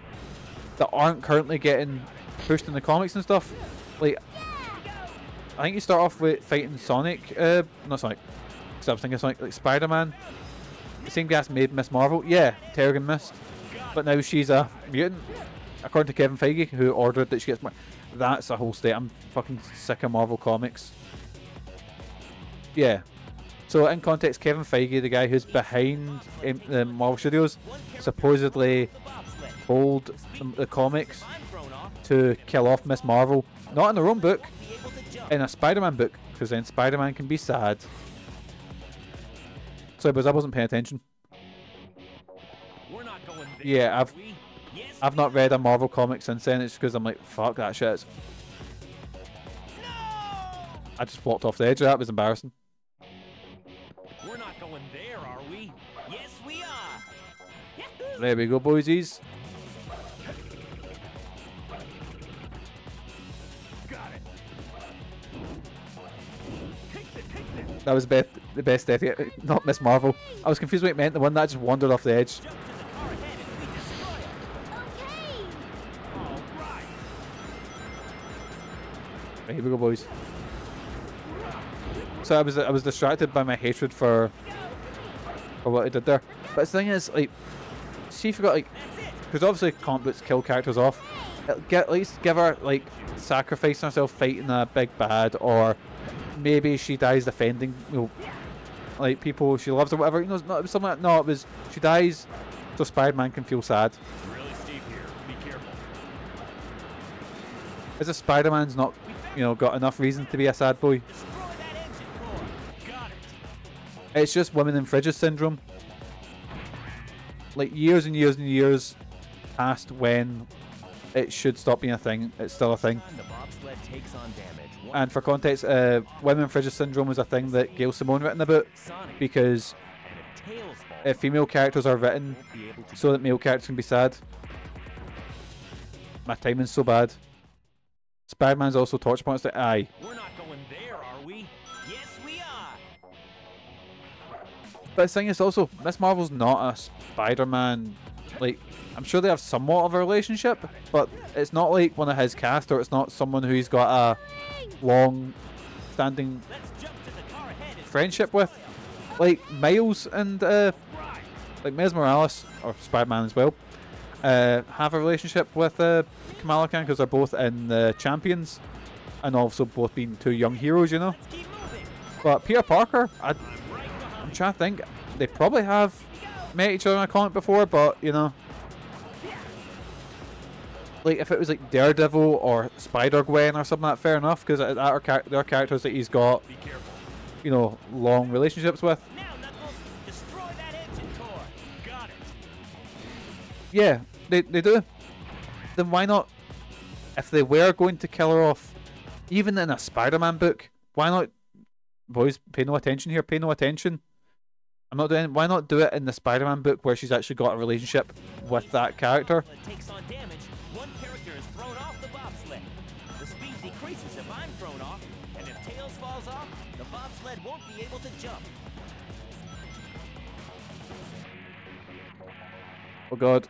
that aren't currently getting pushed in the comics and stuff. Like, I think you start off with fighting Sonic, not Sonic, because I was thinking Sonic, like Spider-Man. The same guy made Miss Marvel, yeah, Terrigen Mist, but now she's a mutant, according to Kevin Feige, who ordered that she gets more. That's a whole state. I'm fucking sick of Marvel comics. Yeah. So in context, Kevin Feige, the guy who's behind the Marvel Studios, supposedly told the comics to kill off Miss Marvel, not in their own book, in a Spider-Man book, because then Spider-Man can be sad. Sorry, but I wasn't paying attention. Yeah, I've not read a Marvel comic since then. It's because I'm like, fuck that shit. I just walked off the edge of that. It was embarrassing. We're not going there, are we? Yes, we are. Yahoo! There we go, boysies. Got it. That was the best death yet. Not Miss Marvel. I was confused what it meant. The one that just wandered off the edge. Jump to the car ahead and we destroy it. Okay! Right, here we go, boys. So I was distracted by my hatred for what I did there. But the thing is, like, see if you got like, because obviously comic books kill characters off. At least give her like sacrificing herself fighting a big bad, or maybe she dies defending, you know, like people she loves or whatever. You know, it was something like, no, it was she dies so Spider-Man can feel sad. It's really steep here. Be careful. As if Spider-Man's not, you know, got enough reason to be a sad boy. Destroy that engine core. Got it. It's just women in fridges syndrome. Like years and years and years past when it should stop being a thing, it's still a thing. The bobsled takes on damage. And for context, women in fridges syndrome was a thing that Gail Simone written about, Sonic, because and if Tails falls, if female characters are written won't be able to so that male characters can be sad. My timing's so bad. Spider-Man's also torch points to aye. We're not going there, are we? Yes, we are. But the thing is also, Miss Marvel's not a Spider-Man. Like, I'm sure they have somewhat of a relationship, but it's not like one of his cast, or it's not someone who he's got a long-standing Let's jump to the car ahead and friendship with. Like Miles and like Miles Morales, or Spider-Man as well, have a relationship with Kamala Khan because they're both in the Champions, and also both being two young heroes, you know. let's keep moving. But Peter Parker, Right I'm behind trying to think, they probably have met each other in a comic before, but you know, like if it was like Daredevil or Spider-Gwen or something like that, fair enough, because there are characters that he's got, be careful. you know, long relationships with. Now, Knuckles, destroy that engine core. Got it. Yeah, they do. Then why not, if they were going to kill her off, even in a Spider-Man book, why not, boys, pay no attention here, pay no attention. I'm not doing, why not do it in the Spider-Man book where she's actually got a relationship with that character? Bobsled takes on damage. One character is thrown off the bobsled. The speed decreases if I'm thrown off, and if Tails falls off, the bobsled won't be able to jump. Oh god.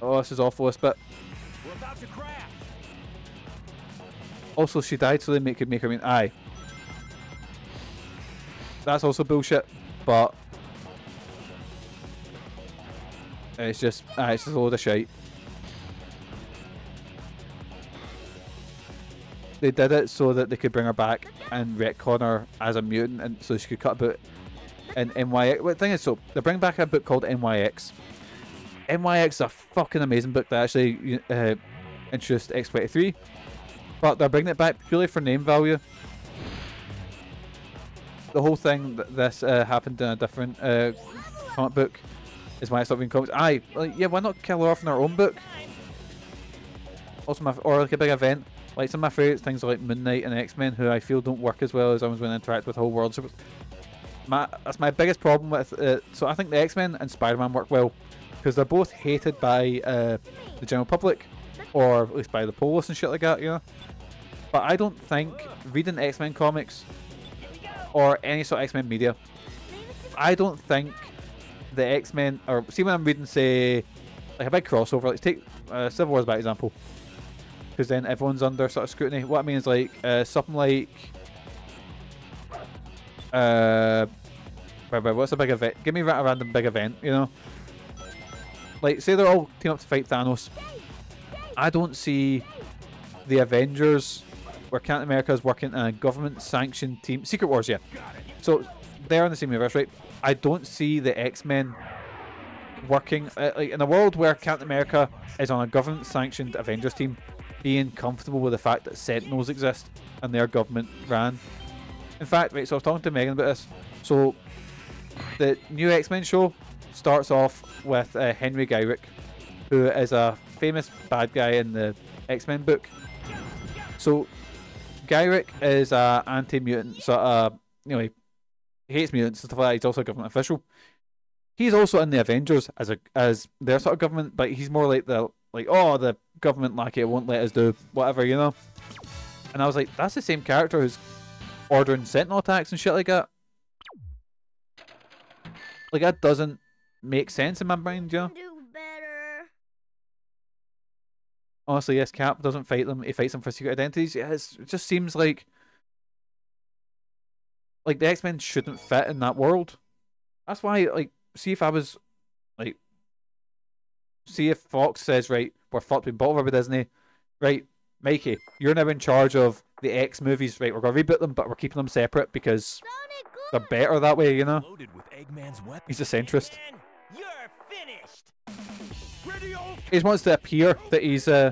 Oh, this is awful, this bit. We're about to crash. Also, she died so they could make her mean aye. That's also bullshit, but it's just a load of shite. They did it so that they could bring her back and retcon her as a mutant, and so she could cut about in NYX. Well, the thing is, so they bring back a book called NYX. NYX is a fucking amazing book that actually introduced X-23, but they're bringing it back purely for name value. The whole thing that this happened in a different comic book is why it's not being comics. Aye, like, yeah, why not kill her off in her own book? Also, or like a big event. Like some of my favourite things are like Moon Knight and X-Men, who I feel don't work as well as I was when I interact with the whole world. So that's my biggest problem with it. So I think the X-Men and Spider-Man work well because they're both hated by the general public, or at least by the police and shit like that, you know. But I don't think reading X-Men comics or any sort of X-Men media, I don't think the X-Men, or see when I'm reading, say, like a big crossover, let's take Civil War as by example, because then everyone's under sort of scrutiny. What I mean is like something like what's a big event? Give me a random big event, you know. Like say they're all team up to fight Thanos. I don't see the Avengers, where Captain America is working in a government-sanctioned team. Secret Wars, yeah. So they're in the same universe, right? I don't see the X-Men working like in a world where Captain America is on a government-sanctioned Avengers team, being comfortable with the fact that Sentinels exist and they're government ran. In fact, right, so I was talking to Megan about this. So the new X-Men show starts off with Henry Gyrick, who is a famous bad guy in the X-Men book. So Gyrick is a anti-mutant, sort of, you know, he hates mutants and stuff like that. He's also a government official. He's also in the Avengers as their sort of government, but he's more like the government lackey, it won't let us do whatever, you know. And I was like, that's the same character who's ordering Sentinel attacks and shit like that. Like that doesn't make sense in my mind, you know. Do better. Honestly, yes, Cap doesn't fight them. He fights them for secret identities. Yeah, it just seems like like the X-Men shouldn't fit in that world. That's why, like, see if I was like, see if Fox says, right, we're fucked, we bought over by Disney, right, Mikey, you're now in charge of the X movies, right? We're gonna reboot them, but we're keeping them separate because they're better that way, you know. Loaded with Eggman's weapons. He's a centrist. And you're finished. He just wants to appear that he's he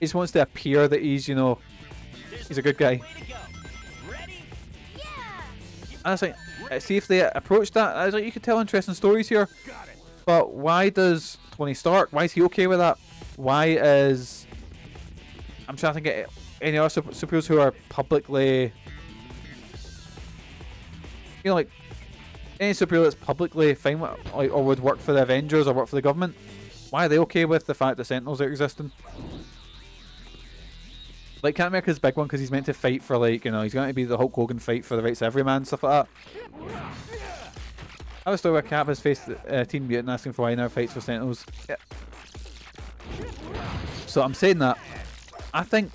just wants to appear that he's, you know, he's a good guy. Way to go. Ready? And I was like, see if they approach that. I was like, you could tell interesting stories here. But why does Tony Stark, why is he okay with that? Why is... I'm trying to think of any other superheroes who are publicly... You know, like, any superhero that's publicly fine with, like, or would work for the Avengers or work for the government, why are they okay with the fact that Sentinels are existing? Like, Captain America's a big one because he's meant to fight for, like, you know, he's going to be the Hulk Hogan fight for the rights of every man, stuff like that. I have a story where Cap has faced Teen Mutant asking for why he now fights for Sentinels. Yeah. So I'm saying that. I think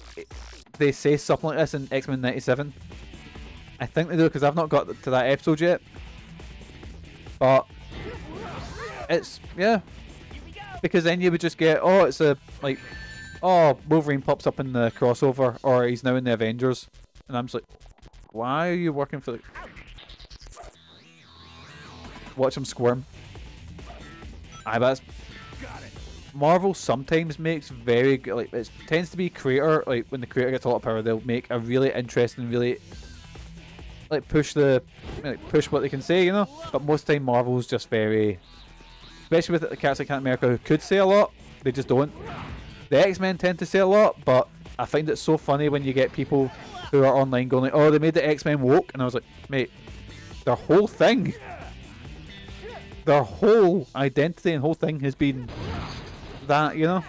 they say something like this in X-Men 97. I think they do because I've not got to that episode yet. But it's, yeah. Because then you would just get, oh, it's a, like, oh, Wolverine pops up in the crossover, or he's now in the Avengers. And I'm just like, why are you working for the... Watch him squirm. Aye, but Marvel sometimes makes very good, like, it tends to be creator, like, when the creator gets a lot of power, they'll make a really interesting, really, like, push what they can say, you know? But most of the time Marvel's just very, especially with the cats like Captain America who could say a lot, they just don't. The X-Men tend to say a lot, but I find it so funny when you get people who are online going like, oh, they made the X-Men woke, and I was like, mate, their whole thing, their whole identity and whole thing has been that, you know.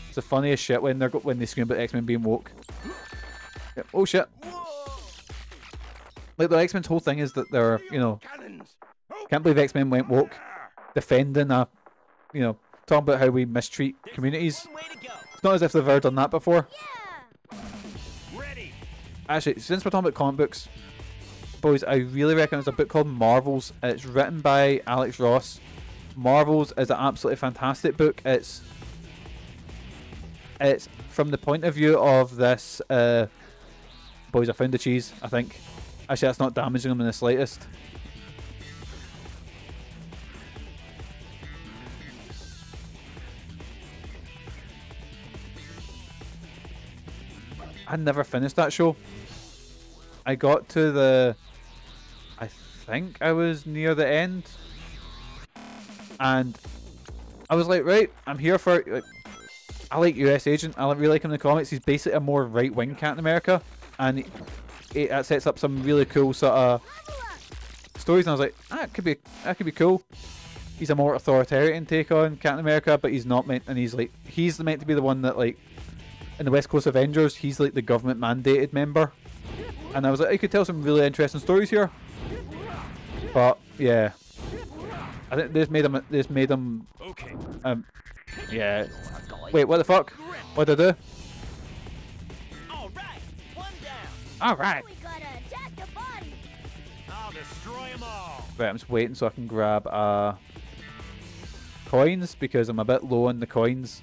It's the funniest shit when they scream about X-Men being woke. Yeah. Oh shit! Like the X-Men's whole thing is that they're, you know, can't believe X-Men went woke, defending a, you know, talking about how we mistreat communities. It's not as if they've ever done that before. Actually, since we're talking about comic books, boys, I really reckon there's a book called Marvels. It's written by Alex Ross. Marvels is an absolutely fantastic book. It's from the point of view of this boys, I found the cheese, I think. Actually, that's not damaging them in the slightest. I never finished that show. I got to the... I think I was near the end. And I was like, right, I'm here for... Like, I like US Agent. I really like him in the comics. He's basically a more right-wing Captain America. And that sets up some really cool sort of stories. And I was like, that could be cool. He's a more authoritarian take on Captain America, but he's not meant... And he's meant to be the one that, like... In the West Coast Avengers, he's like the government mandated member, and I was like, I could tell some really interesting stories here. But yeah, I think this made him. Yeah. Wait, what the fuck? What did I do? All right, one down. All right. We gotta attack the body. I'll destroy them all. Right, I'm just waiting so I can grab coins because I'm a bit low on the coins.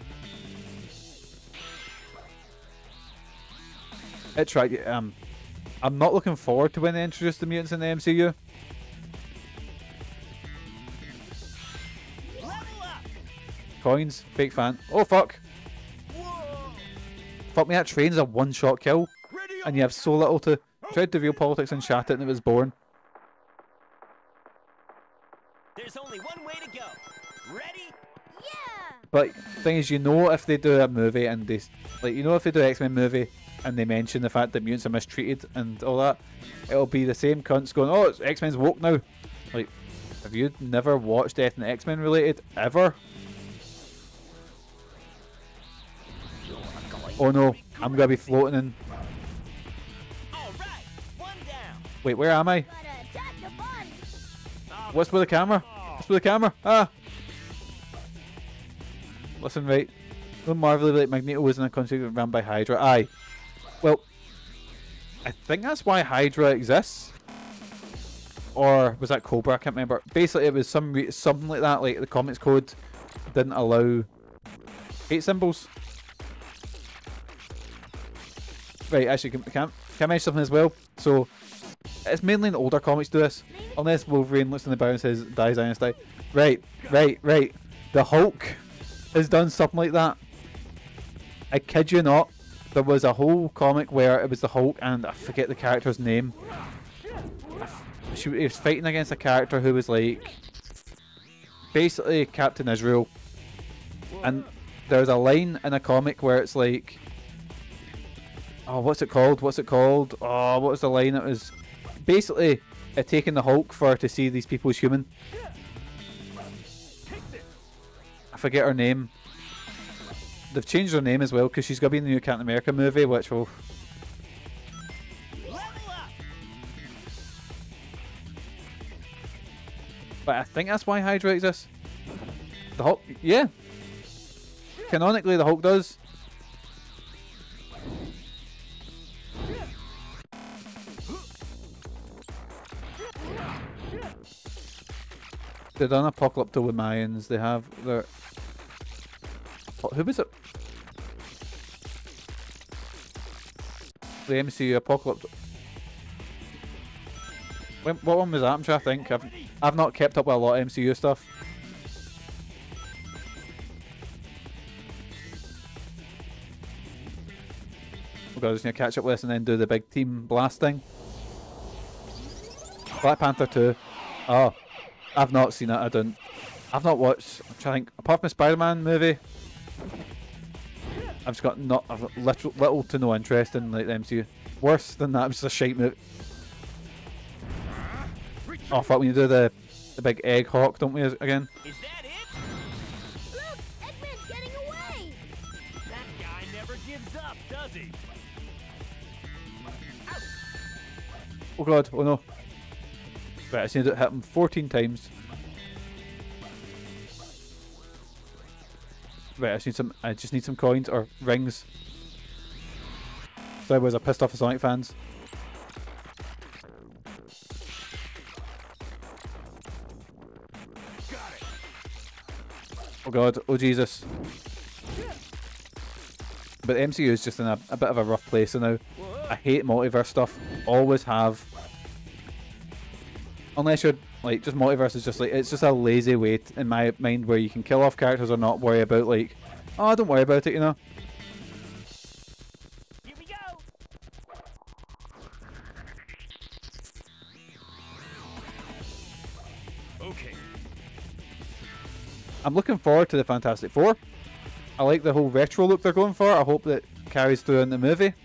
It's right. I'm not looking forward to when they introduce the mutants in the MCU. Coins, fake fan. Oh fuck! Fuck me, that train's a one-shot kill, and you have so little to. Tried to real politics and chat it, and it was boring. There's only one way to go. Ready? Yeah. But thing is, you know, if they do a movie and they, like, you know, if they do an X-Men movie and they mention the fact that mutants are mistreated and all that, it'll be the same cunts going, oh, it's X-Men's woke now. Like, have you never watched anything X-Men related ever? Oh no, I'm gonna be floating in. All right, one down. Wait, where am I? Gotta attack the body. What's with the camera? What's with the camera? Ah! Listen, right. When Marvel like Magneto was in a country ran by Hydra. Aye. Well, I think that's why Hydra exists. Or was that Cobra? I can't remember. Basically, it was something like that. Like the comics code didn't allow hate symbols. Right, actually, can I mention something as well? So, it's mainly in older comics do this. Unless Wolverine looks in the bow and says, "Die, Zionist, die." Right. The Hulk has done something like that. I kid you not. There was a whole comic where it was the Hulk and I forget the character's name. He was fighting against a character who was like basically Captain Israel. And there's a line in a comic where it's like, oh, what's it called? Oh, what was the line? It was basically taking the Hulk to see these people as human. I forget her name. They've changed her name as well because she's going to be in the new Captain America movie, which will... But I think that's why Hydra exists. The Hulk... Yeah. Canonically, the Hulk does. They've done Apocalypto with Mayans. They have their... Who was it? The MCU Apocalypse. What one was that? I'm trying to think. I've not kept up with a lot of MCU stuff. Oh god, I just need to catch up with this and then do the big team blast thing. Black Panther 2. Oh, I've not seen it. I've not watched. I'm trying to think. Apart from the Spider-Man movie, I've just got little to no interest in like the MCU. Worse than that, it was just a shite movie. Oh fuck! When you do the big egg hawk, don't we again? Is that it? Look, Eggman's getting away. That guy never gives up, does he? Oh god! Oh no! Right, I just need to hit him 14 times. Right, I just need some coins or rings. So I was pissed off the Sonic fans. Oh god, oh Jesus. But the MCU is just in a bit of a rough place now. I hate multiverse stuff. Always have. Unless you're like, just multiverse is just like, it's just a lazy way in my mind where you can kill off characters or not worry about like, oh, don't worry about it, you know. Here we go. Okay. I'm looking forward to the Fantastic Four. I like the whole retro look they're going for. I hope that carries through in the movie.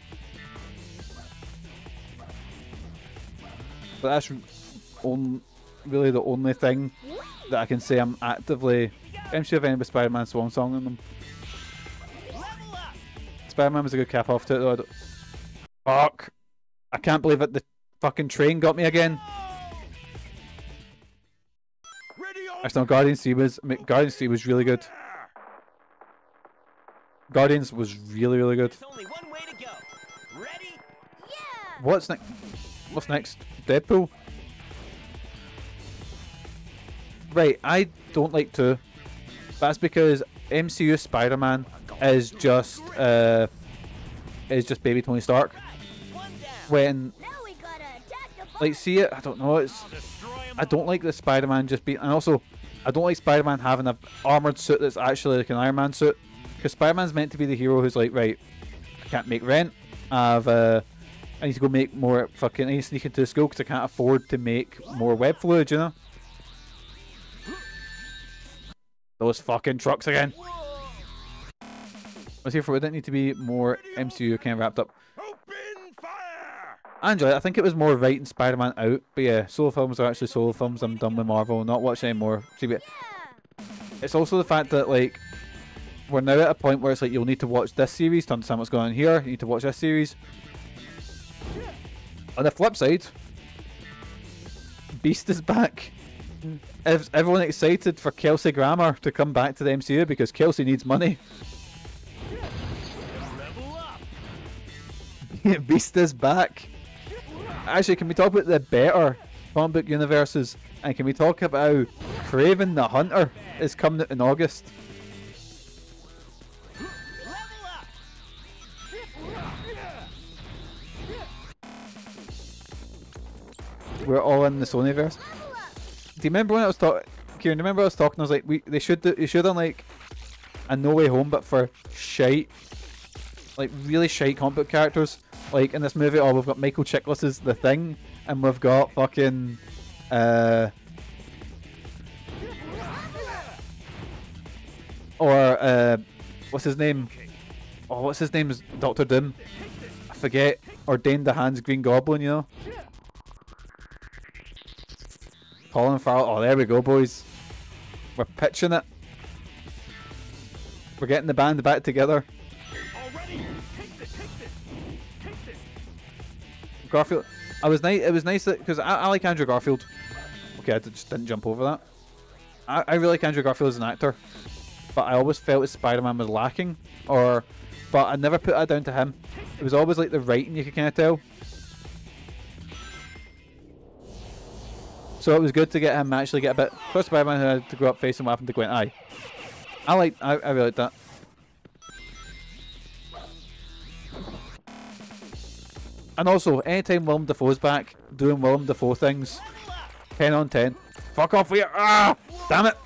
But that's really the only thing that I can say I'm actively... MCU have ended with Spider-Man swan song in them. Spider-Man was a good cap off to it though. Fuck! I can't believe it. The fucking train got me again. Actually, no, Guardians 3 was really good. Guardians was really, really good. There's only one way to go. Ready? Yeah. What's next? What's next? Deadpool? Right, I don't like 2. That's because MCU Spider-Man is just baby Tony Stark. When Now we gotta attack the like see it, I don't know, I don't like the Spider-Man just being, and also I don't like Spider-Man having an armored suit that's actually like an Iron Man suit, because Spider-Man's meant to be the hero who's like, right, I can't make rent, I need to go make more I need to sneak into the school because I can't afford to make more web fluid, you know. Those fucking trucks again. Let's see if we didn't need to be more MCU kind of wrapped up. Open fire! I enjoy it. I think it was more writing Spider-Man out, but yeah, solo films are actually solo films. I'm done with Marvel, not watching anymore. See, but it's also the fact that like we're now at a point where it's like you'll need to watch this series to understand what's going on here. You need to watch this series. On the flip side, Beast is back. Is everyone excited for Kelsey Grammer to come back to the MCU because Kelsey needs money? Level up. Beast is back. Actually, can we talk about the better comic book universes? And can we talk about how Kraven the Hunter is coming out in August? We're all in the Sonyverse. Do you remember when I was talking? Kieran, remember I was talking? I was like, they should have like a No Way Home, but for shite, like really shite comic book characters. Like in this movie, we've got Michael Chiklis' The Thing, and we've got fucking what's his name? Oh, what's his name? Is Doctor Doom? I forget. Or Dane DeHaan's Green Goblin, you know? Colin Farrell. Oh, there we go, boys. We're pitching it. We're getting the band back together. Garfield. It was nice that, because I like Andrew Garfield. Okay, I just didn't jump over that. I really like Andrew Garfield as an actor, but I always felt that Spider-Man was lacking. But I never put that down to him. It was always like the writing, you could kind of tell. So it was good to get him actually get a bit. First Spider-Man had to grow up facing what happened to Gwen. I really like that. And also, anytime Willem Dafoe's back doing Willem Dafoe things, 10 on 10. Fuck off here! Ah, damn it!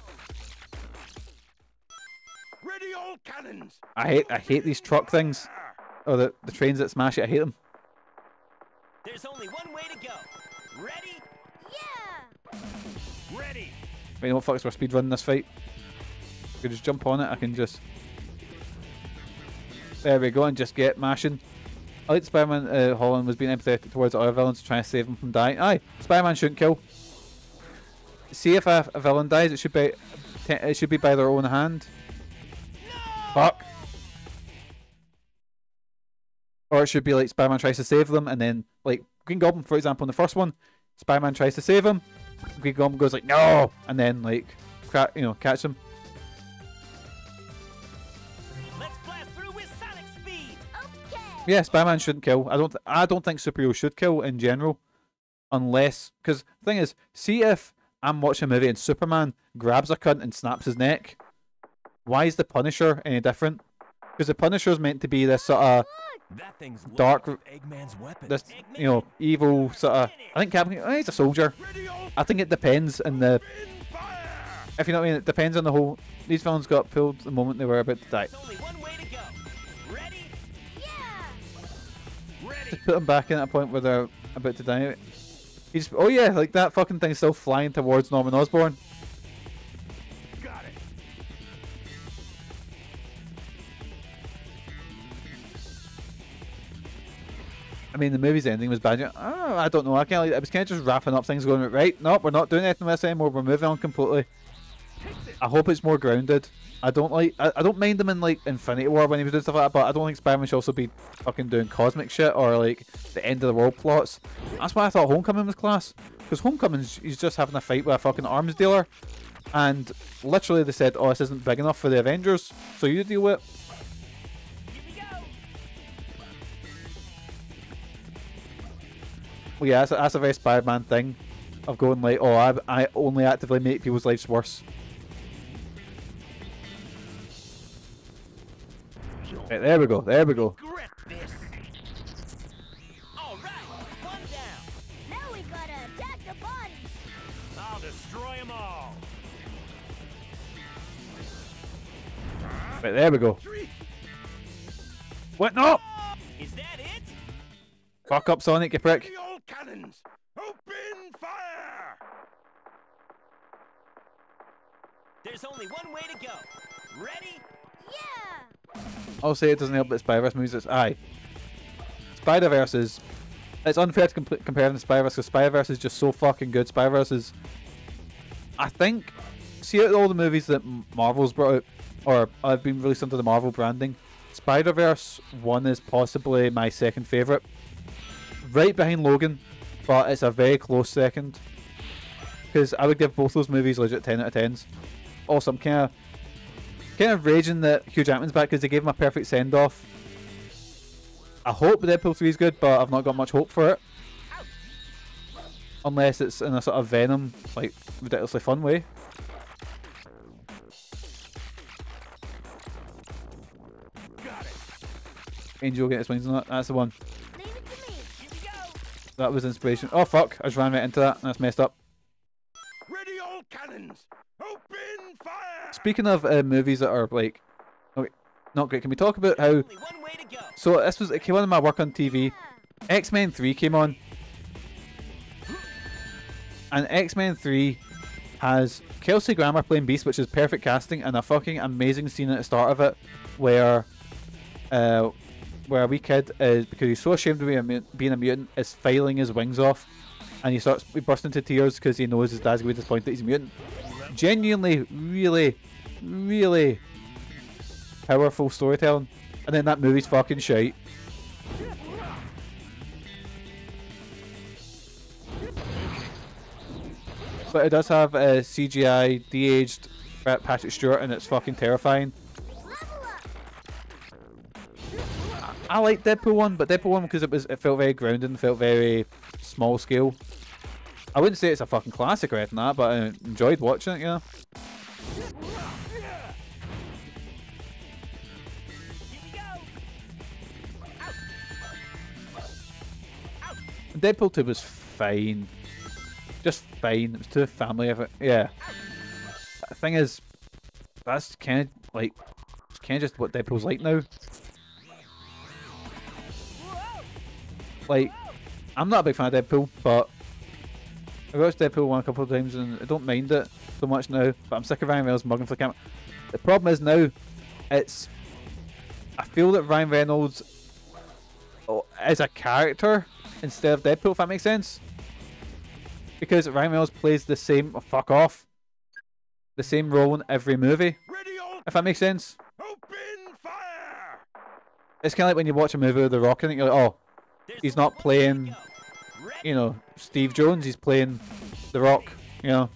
Ready, all cannons. I hate these truck things, or the trains that smash it. I hate them. There's only one way to go. Ready? Yeah! Ready. Wait, no fucks, we're speedrunning this fight. I can just jump on it. I can just. There we go, and just get mashing. I like Spider-Man. Holland was being empathetic towards other villains to try and save him from dying. Aye, Spider-Man shouldn't kill. See if a villain dies, it should be by their own hand. No! Fuck. Or it should be like Spider-Man tries to save them, and then like Green Goblin, for example, in the first one, Spider-Man tries to save him. Green Goblin goes like no, and then like catch him. Let's blast through with sonic speed. Okay! Yeah, Spider-Man shouldn't kill. I don't think superheroes should kill in general, unless because the thing is, see if I'm watching a movie and Superman grabs a cunt and snaps his neck. Why is the Punisher any different? Because the Punisher's meant to be this sort of That thing's dark, Eggman's weapon. this evil sort of. I think Captain. He's a soldier. I think it depends on the. If you know what I mean, it depends on the whole. These villains got pulled the moment they were about to die. There's only one way to go. Ready? Yeah! Ready. Just put them back in at a point where they're about to die. He's oh yeah, like that fucking thing's still flying towards Norman Osborn. Got it. I mean, the movie's ending was bad. Oh, I don't know. I can't. Like, it was kind of just wrapping up things, going right. Nope, we're not doing anything with this anymore. We're moving on completely. I hope it's more grounded. I don't mind them in like Infinity War when he was doing stuff like that, but I don't think Spider-Man should also be fucking doing cosmic shit or like the end of the world plots. That's why I thought Homecoming was class. Because Homecoming's he's just having a fight with a fucking arms dealer, and literally they said, "Oh, this isn't big enough for the Avengers, so you deal with it." Here we go. Well, yeah, that's a very Spider-Man thing, of going like, "Oh, I only actively make people's lives worse." Right, there we go. There we go. Grip this. All right, one down. Now we gotta attack the bodies! I'll destroy them all. Right, there we go. What? No! Is that it? Fuck up, Sonic, you prick. Ready, all cannons. Open fire. There's only one way to go. Ready? Yeah! I'll say it doesn't help that Spider-Verse movies. It's aye. Spider-Verse is. It's unfair to compare them to Spider-Verse because Spider-Verse is just so fucking good. Spider-Verse is. I think. See out of all the movies that Marvel's brought out, or have been released under the Marvel branding, Spider-Verse 1 is possibly my second favourite. Right behind Logan, but it's a very close second. Because I would give both those movies legit 10 out of 10s. Also, I'm kind of raging that Hugh Jackman's back because they gave him a perfect send-off. I hope Deadpool 3 is good, but I've not got much hope for it. unless it's in a sort of Venom, like, ridiculously fun way. Angel getting his wings on that. That's the one. Leave it to me. Here we go. That was inspiration. Oh fuck! I just ran right into that. That's messed up. Ready all cannons! Open fire! Speaking of movies that are like, okay, not great. Can we talk about how? Only one way to go. So this was, it came on in my work on TV. X-Men 3 came on, and X-Men 3 has Kelsey Grammer playing Beast, which is perfect casting, and a fucking amazing scene at the start of it where a wee kid is, because he's so ashamed of being a mutant, is filing his wings off, and he starts bursting into tears because he knows his dad's going to be disappointed that he's a mutant. Genuinely, really, really powerful storytelling, and then that movie's fucking shite. But it does have a CGI de-aged Patrick Stewart, and it's fucking terrifying. I like Deadpool 1, but Deadpool 1 because it felt very grounded and felt very small scale. I wouldn't say it's a fucking classic or anything like that, but I enjoyed watching it, you know. Deadpool 2 was fine. Just fine. It was too family of it. Yeah. The thing is, that's kind of like, it's kind of just what Deadpool's like now. Like, I'm not a big fan of Deadpool, but I watched Deadpool 1 a couple of times and I don't mind it so much now, but I'm sick of Ryan Reynolds mugging for the camera. The problem is now, I feel that Ryan Reynolds is a character instead of Deadpool, if that makes sense. Because Ryan Reynolds plays the same, the same role in every movie, if that makes sense. Open fire! It's kind of like when you watch a movie with The Rock and you're like, oh, he's not playing, you know, Steve Jones, he's playing The Rock, you know.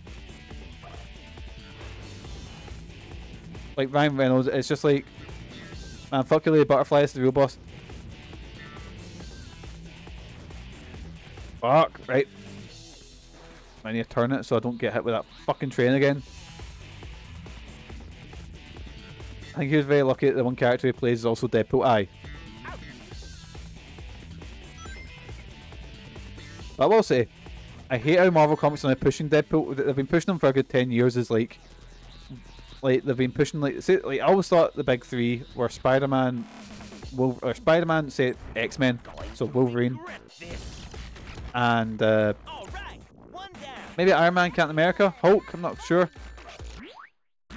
Like Ryan Reynolds, it's just like, man, fuck you, Lady Butterfly, it's the real boss. Fuck, right. I need to turn it so I don't get hit with that fucking train again. I think he was very lucky that the one character he plays is also Deadpool. Aye. But I will say, I hate how Marvel Comics are now pushing Deadpool. They've been pushing him for a good 10 years as like they've been pushing say, like I always thought the big three were Spider-Man, say X-Men, so Wolverine, and maybe Iron Man, Captain America, Hulk. I'm not sure.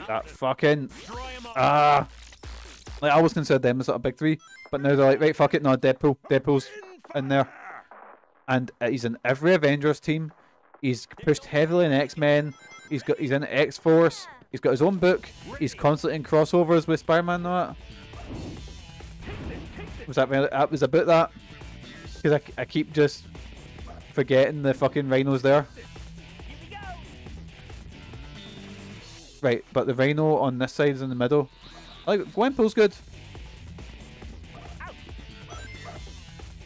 That fucking like I always considered them as sort of big three, but now they're like, right, fuck it, no, Deadpool's in there. And he's in every Avengers team. He's pushed heavily in X-Men. He's in X-Force. He's got his own book. He's constantly in crossovers with Spider-Man. That was about that. Because I keep just forgetting the fucking Rhino's there. Right, but the Rhino on this side is in the middle. Like, Gwenpool's good.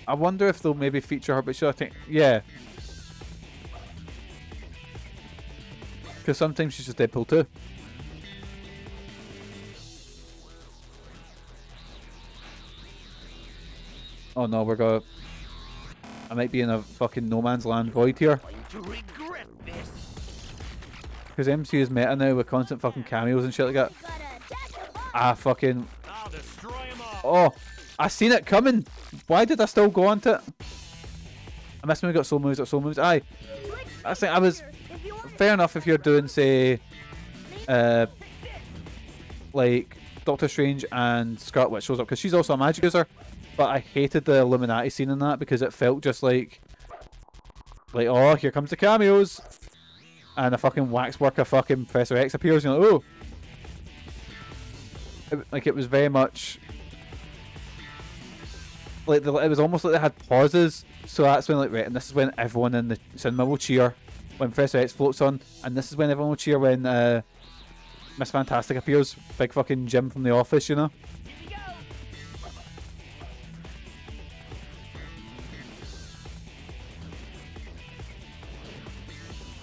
I wonder if they'll maybe feature her, but sure, I think, yeah. Because sometimes she's just Deadpool too. Oh no, we're gonna... I might be in a fucking no man's land void here. Because MCU is meta now with constant fucking cameos and shit like that. Ah, fucking... Oh, I seen it coming! Why did I still go on to it? I missed when we got soul moves, Aye. I think I was... Fair enough if you're doing, say... like, Doctor Strange and Scarlet Witch shows up, because she's also a magic user. But I hated the Illuminati scene in that, because it felt just like... Like, oh, here comes the cameos! And a fucking waxwork of fucking Professor X appears, and you're like, oh! Like, it was very much... Like, it was almost like they had pauses, so that's when, like, right, and this is when everyone in the cinema will cheer when Professor X floats on, and this is when everyone will cheer when Miss Fantastic appears, big fucking Jim from The Office, you know?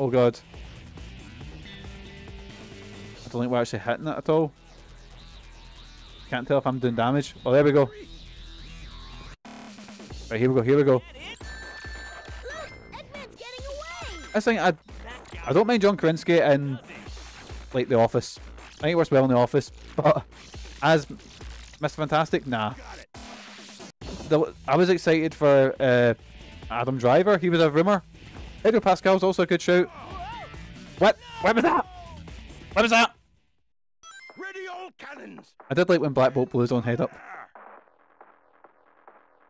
Oh god. I don't think we're actually hitting it at all. Can't tell if I'm doing damage. Oh, there we go. Right, here we go, here we go. Look, Eggman's getting away. I think I don't mind John Krasinski in like The Office. I think he works well in The Office, but as Mr. Fantastic, nah. I was excited for Adam Driver. He was a rumour. Pedro Pascal's also a good shout. What? What was that? What was that? Ready all cannons! I did like when Black Bolt blew his own head up.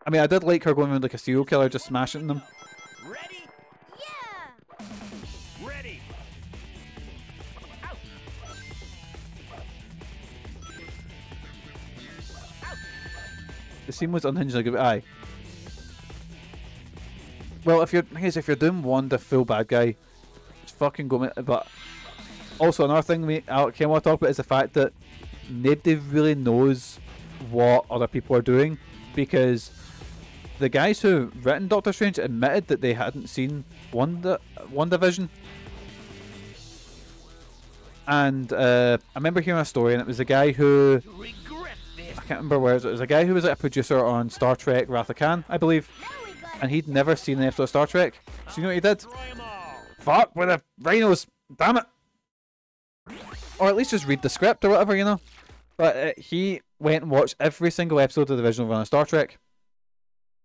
I mean, I did like her going around like a serial killer, just smashing them. Ready? Yeah. Ready. Out. The scene was unhinged like a bit. Aye. Well, if you're doing Wanda full bad guy, just fucking go. But also another thing I want to talk about is the fact that nobody really knows what other people are doing, because the guys who written Doctor Strange admitted that they hadn't seen WandaVision. And I remember hearing a story, and it was a guy who, I can't remember where it was a guy who was like a producer on Star Trek Wrath of Khan, I believe, and he'd never seen an episode of Star Trek. So you know what he did? Fuck with the rhinos, damn it! Or at least just read the script or whatever, you know. But he went and watched every single episode of the original run of Star Trek.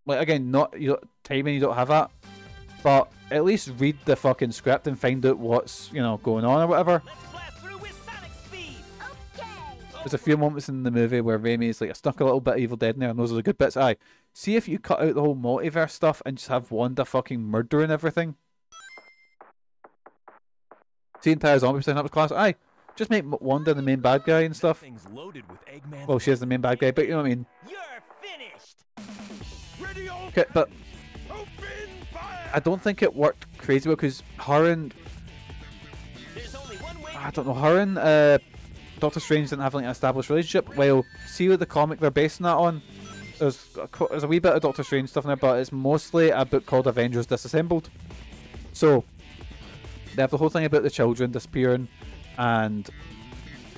Like, again, timing, you don't have that, but at least read the fucking script and find out what's, you know, going on or whatever. Let's blast through with sonic speed. Okay. There's a few moments in the movie where Raimi's like, I stuck a little bit of Evil Dead in there, and those are the good bits. Aye, see if you cut out the whole multiverse stuff and just have Wanda fucking murdering everything. See, entire zombie thing, that was class. Aye, just make Wanda the main bad guy and stuff. Things loaded with Eggman. Well, she is the main bad guy, but you know what I mean. You're finished. Ready all Okay, but open fire! I don't think it worked crazy well because her and There's only one way. I don't know, her and Doctor Strange didn't have like an established relationship. Well, see what the comic they're basing that on. There's a wee bit of Doctor Strange stuff in there, but it's mostly a book called Avengers Disassembled. So they have the whole thing about the children disappearing, and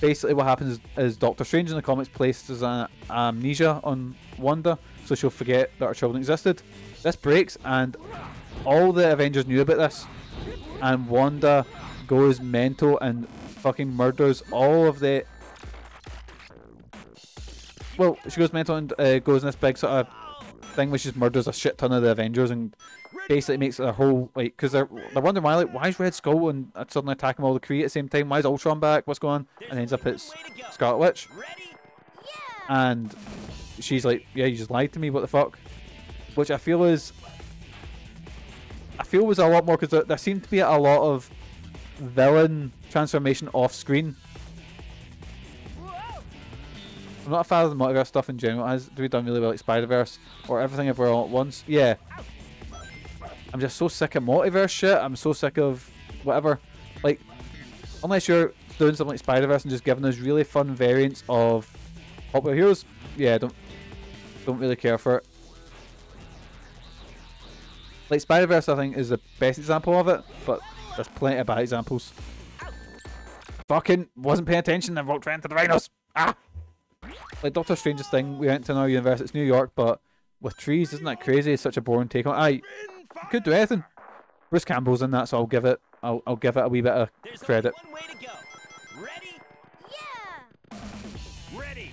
basically what happens is Doctor Strange in the comics places an amnesia on Wanda, so she'll forget that her children existed. This breaks, and all the Avengers knew about this, and Wanda goes mental and fucking murders all of the... Well, she goes mental and goes in this big sort of thing where she just murders a shit ton of the Avengers and basically makes their whole, like, because they're wondering why is Red Skull and suddenly attacking all the Kree at the same time? Why is Ultron back? What's going on? And ends up it's Scarlet Witch. Ready? And she's like, yeah, you just lied to me, what the fuck? Which I feel was a lot more, because there seemed to be a lot of villain transformation off screen. I'm not a fan of the multiverse stuff in general. It has to be done really well, like Spider-Verse or Everything Everywhere All at Once. Yeah. I'm just so sick of multiverse shit. I'm so sick of whatever. Like, unless you're doing something like Spider-Verse and just giving us really fun variants of popular heroes, yeah, don't really care for it. Like Spider-Verse, I think, is the best example of it, but there's plenty of bad examples. Fucking wasn't paying attention and walked right into the rhinos. Ah! Like Doctor Strange's thing, we went to another universe, it's New York, but with trees, isn't that crazy? It's such a boring take on it. Aye, could do anything. Bruce Campbell's in that, so I'll give it a wee bit of credit. There's only one way to go. Ready? Yeah. Ready.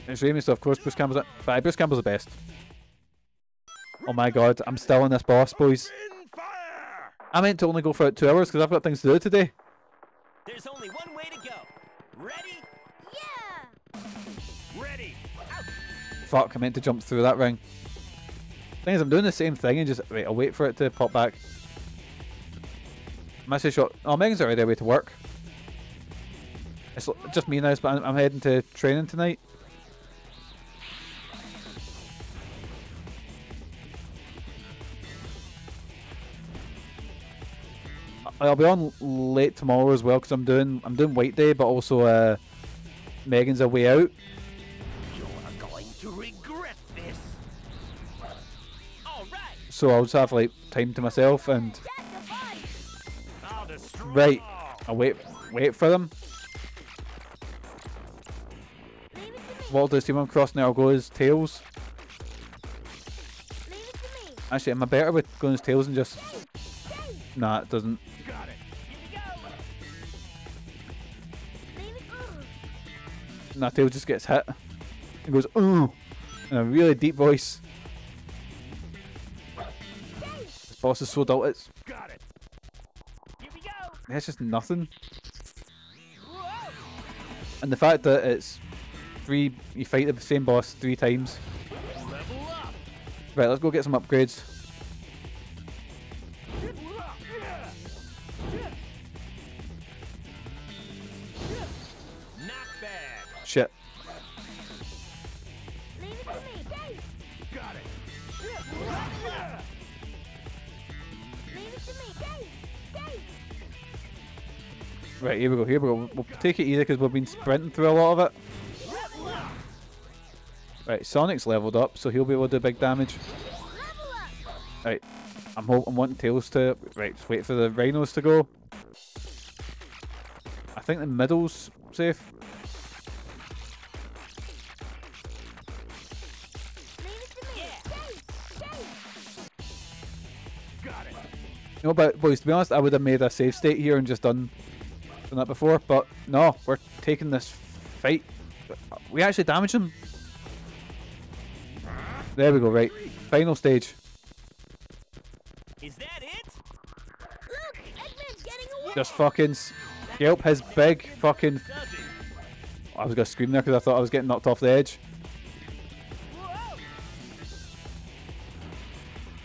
It's Raimi, so of course Bruce Campbell's it. But aye, Bruce Campbell's the best. Oh my god, I'm still in this boss, boys. I meant to only go for 2 hours because I've got things to do today. There's only one way to go. Ready? Yeah. Ready. Fuck, I meant to jump through that ring. Thing is, I'm doing the same thing and just... Wait, I'll wait for it to pop back. Message shot. Oh, Megan's already away to work. It's just me now, but I'm heading to training tonight. I'll be on late tomorrow as well because I'm doing White Day, but also Megan's away out. You're going to regret so I'll just have like time to myself and I'll destroy right. them all. I'll wait for them. What I'll do is see when I'm crossing there, I'll go as Tails. Actually, am I better with going as Tails and just... Nah, it doesn't. Got it. Here we go. Nah, Tails just gets hit. And goes, ooh! In a really deep voice. This boss is so dull, it's... Got it. Here we go. It's just nothing. And the fact that it's... you fight the same boss 3 times. Level up. Right, let's go get some upgrades. Not bad. Shit. Got it. Right, here we go, here we go. We'll take it easy because we've been sprinting through a lot of it. Right, Sonic's leveled up, so he'll be able to do big damage. Right, I'm wanting Tails to... Right, just wait for the rhinos to go. I think the middle's safe. Got it. You know, but boys, to be honest, I would have made a save state here and just done that before, but no, we're taking this fight. We actually damaged him. There we go, right. Final stage. Is that it? Look, Eggman's getting away. Just fucking scalp his big fucking... Does it? I was gonna scream there because I thought I was getting knocked off the edge.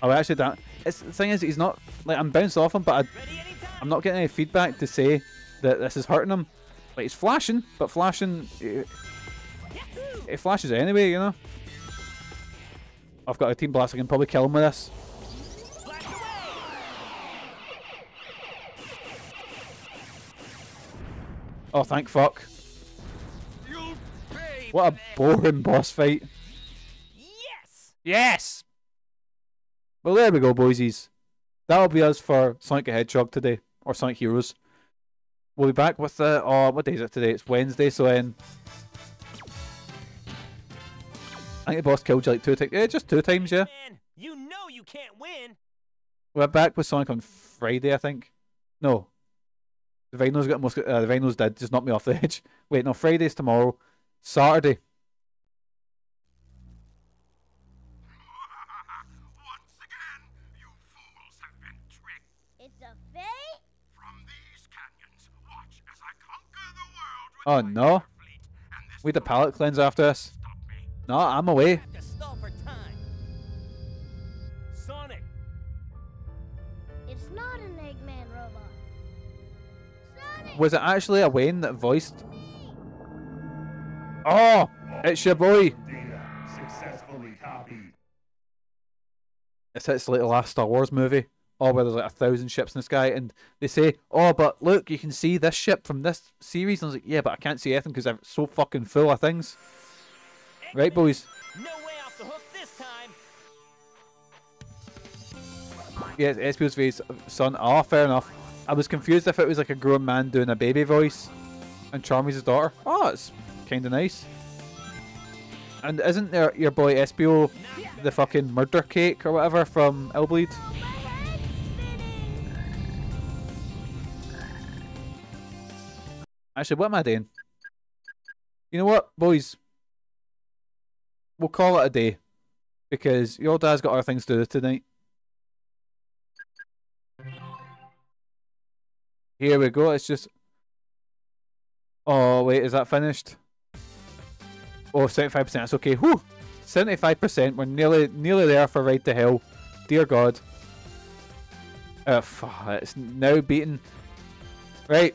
Oh, actually, the thing is, he's not... Like, I'm bouncing off him, but Ready anytime. I'm not getting any feedback to say that this is hurting him. Like, he's flashing, but flashing... It flashes anyway, you know? I've got a team blast, I can probably kill him with this. Blast away. Oh, thank fuck. You'll pay What a boring boss fight. Yes. Yes! Well, there we go, boysies. That'll be us for Sonic the Hedgehog today, or Sonic Heroes. We'll be back with the... Oh, what day is it today? It's Wednesday, so then... I think the boss killed you like 2 times. Yeah, just 2 times, yeah. Man, you know you can't win. We're back with Sonic on Friday, I think. No. The Rhinos got most... the Rhinos did, just knocked me off the edge. Wait, no, Friday's tomorrow. Saturday. Once again, you fools have been tricked. It's a fake? From these canyons, watch as I conquer the world with Oh, my no. fleet. And this We had a palate cleanse after this. stop me. No, I'm away. Have to stall for time. Sonic. It's not an Eggman robot. Sonic! Was it actually a Wayne that voiced... Oh! It's your boy! Data successfully copied. It's like the last Star Wars movie. Oh, where there's like 1,000 ships in the sky, and they say, oh, but look, you can see this ship from this series. And I was like, yeah, but I can't see anything because I'm so fucking full of things. Right, boys? No way off the hook this time. Yeah, SPO's face, son. Oh, fair enough. I was confused if it was like a grown man doing a baby voice and Charmy's his daughter. Oh, it's kind of nice. And isn't there your boy SPO the fucking murder cake or whatever from Illbleed? Actually, what am I doing? You know what, boys? We'll call it a day. Because your dad's got other things to do tonight. Here we go, it's just... Oh, wait, is that finished? Oh, 75%, that's okay. Whew! 75%, we're nearly there for Ride to Hell. Dear God. It's now beaten. Right.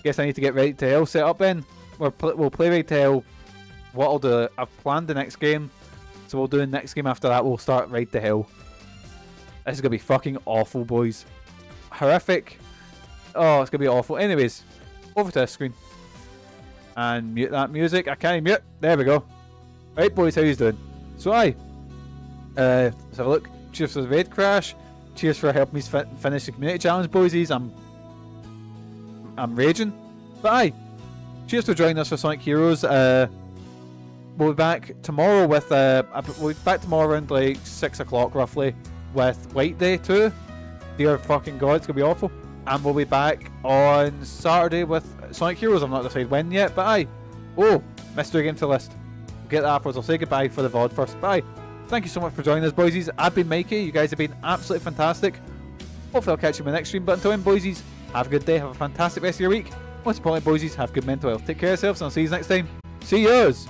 Guess I need to get Ride to Hell set up then. We'll play Ride to Hell. What I'll do, I've planned the next game. So we'll do the next game after that, we'll start Ride to Hell. This is going to be fucking awful, boys. Horrific. Oh, it's going to be awful. Anyways, over to the screen. And mute that music. I can't mute. There we go. Right, boys, how you doing? So let's have a look. Cheers for the raid crash. Cheers for helping me finish the community challenge, boysies. I'm raging. But aye, cheers for joining us for Sonic Heroes. We'll be back tomorrow with we'll be back tomorrow around like 6 o'clock roughly with White Day 2. Dear fucking god, it's gonna be awful. And we'll be back on Saturday with Sonic Heroes. I'm not decided when yet, but aye. Oh, mystery game to the list. We'll get that afterwards. I'll say goodbye for the VOD first. Bye. Thank you so much for joining us, boysies. I've been Mikey. You guys have been absolutely fantastic. Hopefully I'll catch you in my next stream. But until then, boysies, have a good day. Have a fantastic rest of your week. Most importantly, boysies, have good mental health. Take care of yourselves and I'll see you next time. See yous!